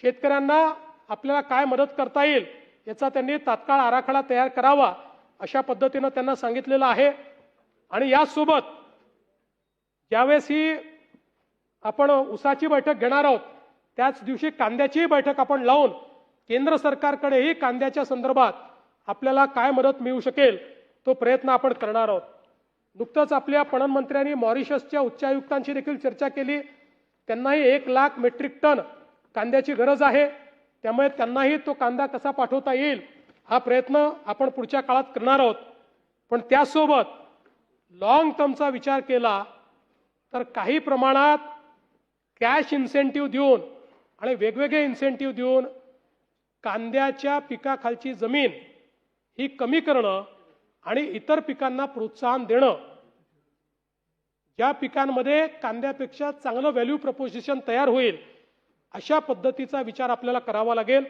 शेतकऱ्यांना आपल्याला काय मदत करता येईल याचा त्यांनी तात्काळ आराखडा तयार करावा अशा पद्धतीनं त्यांना सांगितलेलं आहे. आणि यासोबत ज्यावेळेस ही आपण ऊसाची बैठक घेणार आहोत त्याच दिवशी कांद्याचीही बैठक आपण लावून केंद्र सरकारकडेही कांद्याच्या संदर्भात आपल्याला काय मदत मिळू शकेल तो प्रयत्न आपण करणार आहोत. नुकतंच आपल्या पणन मंत्र्यांनी मॉरिशसच्या उच्चायुक्तांशी देखील चर्चा केली. त्यांनाही 1 लाख मेट्रिक टन कांद्याची गरज आहे. त्यामुळे त्यांनाही तो कांदा कसा पाठवता येईल हा प्रयत्न आपण पुढच्या काळात करणार आहोत. पण त्यासोबत लॉंग टर्मचा विचार केला तर काही प्रमाणात कॅश इन्सेंटिव्ह देऊन आणि वेगवेगळे इन्सेंटिव्ह देऊन कांद्याच्या पिकाखालची जमीन ही कमी करणं आणि इतर पिकांना प्रोत्साहन देणं, ज्या पिकांमध्ये कांद्यापेक्षा चांगलं व्हॅल्यू प्रपोजिशन तयार होईल अशा पद्धतीचा विचार आपल्याला करावा लागेल.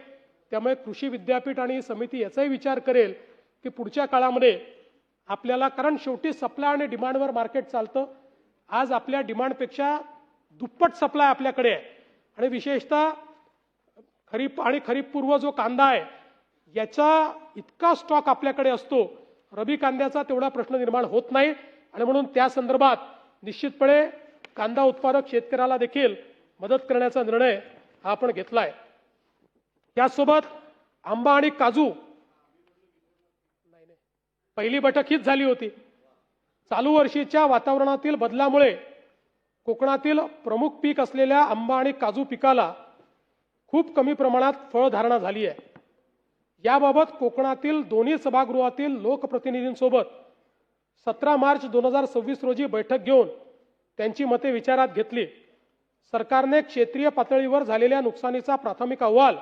त्यामुळे कृषी विद्यापीठ आणि समिती याचाही विचार करेल की पुढच्या काळामध्ये आपल्याला, कारण शेवटी सप्लाय आणि डिमांडवर मार्केट चालतं. आज आपल्या डिमांडपेक्षा दुप्पट सप्लाय आपल्याकडे आहे आणि विशेषतः खरीप आणि खरीपपूर्व जो कांदा आहे याचा इतका स्टॉक आपल्याकडे असतो, रबी कांद्याचा तेवढा प्रश्न निर्माण होत नाही. आणि म्हणून त्या संदर्भात निश्चितपणे कांदा उत्पादक शेतकऱ्याला देखील मदत करण्याचा निर्णय हा आपण घेतलाय. त्यासोबत आंबा आणि काजू, पहिली बैठक हीच झाली होती. चालू वर्षीच्या वातावरणातील बदलामुळे कोकणातील प्रमुख पीक असलेल्या आंबा आणि काजू पिकाला खूप कमी प्रमाणात फळधारणा झाली आहे. याबाबत कोकणातील दोन्ही सभागृहातील लोकप्रतिनिधींसोबत 17 मार्च 2026 रोजी बैठक घेऊन त्यांची मते विचारात घेतली. सरकारने क्षेत्रीय पातळीवर झालेल्या नुकसानीचा प्राथमिक अहवाल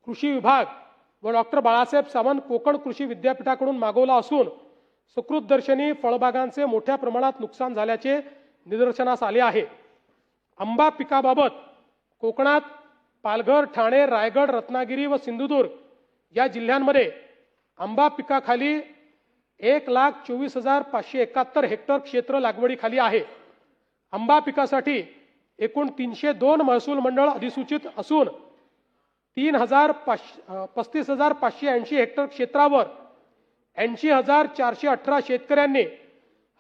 कृषी विभाग व डॉक्टर बाळासाहेब सावंत कोकण कृषी विद्यापीठाकडून मागवला असून सुकृतदर्शनी फळबागांचे मोठ्या प्रमाणात नुकसान झाल्याचे निदर्शनास आले आहे. आंबा पिकाबाबत कोकणात पालघर, ठाणे, रायगड, रत्नागिरी व सिंधुदुर्ग या जिल्ह्यांमध्ये आंबा पिकाखाली 1,24,571 हेक्टर क्षेत्र लागवडीखाली आहे. आंबा पिकासाठी एकूण 302 महसूल मंडळ अधिसूचित असून 35,580 हेक्टर क्षेत्रावर 80,418 शेतकऱ्यांनी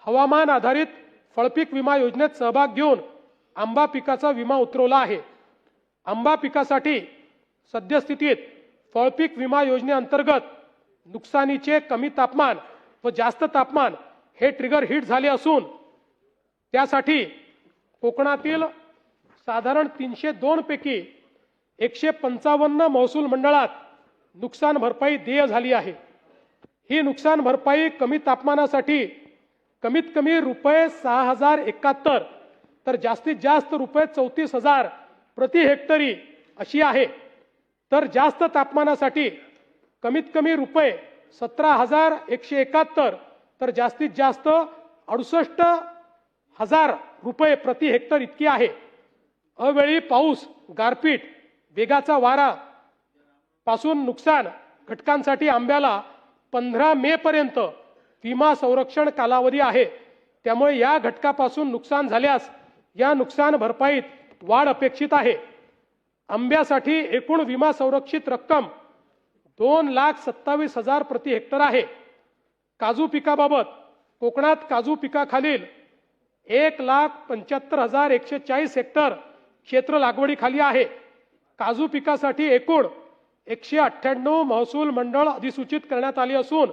हवामान आधारित फळपीक विमा योजनेत सहभाग घेऊन आंबा पिकाचा विमा उतरवला आहे. आंबा पिकासाठी सद्यस्थितीत फळपीक विमा योजनेअंतर्गत नुकसानीचे कमी तापमान व जास्त तापमान हे ट्रिगर हिट झाले असून त्यासाठी कोकणातील साधारण 302 पैकी 155 महसूल मंडळात नुकसान भरपाई देय झाली आहे. ही नुकसान भरपाई कमी तापमानासाठी कमीत कमी रुपये 6,071 तर जास्तीत जास्त रुपये 34,000 प्रति हेक्टरी अशी आहे. तर जास्त तापमानासाठी कमीत कमी रुपये 17,171 तर जास्तीत जास्त 68,000 रुपये प्रति हेक्टर इतकी आहे. अवेळी पाऊस, गारपीट, वेगाचा वारा पासून नुकसान घटकांसाठी आंब्याला 15 मे पर्यंत विमा संरक्षण कालावधी आहे. त्यामुळे या घटकापासून नुकसान झाल्यास या नुकसान भरपाईत वाढ अपेक्षित आहे. आंब्यासाठी एकूण विमा संरक्षित रक्कम 2,27,000 प्रति हेक्टर आहे. काजू पिकाबाबत कोकणात काजू पिकाखालील 1,75,140 हेक्टर क्षेत्र लागवडीखाली आहे. काजू पिकासाठी एकूण 198 महसूल मंडळ अधिसूचित करण्यात आली असून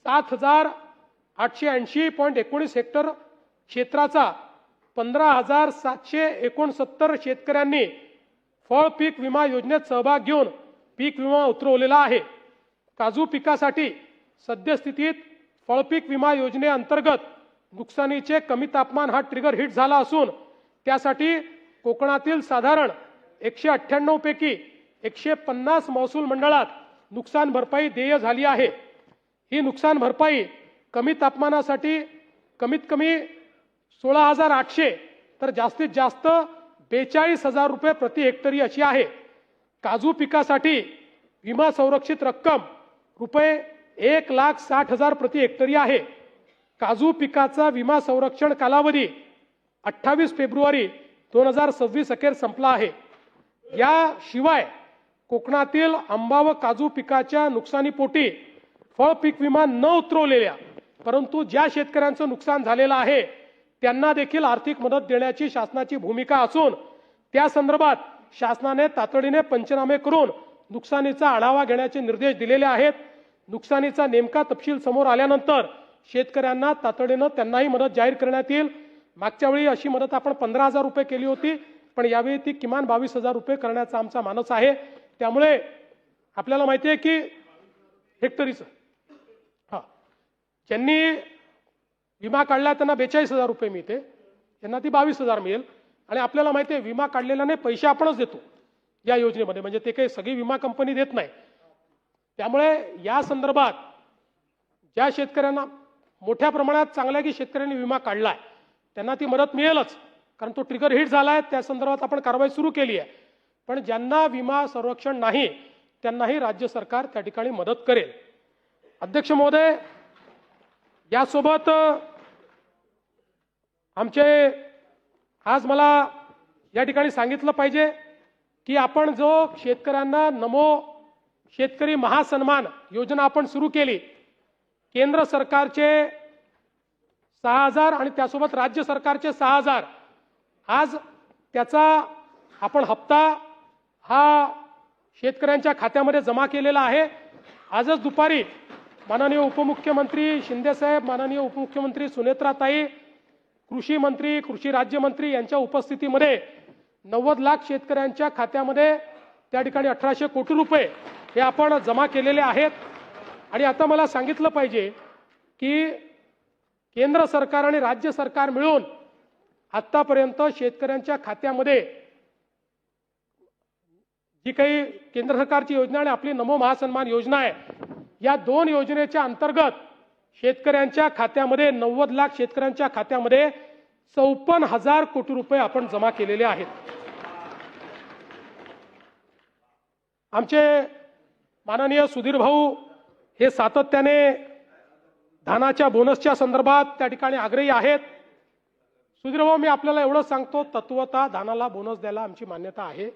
7,880.19 हेक्टर क्षेत्राचा 15,769 शेतकऱ्यांनी फळ पीक विमा योजनेत सहभाग घेऊन पीक विमा उतरवलेला आहे. काजू पिकासाठी सद्यस्थितीत फळपीक विमा योजनेअंतर्गत नुकसानीचे कमी तापमान हा ट्रिगर हिट झाला असून त्यासाठी कोकणातील साधारण 198 पैकी 150 महसूल मंडळात नुकसान भरपाई देय झाली आहे. ही नुकसान भरपाई कमी तापमानासाठी कमीत कमी 16,800 तर जास्तीत जास्त 42,000 रुपये प्रति हेक्टरी अशी आहे। काजू पिकासाठी विमा संरक्षित रक्कम रुपये 1,60,000 प्रति हेक्टरी आहे। काजू पिकाचा विमा संरक्षण कालावधी 28 फेब्रुवारी 2026 अखेर संपला आहे। याशिवाय कोकणातील आंबा व काजू पिकाच्या नुकसानीपोटी फळ पीक विमा न उतरवलेल्या परंतु ज्या शेतकऱ्यांचं नुकसान झालेलं आहे त्यांना देखील आर्थिक मदत देण्याची शासनाची भूमिका असून त्या संदर्भात शासनाने तातडीने पंचनामे करून नुकसानीचा आढावा घेण्याचे निर्देश दिलेले आहेत। नुकसानीचा नेमका तपशील समोर आल्यानंतर शेतकऱ्यांना तातडीने त्यांनाही मदत जाहीर करण्यात येईल। मागच्या वेळी अशी मदत आपण 15,000 रुपये केली होती, पण यावेळी ती किमान 22,000 रुपये करण्याचा आमचा मानस आहे। त्यामुळे आपल्याला माहिती आहे की हेक्टरीचं ज्यांनी विमा काढला त्यांना 42,000 रुपये मिळते, त्यांना ती 22,000 मिळेल। आणि आपल्याला माहिती आहे विमा काढलेल्याने पैसे आपणच देतो या योजनेमध्ये, म्हणजे ते काही सगळी विमा कंपनी देत नाही। त्यामुळे या संदर्भात ज्या शेतकऱ्यांना मोठ्या प्रमाणात चांगल्या की शेतकऱ्यांनी विमा काढलाय त्यांना ती मदत मिळेलच, कारण तो ट्रिगर हिट झालाय, त्या संदर्भात आपण कारवाई सुरू केली आहे। पण ज्यांना विमा संरक्षण नाही त्यांनाही राज्य सरकार त्या ठिकाणी मदत करेल। अध्यक्ष महोदय, यासोबत आमचे आज मला या ठिकाणी सांगितलं पाहिजे की आपण जो शेतकऱ्यांना नमो शेतकरी महासन्मान योजना आपण सुरू केली, केंद्र सरकारचे 6,000 आणि त्यासोबत राज्य सरकारचे 6,000, आज त्याचा आपण हप्ता हा शेतकऱ्यांच्या खात्यामध्ये जमा केलेला आहे। आजच दुपारी माननीय उपमुख्यमंत्री शिंदे साहेब, माननीय उपमुख्यमंत्री सुनेत्राताई, कृषी मंत्री, कृषी राज्यमंत्री यांच्या उपस्थितीमध्ये 90 लाख शेतकऱ्यांच्या खात्यामध्ये त्या ठिकाणी 1,800 कोटी रुपये हे आपण जमा केलेले आहेत। आणि आता मला सांगितलं पाहिजे की केंद्र सरकार आणि राज्य सरकार मिळून आतापर्यंत शेतकऱ्यांच्या खात्यामध्ये जी काही केंद्र सरकारची योजना आणि आपली नमो महासन्मान योजना आहे, या दोन योजनेच्या अंतर्गत शेतकऱ्यांच्या खात्यामध्ये 90 लाख शेतकऱ्यांच्या खात्यामध्ये 54,000 कोटी रुपये आपण जमा केलेले आहेत। आमचे माननीय सुधीर भाऊ हे सातत्याने धानाच्या बोनसच्या संदर्भात त्या ठिकाणी आग्रही आहेत। सुधीर भाऊ, मी आपल्याला एवढं सांगतो, तत्वतः धानाला बोनस द्यायला आमची मान्यता आहे।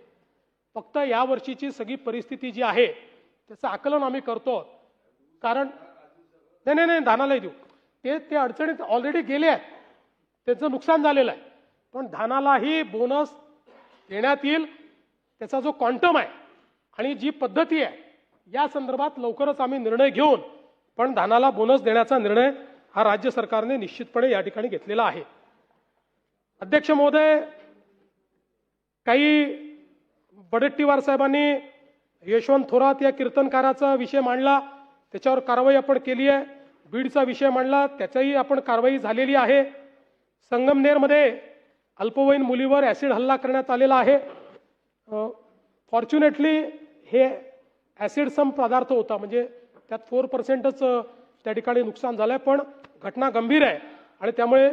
फक्त या वर्षीची सगळी परिस्थिती जी आहे त्याचं आकलन आम्ही करतो, कारण नाही धानालाही देऊ, ते अडचणीत ऑलरेडी गेले आहेत, त्यांचं नुकसान झालेलं आहे, पण धानालाही बोनस देण्यात येईल। त्याचा जो क्वांटम आहे आणि जी पद्धती आहे या संदर्भात लवकरच आम्ही निर्णय घेऊन पण धानाला बोनस देण्याचा निर्णय हा राज्य सरकारने निश्चितपणे या ठिकाणी घेतलेला आहे। अध्यक्ष महोदय, काही वडेट्टीवार साहेबांनी यशवंत थोरात या कीर्तनकाराचा विषय मांडला, त्याच्यावर कारवाई आपण केली आहे। बीडचा विषय मांडला, त्याचाही आपण कारवाई झालेली आहे। संगमनेरमध्ये अल्पवयीन मुलीवर ॲसिड हल्ला करण्यात आलेला आहे। फॉर्च्युनेटली हे ॲसिड सम पदार्थ होता, म्हणजे त्यात 4%च त्या ठिकाणी नुकसान झालंय, पण घटना गंभीर आहे आणि त्यामुळे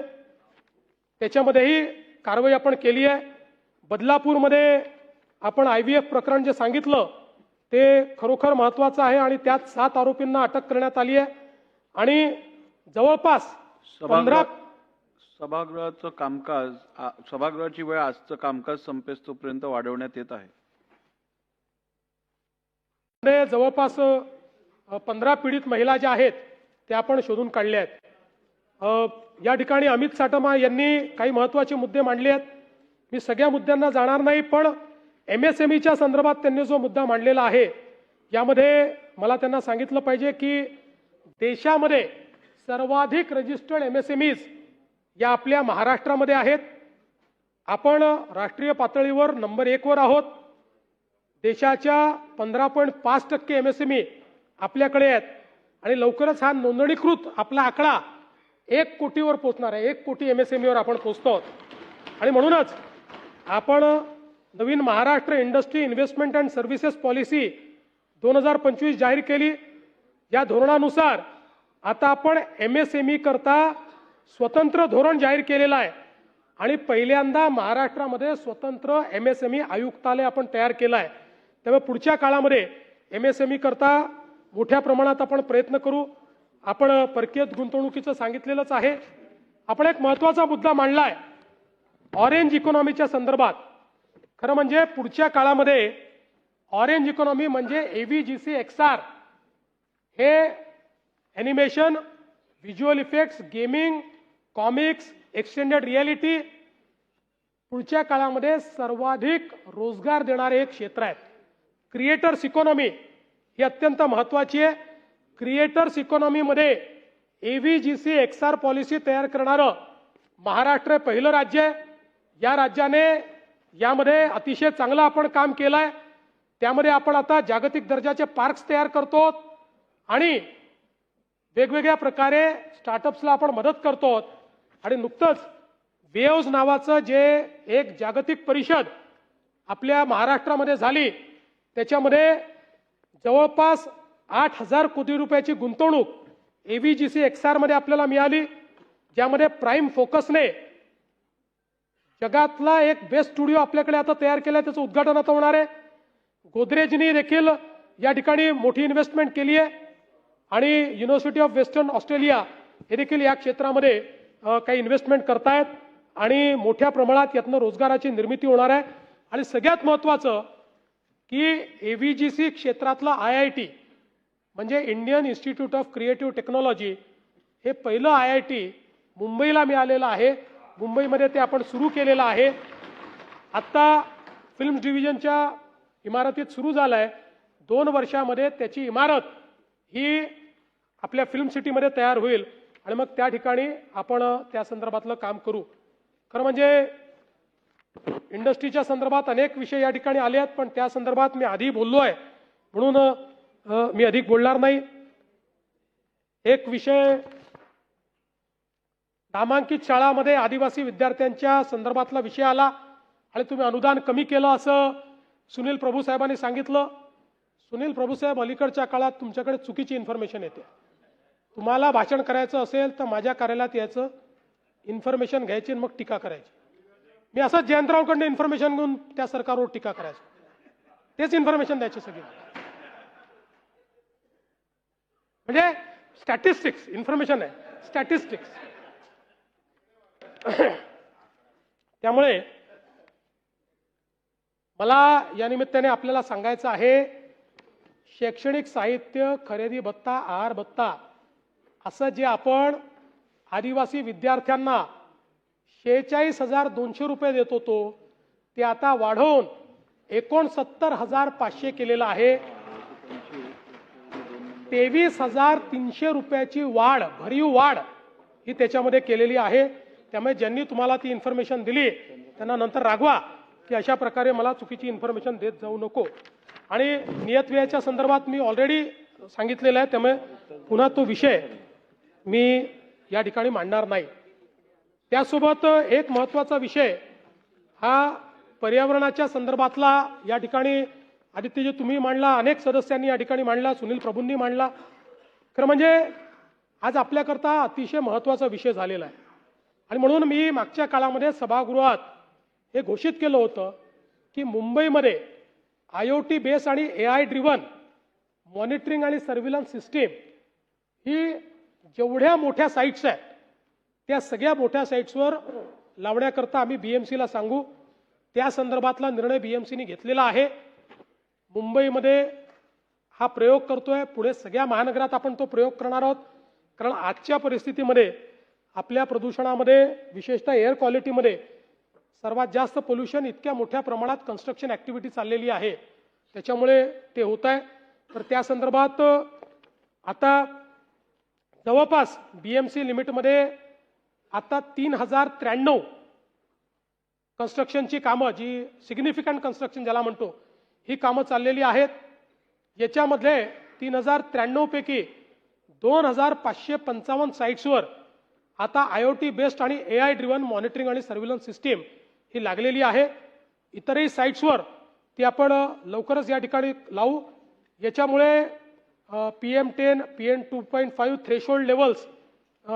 त्याच्यामध्येही कारवाई आपण केली आहे। बदलापूरमध्ये आपण IVF प्रकरण जे सांगितलं ते खरोखर महत्त्वाचं आहे आणि त्यात 7 आरोपींना अटक करण्यात आली आहे आणि जवळपास 15 सभागृहाचं कामकाज, सभागृहाची वेळ आजचं कामकाज संपेस तोपर्यंत वाढवण्यात येत आहे। जवळपास 15 पीडित महिला ज्या आहेत त्या आपण शोधून काढल्या आहेत। या ठिकाणी अमित साटमा यांनी काही महत्त्वाचे मुद्दे मांडले आहेत। मी सगळ्या मुद्द्यांना जाणार नाही, पण MSMEच्या संदर्भात त्यांनी जो मुद्दा मांडलेला आहे यामध्ये मला त्यांना सांगितलं पाहिजे की देशामध्ये सर्वाधिक रजिस्टर्ड MSMEs या आपल्या महाराष्ट्रामध्ये आहेत। आपण राष्ट्रीय पातळीवर नंबर 1 वर आहोत। देशाच्या 15.5% MSME आपल्याकडे आहेत आणि लवकरच हा नोंदणीकृत आपला आकडा 1 कोटीवर पोहोचणार आहे। 1 कोटी MSMEवर आपण पोहोचतो आहोत आणि म्हणूनच आपण नवीन Maharashtra industry investment and services policy 2025 जाहीर केली। या धोरणानुसार आता आपण MSME करता स्वतंत्र धोरण जाहीर केलेलं आहे आणि पहिल्यांदा महाराष्ट्रामध्ये स्वतंत्र MSME आयुक्तालय आपण तयार केलं आहे. त्यामुळे पुढच्या काळामध्ये MSME करता मोठ्या प्रमाणात आपण प्रयत्न करू. आपण परकीय गुंतवणुकीचं सांगितलेलंच आहे. आपण एक महत्त्वाचा मुद्दा मांडला आहे ऑरेंज इकॉनॉमीच्या संदर्भात. खरं म्हणजे पुढच्या काळामध्ये ऑरेंज इकॉनॉमी म्हणजे AVGC XR हे animation, visual effects, gaming, comics, extended reality पुढच्या काळामध्ये सर्वाधिक रोजगार देणारे एक क्षेत्र आहे. क्रिएटर्स इकॉनॉमी ही अत्यंत महत्त्वाची आहे. क्रिएटर्स इकॉनॉमीमध्ये AVGC XR पॉलिसी तयार करणारं महाराष्ट्र पहिलं राज्य आहे. या राज्याने यामध्ये अतिशय चांगलं आपण काम केलं आहे. त्यामध्ये आपण आता जागतिक दर्जाचे पार्क्स तयार करतो आणि वेगवेगळ्या प्रकारे स्टार्टअप्सला आपण मदत करतो. आणि नुकतंच वेव्ज नावाचं जे एक जागतिक परिषद आपल्या महाराष्ट्रामध्ये झाली त्याच्यामध्ये जवळपास 8,000 कोटी रुपयाची गुंतवणूक AVGC XR मध्ये आपल्याला मिळाली, ज्यामध्ये प्राईम फोकसने जगातला एक बेस्ट स्टुडिओ आपल्याकडे आता तयार केला आहे. त्याचं उद्घाटन आता होणार आहे. गोदरेजनी देखील या ठिकाणी मोठी इन्व्हेस्टमेंट केली आहे आणि युनिव्हर्सिटी ऑफ वेस्टर्न ऑस्ट्रेलिया हे देखील या क्षेत्रामध्ये काही इन्व्हेस्टमेंट करतायत आणि मोठ्या प्रमाणात यातनं रोजगाराची निर्मिती होणार आहे. आणि सगळ्यात महत्त्वाचं की AVGC क्षेत्रातला IIT म्हणजे Indian institute of creative technology हे पहिलं IIT मुंबईला मिळालेलं आहे. मुंबईमध्ये ते आपण सुरू केलेलं आहे. आत्ता फिल्म डिव्हिजनच्या इमारतीत सुरू झालं आहे. 2 वर्षामध्ये त्याची इमारत ही आपल्या फिल्म सिटीमध्ये तयार होईल आणि मग त्या ठिकाणी आपण त्या संदर्भातलं काम करू. खरं म्हणजे इंडस्ट्रीच्या संदर्भात अनेक विषय या ठिकाणी आले आहेत, पण त्या संदर्भात मी आधी बोललो आहे म्हणून मी अधिक बोलणार नाही. एक विषय नामांकित शाळांमध्ये आदिवासी विद्यार्थ्यांच्या संदर्भातला विषय आला आणि तुम्ही अनुदान कमी केलं असं सुनील प्रभू साहेबांनी सांगितलं. सुनील प्रभू साहेब, अलीकडच्या काळात तुमच्याकडे चुकीची इन्फॉर्मेशन येते. तुम्हाला भाषण करायचं असेल तर माझ्या कार्यालयात यायचं, इन्फॉर्मेशन घ्यायची आणि मग टीका करायची. मी असंच जयंतरावकडनं इन्फॉर्मेशन घेऊन त्या सरकारवर टीका करायचो. तेच इन्फॉर्मेशन द्यायचे सगळे. म्हणजे स्टॅटिस्टिक्स, इन्फॉर्मेशन आहे, स्टॅटिस्टिक्स. त्यामुळे मला या निमित्ताने आपल्याला सांगायचं आहे, शैक्षणिक साहित्य खरेदी भत्ता, आहार भत्ता असं जे आपण आदिवासी विद्यार्थ्यांना 46,200 रुपये देत होतो ते आता वाढवून 69,500 केलेलं आहे. 23,300 रुपयाची वाढ, भरीव वाढ ही त्याच्यामध्ये केलेली आहे. त्यामुळे ज्यांनी तुम्हाला ती इन्फॉर्मेशन दिली त्यांना नंतर रागवा की अशा प्रकारे मला चुकीची इन्फॉर्मेशन देत जाऊ नको. आणि नियत व्ययाच्या संदर्भात मी ऑलरेडी सांगितलेलं आहे, त्यामुळे पुन्हा तो विषय मी या ठिकाणी मांडणार नाही. त्यासोबत एक महत्त्वाचा विषय हा पर्यावरणाच्या संदर्भातला या ठिकाणी आदित्यजी तुम्ही मांडला, अनेक सदस्यांनी या ठिकाणी मांडला, सुनील प्रभूंनी मांडला. खरं म्हणजे आज आपल्याकरता अतिशय महत्त्वाचा विषय झालेला आहे. आणि म्हणून मी मागच्या काळामध्ये सभागृहात हे घोषित केलं होतं की मुंबईमध्ये IoT बेस आणि AI ड्रिव्हन मॉनिटरिंग आणि सर्व्हिलन्स सिस्टीम ही जेवढ्या मोठ्या साईट्स आहेत त्या सगळ्या मोठ्या साईट्सवर लावण्याकरता आम्ही BMCला सांगू. त्या संदर्भातला निर्णय BMCने घेतलेला आहे. मुंबईमध्ये हा प्रयोग करतोय, पुढे सगळ्या महानगरात आपण तो प्रयोग करणार आहोत. कारण आजच्या परिस्थितीमध्ये आपल्या प्रदूषणामध्ये विशेषतः एअर क्वालिटीमध्ये सर्वात जास्त पोल्युशन इतक्या मोठ्या प्रमाणात कन्स्ट्रक्शन ॲक्टिव्हिटी चाललेली आहे, त्याच्यामुळे ते होत आहे. तर त्या संदर्भात आता जवळपास BMC लिमिटमध्ये आता 3,093 कन्स्ट्रक्शनची कामं, जी सिग्निफिकंट कन्स्ट्रक्शन ज्याला म्हणतो, ही कामं चाललेली आहेत. याच्यामध्ये 3,093 पैकी 2,555 साईट्सवर आता IoT बेस्ड आणि AI ड्रिव्हन मॉनिटरिंग आणि सर्व्हिलन्स सिस्टीम ही लागलेली आहे. इतरही साईट्सवर ती आपण लवकरच या ठिकाणी लावू. याच्यामुळे PM10, PM 2.5 थ्रेशोल्ड लेवल्स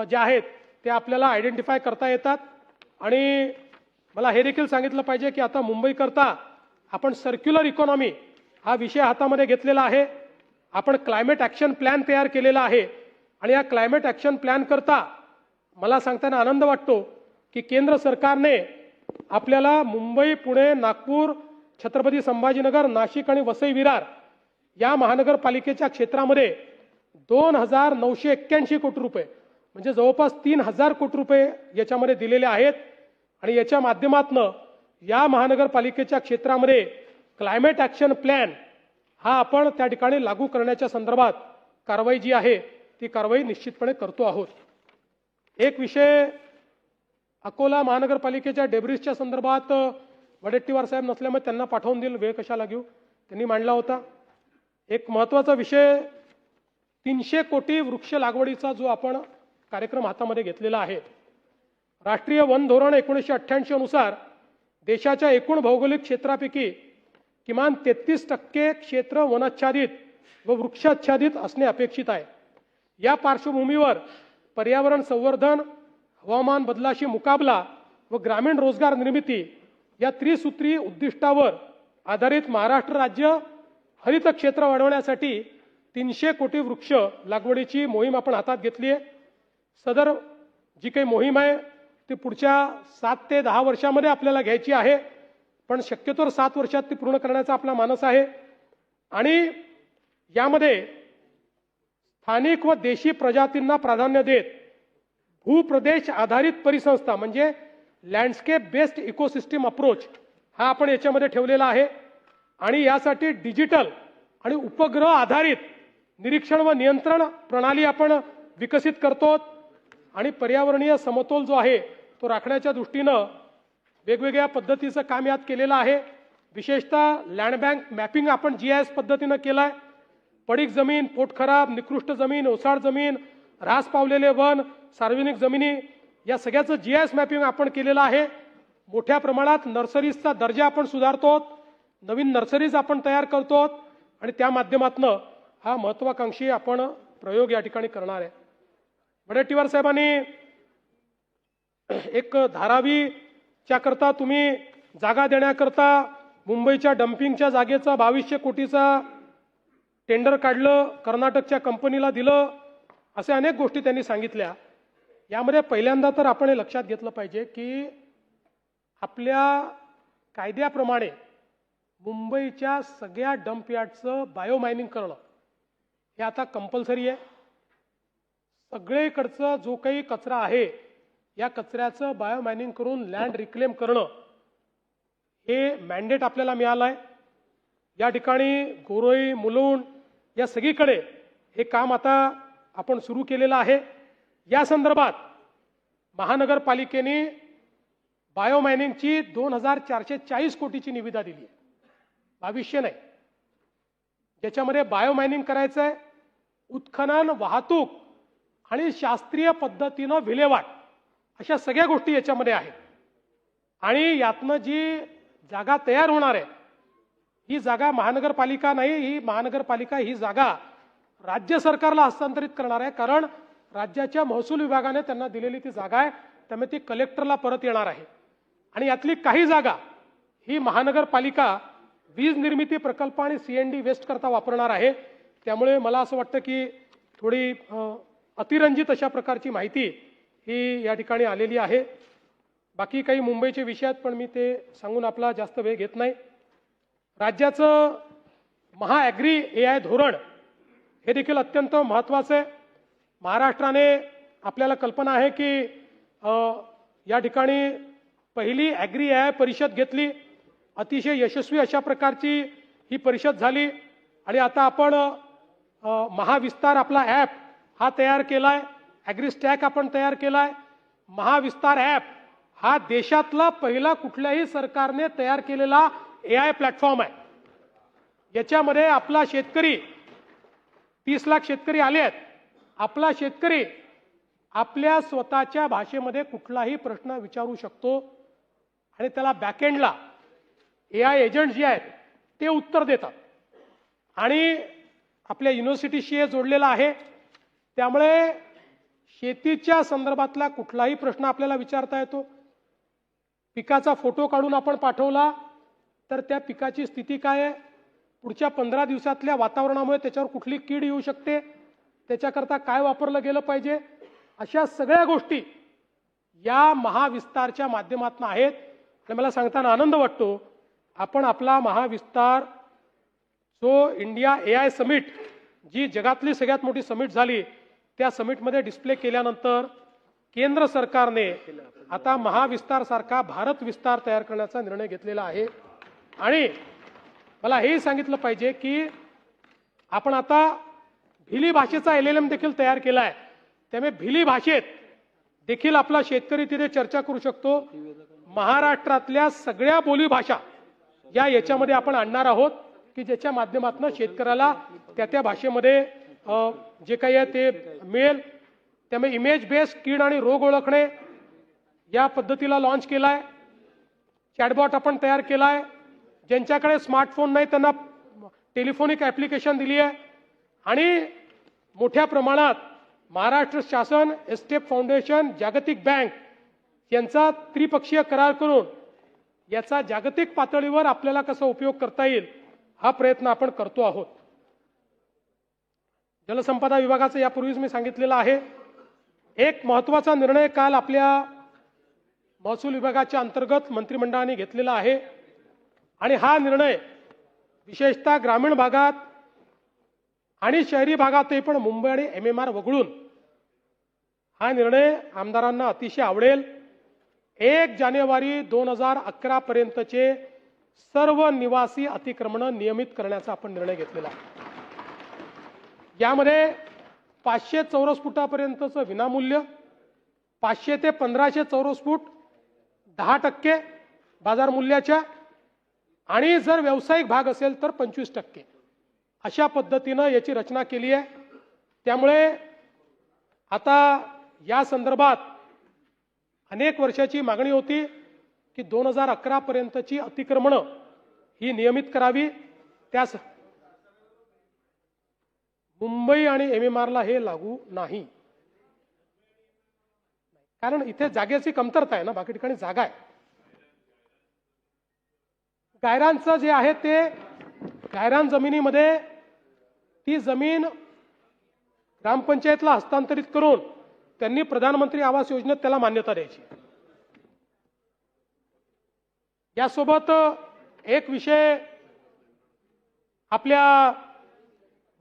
ज्या आहेत ते आपल्याला आयडेंटिफाय करता येतात आणि मला हे देखील सांगितलं पाहिजे की आता मुंबईकरता आपण सर्क्युलर इकॉनॉमी हा विषय हातामध्ये घेतलेला आहे. आपण क्लायमेट ॲक्शन प्लॅन तयार केलेला आहे आणि या क्लायमेट ॲक्शन प्लॅन करता मला सांगताना आनंद वाटतो की केंद्र सरकारने आपल्याला मुंबई, पुणे, नागपूर, छत्रपती संभाजीनगर, नाशिक आणि वसई विरार या महानगरपालिकेच्या क्षेत्रामध्ये 2,981 कोटी रुपये म्हणजे जवळपास 3,000 कोटी रुपये याच्यामध्ये दिलेले आहेत आणि याच्या माध्यमातून या महानगरपालिकेच्या क्षेत्रामध्ये क्लायमेट ॲक्शन प्लॅन हा आपण त्या ठिकाणी लागू करण्याच्या संदर्भात कारवाई जी आहे ती कारवाई निश्चितपणे करतो आहोत. एक विषय अकोला महानगरपालिकेच्या डेब्रिसच्या संदर्भात वडेट्टीवार साहेब नसल्यामुळे त्यांना पाठवून देईल, वेळ कशाला घेऊ, त्यांनी मांडला होता. एक महत्त्वाचा विषय 300 कोटी वृक्ष लागवडीचा जो आपण कार्यक्रम हातामध्ये घेतलेला आहे. राष्ट्रीय वन धोरण 1988 अनुसार देशाच्या एकूण भौगोलिक क्षेत्रापैकी किमान 33% क्षेत्र वनाच्छादित व वृक्षाच्छादित असणे अपेक्षित आहे. या पार्श्वभूमीवर पर्यावरण संवर्धन, हवामान बदलाशी मुकाबला व ग्रामीण रोजगार निर्मिती या त्रिसूत्री उद्दिष्टावर आधारित महाराष्ट्र राज्य हरित क्षेत्र वाढवण्यासाठी 300 कोटी वृक्ष लागवडीची मोहीम आपण हातात घेतली आहे. सदर जी काही मोहीम आहे ती पुढच्या 7 ते 10 वर्षामध्ये आपल्याला घ्यायची आहे, पण शक्यतोवर 7 वर्षात ती पूर्ण करण्याचा आपला मानस आहे. आणि यामध्ये स्थानिक व देशी प्रजातींना प्राधान्य देत भूप्रदेश आधारित परिसंस्था म्हणजे लँडस्केप बेस्ड इकोसिस्टम अप्रोच हा आपण याच्यामध्ये ठेवलेला आहे. आणि यासाठी डिजिटल आणि उपग्रह आधारित निरीक्षण व नियंत्रण प्रणाली आपण विकसित करतो आणि पर्यावरणीय समतोल जो आहे तो राखण्याच्या दृष्टीनं वेगवेगळ्या पद्धतीचं काम यात केलेलं आहे. विशेषतः लँड बँक मॅपिंग आपण GIS पद्धतीनं केलं आहे. पडीक जमीन, पोटखराब, निकृष्ट जमीन, ओसाड जमीन, ऱ्हास पावलेले वन, सार्वजनिक जमिनी या सगळ्याचं GIS मॅपिंग आपण केलेलं आहे. मोठ्या प्रमाणात नर्सरीजचा दर्जा आपण सुधारतो, नवीन नर्सरीज आपण तयार करतो आणि त्या माध्यमातून हा महत्त्वाकांक्षी आपण प्रयोग या ठिकाणी करणार आहे. वडेट्टीवार साहेबांनी एक धारावीच्या करता तुम्ही जागा देण्याकरता मुंबईच्या डम्पिंगच्या जागेचा 2200 कोटीचा टेंडर काढलं, कर्नाटकच्या कंपनीला दिलं, असे अनेक गोष्टी त्यांनी सांगितल्या. यामध्ये पहिल्यांदा तर आपण हे लक्षात घेतलं पाहिजे की आपल्या कायद्याप्रमाणे मुंबईच्या सगळ्या डम्प यार्डचं बायोमायनिंग करणं हे आता कंपल्सरी आहे. सगळीकडचा जो काही कचरा आहे या कचऱ्याचं बायोमायनिंग करून लँड रिक्लेम करणं हे मॅन्डेट आपल्याला मिळालं आहे. या ठिकाणी गोरोई, मुलुंड या सगळीकडे हे काम आता आपण सुरू केलेलं आहे. या संदर्भात महानगरपालिकेने बायोमायनिंगची 2,440 कोटीची निविदा दिली आहे, 2200 नाही. ज्याच्यामध्ये बायोमायनिंग करायचं आहे, उत्खनन, वाहतूक आणि शास्त्रीय पद्धतीनं विल्हेवाट अशा सगळ्या गोष्टी याच्यामध्ये आहेत. आणि यातनं जी जागा तयार होणार आहे ही जागा महानगरपालिका नाही, ही महानगरपालिका ही जागा राज्य सरकारला हस्तांतरित करणार आहे. कारण राज्याच्या महसूल विभागाने त्यांना दिलेली ती जागा आहे, त्यामुळे ती कलेक्टरला परत येणार आहे. आणि यातली काही जागा ही महानगरपालिका वीज निर्मिती प्रकल्प आणि CND वेस्ट करता वापरणार आहे. त्यामुळे मला असं वाटतं की थोडी अतिरंजित अशा प्रकारची माहिती ही या ठिकाणी आलेली आहे. बाकी काही मुंबईचे विषय आहेत, पण मी ते सांगून आपला जास्त वेळ घेत नाही. राज्याचं महाॲग्री AI धोरण हे देखील अत्यंत महत्त्वाचं आहे. महाराष्ट्राने आपल्याला कल्पना आहे की या ठिकाणी पहिली ॲग्री AI परिषद घेतली, अतिशय यशस्वी अशा प्रकारची ही परिषद झाली. आणि आता आपण महाविस्तार आपला ॲप हा तयार केला आहे, ॲग्रीस्टॅक आपण तयार केला आहे. महाविस्तार ॲप हा देशातला पहिला कुठल्याही सरकारने तयार केलेला AI प्लॅटफॉर्म आहे. याच्यामध्ये आपला शेतकरी 30 लाख शेतकरी आले आहेत. आपला शेतकरी आपल्या स्वतःच्या भाषेमध्ये कुठलाही प्रश्न विचारू शकतो आणि त्याला बॅकएंडला AI एजंट जे आहेत ते उत्तर देतात. आणि आपल्या युनिव्हर्सिटीशी हे जोडलेलं आहे. त्यामुळे शेतीच्या संदर्भातला कुठलाही प्रश्न आपल्याला विचारता येतो. पिकाचा फोटो काढून आपण पाठवला तर त्या पिकाची स्थिती काय आहे, पुढच्या 15 दिवसातल्या वातावरणामुळे त्याच्यावर कुठली कीड येऊ शकते, त्याच्याकरता काय वापरलं गेलं पाहिजे, अशा सगळ्या गोष्टी या महाविस्तारच्या माध्यमातून आहेत. आणि मला सांगताना आनंद वाटतो, आपण आपला महाविस्तार जो इंडिया AI समिट, जी जगातली सगळ्यात मोठी समिट झाली, त्या समिटमध्ये डिस्प्ले केल्यानंतर केंद्र सरकारने आता महाविस्तार सारखा भारत विस्तार तयार करण्याचा निर्णय घेतलेला आहे. आणि मला हेही सांगितलं पाहिजे की आपण आता भिली भाषेचा LLM देखील तयार केला आहे. त्यामुळे भिली भाषेत देखील आपला शेतकरी तिथे चर्चा करू शकतो. महाराष्ट्रातल्या सगळ्या बोली भाषा याच्यामध्ये आपण आणणार आहोत की ज्याच्या माध्यमातून शेतकऱ्याला त्या भाषेमध्ये जे काही आहे ते मिळेल. त्यामुळे इमेज बेस्ड कीड आणि रोग ओळखणे या पद्धतीला लॉन्च केलाय. चॅटबॉट आपण तयार केलाय. ज्यांच्याकडे स्मार्टफोन नाही त्यांना टेलिफोनिक ॲप्लिकेशन दिली आहे. आणि मोठ्या प्रमाणात महाराष्ट्र शासन, एस्टेप फाउंडेशन, जागतिक बँक यांचा त्रिपक्षीय करार करून याचा जागतिक पातळीवर आपल्याला कसा उपयोग करता येईल हा प्रयत्न आपण करतो आहोत. जलसंपदा विभागाचं यापूर्वीच मी सांगितलेलं आहे. एक महत्त्वाचा निर्णय काल आपल्या महसूल विभागाच्या अंतर्गत मंत्रिमंडळाने घेतलेला आहे. आणि हा निर्णय विशेषतः ग्रामीण भागात आणि शहरी भागातही पण मुंबई आणि MMR वगळून हा निर्णय आमदारांना अतिशय आवडेल. 1 जानेवारी 2011 पर्यंतचे सर्व निवासी अतिक्रमण नियमित करण्याचा आपण निर्णय घेतलेला आहे. यामध्ये 500 चौरस फुटापर्यंतचं विनामूल्य, 500 ते 1500 चौरस फूट 10% बाजार मूल्याच्या, आणि जर व्यावसायिक भाग असेल तर 25% अशा पद्धतीनं याची रचना केली आहे. त्यामुळे आता या संदर्भात अनेक वर्षाची मागणी होती की 2011 पर्यंतची अतिक्रमणं ही नियमित करावी. त्यास मुंबई आणि MMRला हे लागू नाही, कारण इथे जागेची कमतरता आहे ना, बाकी ठिकाणी जागा आहे. गायरांचं जे आहे ते गायरान जमिनीमध्ये ती जमीन ग्रामपंचायतला हस्तांतरित करून त्यांनी प्रधानमंत्री आवास योजनेत त्याला मान्यता द्यायची. यासोबत एक विषय आपल्या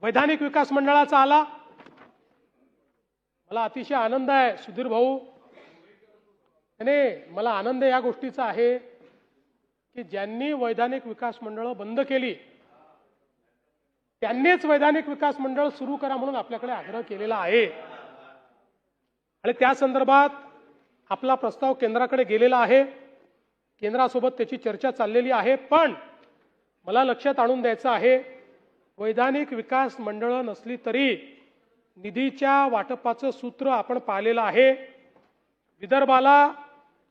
वैधानिक विकास मंडळाचा आला. मला अतिशय आनंद आहे सुधीर भाऊ, आणि मला आनंद या गोष्टीचा आहे की ज्यांनी वैधानिक विकास मंडळ बंद केली त्यांनीच वैधानिक विकास मंडळ सुरू करा म्हणून आपल्याकडे आग्रह केलेला आहे. आणि त्या संदर्भात आपला प्रस्ताव केंद्राकडे गेलेला आहे. केंद्रासोबत त्याची चर्चा चाललेली आहे. पण मला लक्षात आणून द्यायचं आहे, वैधानिक विकास मंडळ नसली तरी निधीच्या वाटपाचं सूत्र आपण पाहिलेलं आहे. विदर्भाला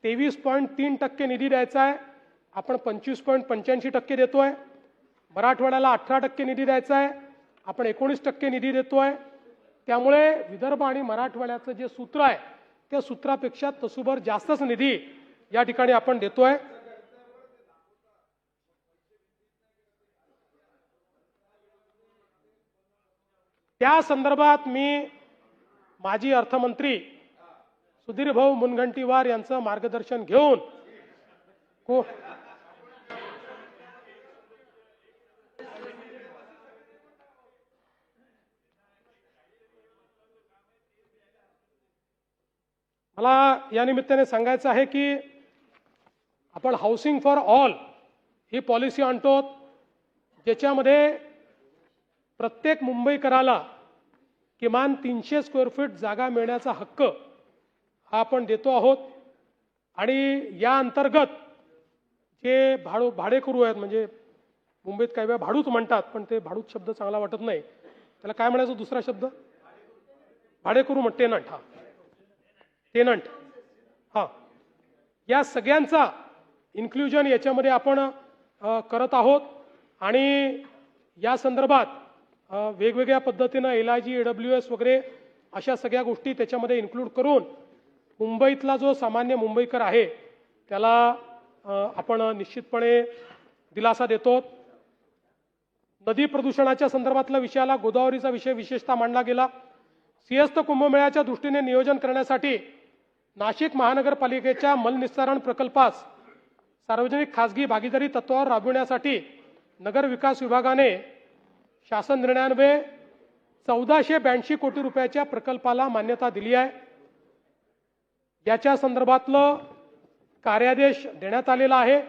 23.3% निधी द्यायचा आहे, आपण 25.85% देतोय. मराठवाड्याला 18% निधी द्यायचा आहे, आपण 19% निधी देतोय. त्यामुळे विदर्भ आणि मराठवाड्याचं जे सूत्र आहे त्या सूत्रापेक्षा तसूभर जास्तच निधी या ठिकाणी आपण देतोय. त्या संदर्भात मी माजी अर्थमंत्री सुधीर भाऊ मुनगंटीवार यांचं मार्गदर्शन घेऊन मला या निमित्ताने सांगायचं आहे की आपण housing for all he policy आणतो, ज्याच्यामध्ये प्रत्येक मुंबईकराला किमान 300 स्क्वेअर फीट जागा मिळण्याचा हक्क हा आपण देतो आहोत. आणि या अंतर्गत जे भाडेकरू आहेत, म्हणजे मुंबईत काही वेळा भाडूच म्हणतात, पण ते भाडूच शब्द चांगला वाटत नाही, त्याला काय म्हणायचं दुसरा शब्द, भाडेकरू म्हणते, टेनंट. हा, टेनंट. हा, या सगळ्यांचा इन्क्ल्युजन याच्यामध्ये आपण करत आहोत. आणि या संदर्भात वेगवेगळ्या पद्धतीनं LIG, AWS वगैरे अशा सगळ्या गोष्टी त्याच्यामध्ये इन्क्लूड करून मुंबईतला जो सामान्य मुंबईकर आहे त्याला आपण निश्चितपणे दिलासा देतो. नदी प्रदूषणाच्या संदर्भातल्या विषयाला गोदावरीचा विषय विशेषतः मांडला गेला. सिंहस्थ कुंभमेळ्याच्या दृष्टीने नियोजन करण्यासाठी नाशिक महानगरपालिकेच्या मलनिस्सारण प्रकल्पास सार्वजनिक खासगी भागीदारी तत्वावर राबविण्यासाठी नगर विकास विभागाने शासन निर्णयान्वये 1482 कोटी रुपयाच्या प्रकल्पाला मान्यता दिली आहे. याच्या संदर्भातलं कार्यादेश देण्यात आलेला आहे.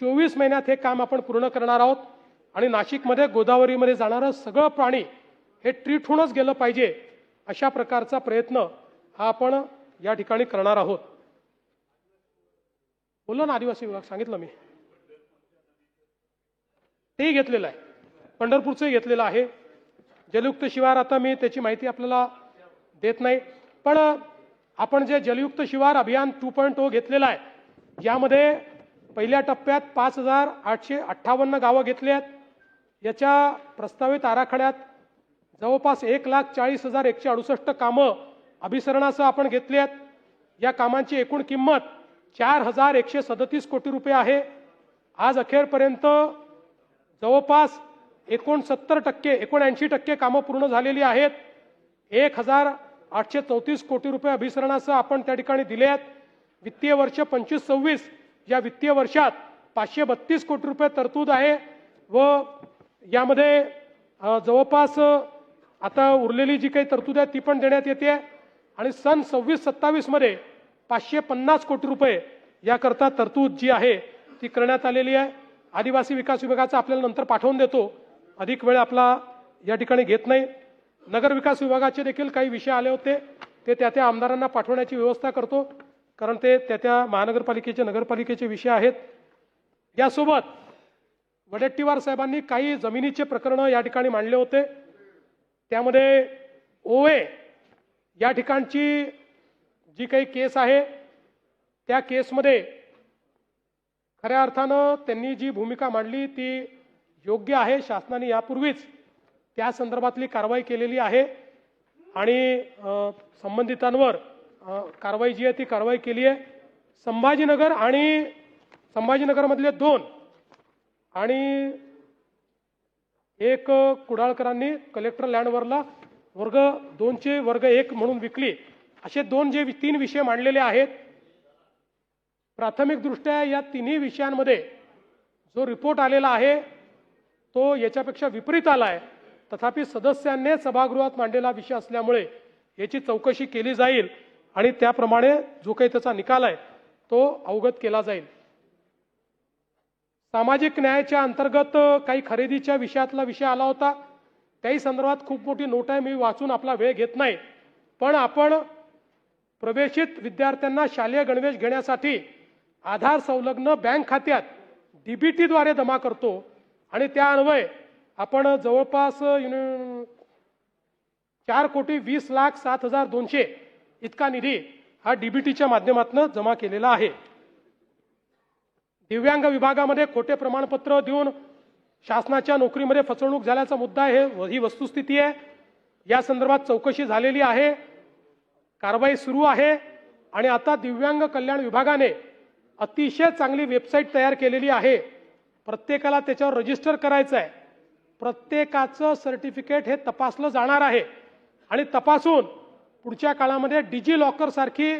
24 महिन्यात हे काम आपण पूर्ण करणार आहोत आणि नाशिकमध्ये गोदावरीमध्ये जाणारं सगळं पाणी हे ट्रीट होऊनच गेलं पाहिजे अशा प्रकारचा प्रयत्न हा आपण या ठिकाणी करणार आहोत. बोललो ना आदिवासी विभाग, सांगितलं मी तेही घेतलेलं आहे, पंढरपूरचंही घेतलेलं आहे. जलयुक्त शिवार आता मी त्याची माहिती आपल्याला देत नाही, पण आपण जे जलयुक्त शिवार अभियान 2.0 घेतलेलं आहे यामध्ये पहिल्या टप्प्यात 5858 गावं घेतली आहेत. याच्या प्रस्तावित आराखड्यात जवळपास 1,40,168 कामं अभिसरणासह आपण घेतली आहेत. या कामांची एकूण किंमत 4,137 कोटी रुपये आहे. आज अखेरपर्यंत जवळपास 79% कामं पूर्ण झालेली आहेत. 1,834 कोटी रुपये अभिसरणासह आपण त्या ठिकाणी दिले आहेत. वित्तीय वर्ष 25-26 या वित्तीय वर्षात 532 कोटी रुपये तरतूद आहे व यामध्ये जवळपास आता उरलेली जी काही तरतूद आहे ती पण देण्यात येते आणि सन 26-27 मध्ये 550 कोटी रुपये याकरता तरतूद जी आहे ती करण्यात आलेली आहे. आदिवासी विकास विभागाचा आपल्याला नंतर पाठवून देतो, अधिक वेळ आपला या ठिकाणी घेत नाही. नगर विकास विभागाचे देखील काही विषय आले होते, ते त्या आमदारांना पाठवण्याची व्यवस्था करतो, कारण ते त्या महानगरपालिकेचे नगरपालिकेचे विषय आहेत. यासोबत वडेट्टीवार साहेबांनी काही जमिनीचे प्रकरण या ठिकाणी मांडले होते. त्यामध्ये ओवे या ठिकाणची जी काही केस आहे त्या केसमध्ये खऱ्या अर्थानं त्यांनी जी भूमिका मांडली ती योग्य आहे. शासनाने यापूर्वीच त्या संदर्भातली कारवाई केलेली आहे आणि संबंधितांवर कारवाई जी आहे ती कारवाई केली आहे. संभाजीनगर आणि संभाजीनगरमधले 2 आणि एक कुडाळकरांनी कलेक्टर लँडवरला वर्ग 2चे वर्ग 1 म्हणून विकली. असे 3 विषय मांडलेले आहेत. प्राथमिक दृष्ट्या या तिन्ही विषयांमध्ये जो रिपोर्ट आलेला आहे तो याच्यापेक्षा विपरीत आला आहे. तथापि सदस्यांनी सभागृहात मांडलेला विषय असल्यामुळे याची चौकशी केली जाईल आणि त्याप्रमाणे जो काही त्याचा निकाल आहे तो अवगत केला जाईल. सामाजिक न्यायाच्या अंतर्गत काही खरेदीच्या विषयातला विषय आला होता. त्याही संदर्भात खूप मोठी नोट आहे, मी वाचून आपला वेळ घेत नाही. पण आपण प्रवेशित विद्यार्थ्यांना शालेय गणवेश घेण्यासाठी आधार संलग्न बँक खात्यात DBT द्वारे जमा करतो आणि त्या अन्वये आपण जवळपास 4,20,07,200 इतका निधी हा DBTच्या माध्यमातून जमा केलेला आहे. दिव्यांग विभागामध्ये खोटे प्रमाणपत्र देऊन शासनाच्या नोकरीमध्ये फसवणूक झाल्याचा मुद्दा आहे, ही वस्तुस्थिती आहे. या संदर्भात चौकशी झालेली आहे, कारवाई सुरू आहे आणि आता दिव्यांग कल्याण विभागाने अतिशय चांगली वेबसाईट तयार केलेली आहे. प्रत्येकाला त्याच्यावर रजिस्टर करायचं आहे. प्रत्येकाचं सर्टिफिकेट हे तपासलं जाणार आहे आणि तपासून पुढच्या काळामध्ये डिजी लॉकर सारखी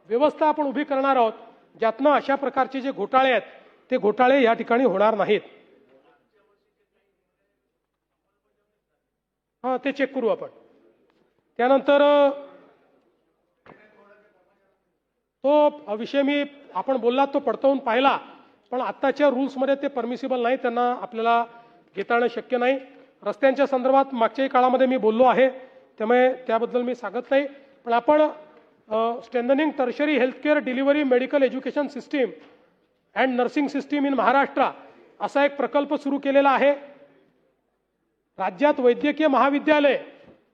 व्यवस्था आपण उभी करणार आहोत, ज्यातनं अशा प्रकारचे जे घोटाळे आहेत ते घोटाळे या ठिकाणी होणार नाहीत. ते चेक करू आपण. त्यानंतर तो विषय मी आपण बोललात तो पडताळून पाहिला, पण आत्ताच्या रूल्समध्ये ते परमिसिबल नाही, त्यांना आपल्याला घेता येणं शक्य नाही. रस्त्यांच्या संदर्भात मागच्याही काळामध्ये मी बोललो आहे, त्यामुळे त्याबद्दल मी सांगत नाही. पण आपण strengthening tertiary healthcare delivery medical education system and nursing system in Maharashtra असा एक प्रकल्प सुरू केलेला आहे. राज्यात वैद्यकीय महाविद्यालय,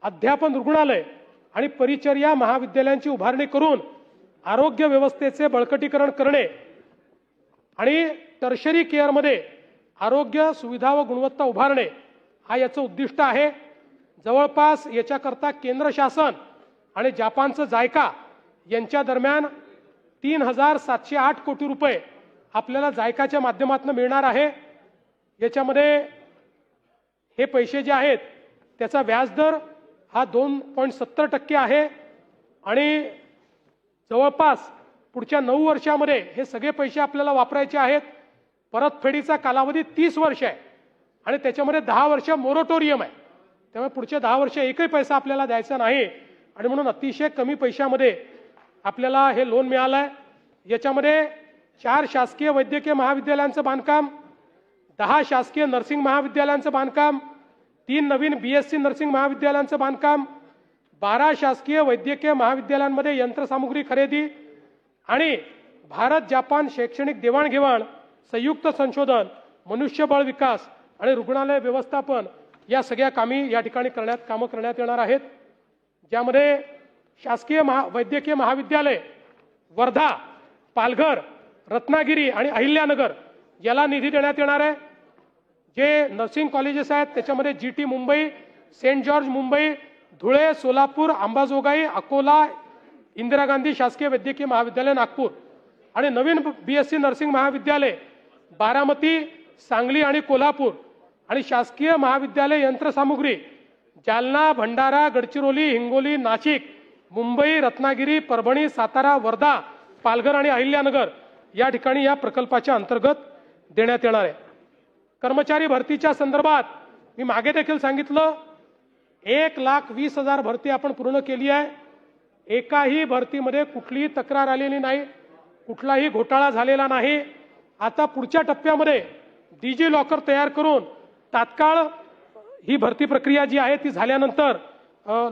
अध्यापन रुग्णालय आणि परिचर्या महाविद्यालयांची उभारणी करून आरोग्य व्यवस्थेचे बळकटीकरण करणे आणि टर्शरी केअरमध्ये आरोग्य सुविधा व गुणवत्ता उभारणे हा याचं उद्दिष्ट आहे. जवळपास याच्याकरता केंद्र शासन आणि जपानचं जायका यांच्या दरम्यान 3,708 कोटी रुपये आपल्याला जायकाच्या माध्यमातून मिळणार आहे. याच्यामध्ये हे पैसे जे आहेत त्याचा व्याजदर हा 2.70% आहे आणि जवळपास पुढच्या 9 वर्षामध्ये हे सगळे पैसे आपल्याला वापरायचे आहेत. परतफेडीचा कालावधी 30 वर्ष आहे आणि त्याच्यामध्ये 10 वर्ष मोरेटोरियम आहे. त्यामुळे पुढच्या 10 वर्ष एकही पैसा आपल्याला द्यायचा नाही आणि म्हणून अतिशय कमी पैशामध्ये आपल्याला हे लोन मिळालं आहे. याच्यामध्ये 4 शासकीय वैद्यकीय महाविद्यालयांचं बांधकाम, 10 शासकीय नर्सिंग महाविद्यालयांचं बांधकाम, 3 नवीन BSc नर्सिंग महाविद्यालयांचं बांधकाम, 12 शासकीय वैद्यकीय महाविद्यालयांमध्ये यंत्रसामुग्री खरेदी आणि भारत जपान शैक्षणिक देवाणघेवाण, संयुक्त संशोधन, मनुष्यबळ विकास आणि रुग्णालय व्यवस्थापन या सगळ्या कामे या ठिकाणी कामं करण्यात येणार आहेत. ज्यामध्ये शासकीय वैद्यकीय महाविद्यालय वर्धा, पालघर, रत्नागिरी आणि अहिल्यानगर याला निधी देण्यात येणार आहे. जे नर्सिंग कॉलेजेस आहेत त्याच्यामध्ये GT Mumbai, Saint George Mumbai, Dhule, Solapur, Ambajogai, Akola, Indira Gandhi शासकीय वैद्यकीय महाविद्यालय नागपूर आणि नवीन BSc नर्सिंग महाविद्यालय बारामती, सांगली आणि कोल्हापूर आणि शासकीय महाविद्यालय यंत्रसामुग्री जालना, भंडारा, गडचिरोली, हिंगोली, नाशिक, मुंबई, रत्नागिरी, परभणी, सातारा, वर्धा, पालघर आणि अहिल्यानगर या ठिकाणी या प्रकल्पाच्या अंतर्गत देण्यात येणार आहे. कर्मचारी भरतीच्या संदर्भात मी मागे देखील सांगितलं 1,20,000 भरती आपण पूर्ण केली आहे. एकाही भरतीमध्ये कुठलीही तक्रार आलेली नाही, कुठलाही घोटाळा झालेला नाही. आता पुढच्या टप्प्यामध्ये DG लॉकर तयार करून तात्काळ ही भरती प्रक्रिया जी आहे ती झाल्यानंतर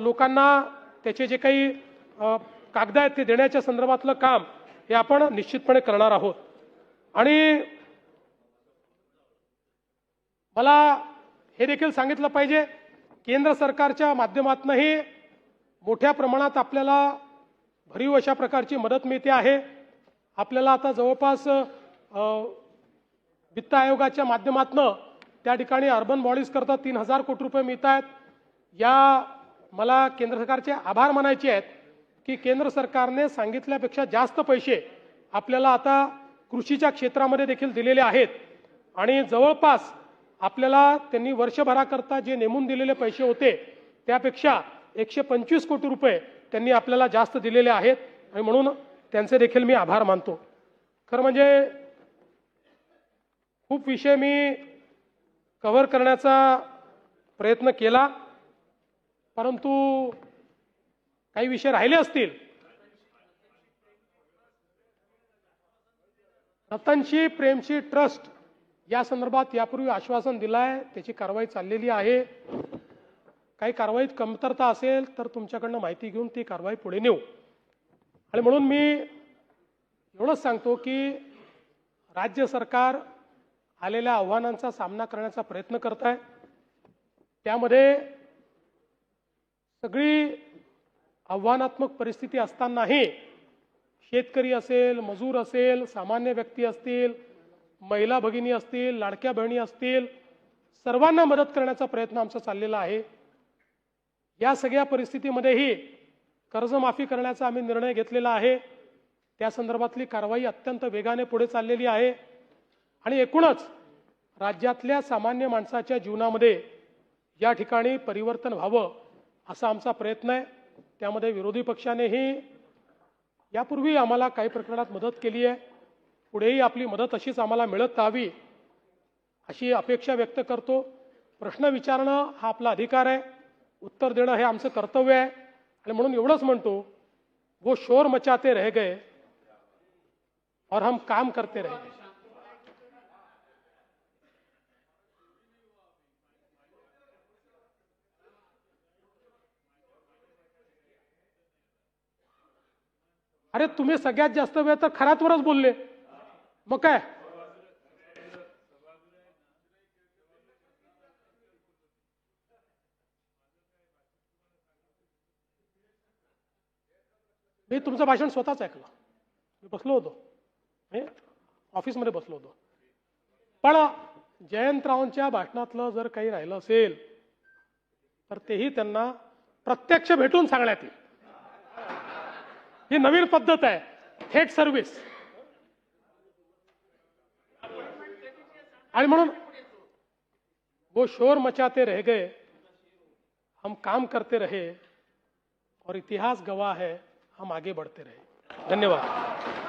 लोकांना त्याचे जे काही कागद आहेत ते देण्याच्या संदर्भातलं काम हे आपण निश्चितपणे करणार आहोत. आणि मला हे देखील सांगितलं पाहिजे केंद्र सरकारच्या माध्यमातूनही मोठ्या प्रमाणात आपल्याला भरीव अशा प्रकारची मदत मिळते आहे. आपल्याला आता जवळपास वित्त आयोगाच्या माध्यमातून त्या ठिकाणी अर्बन बॉडीज करता 3,000 कोटी रुपये मिळत आहेत. या मला केंद्र सरकारचे आभार मानायचे आहेत की केंद्र सरकारने सांगितल्यापेक्षा जास्त पैसे आपल्याला आता कृषीच्या क्षेत्रामध्ये देखील दिलेले आहेत आणि जवळपास आपल्याला त्यांनी वर्षभराकरता जे नेमून दिलेले पैसे होते त्यापेक्षा 125 कोटी रुपये त्यांनी आपल्याला जास्त दिलेले आहेत आणि म्हणून त्यांचे देखील मी आभार मानतो. खरं म्हणजे खूप विषय मी कव्हर करण्याचा प्रयत्न केला, परंतु काही विषय राहिले असतील. रतनशी प्रेमशी ट्रस्ट या संदर्भात यापूर्वी आश्वासन दिलं आहे, त्याची कारवाई चाललेली आहे. काही कारवाईत कमतरता असेल तर तुमच्याकडनं माहिती घेऊन ती कारवाई पुढे नेऊ. आणि म्हणून मी एवढंच सांगतो की राज्य सरकार आलेल्या आव्हानांचा सामना करण्याचा प्रयत्न करत आहे. त्यामध्ये सगळी आव्हानात्मक परिस्थिती असतानाही शेतकरी असेल, मजूर असेल, सामान्य व्यक्ती असतील, महिला भगिनी असतील, लाडक्या बहिणी असतील, सर्वांना मदत करण्याचा प्रयत्न आमचा चाललेला आहे. या सगळ्या परिस्थितीमध्येही कर्जमाफी करण्याचा आम्ही निर्णय घेतलेला आहे. त्या संदर्भातली कारवाई अत्यंत वेगाने पुढे चाललेली आहे आणि एकूणच राज्यातल्या सामान्य माणसाच्या जीवनामध्ये या ठिकाणी परिवर्तन व्हावं असा आमचा प्रयत्न आहे. त्यामध्ये विरोधी पक्षानेही यापूर्वी आम्हाला काही प्रकरणात मदत केली आहे. पुढेही आपली मदत अशीच आम्हाला मिळत राहावी अशी अपेक्षा व्यक्त करतो. प्रश्न विचारणं हा आपला अधिकार आहे, उत्तर देणं हे आमचं कर्तव्य आहे आणि म्हणून एवढंच म्हणतो, वो शोर मचाते रह गए और हम काम करते रह गए. अरे तुम्ही सगळ्यात जास्त वेळ तर खरातवरच बोलले, मग काय. मी तुमचं भाषण स्वतःच ऐकलं, मी बसलो होतो ऑफिसमध्ये बसलो होतो. पण जयंतरावांच्या भाषणातलं जर काही राहिलं असेल तर तेही त्यांना प्रत्यक्ष भेटून सांगण्यात येईल. ही नवीन पद्धत आहे, थेट सर्व्हिस. आणि म्हणून वो शोर मचाते रह गए, हम काम करते रहे और इतिहास गवाह है हम आगे बढ़ते रहे. धन्यवाद.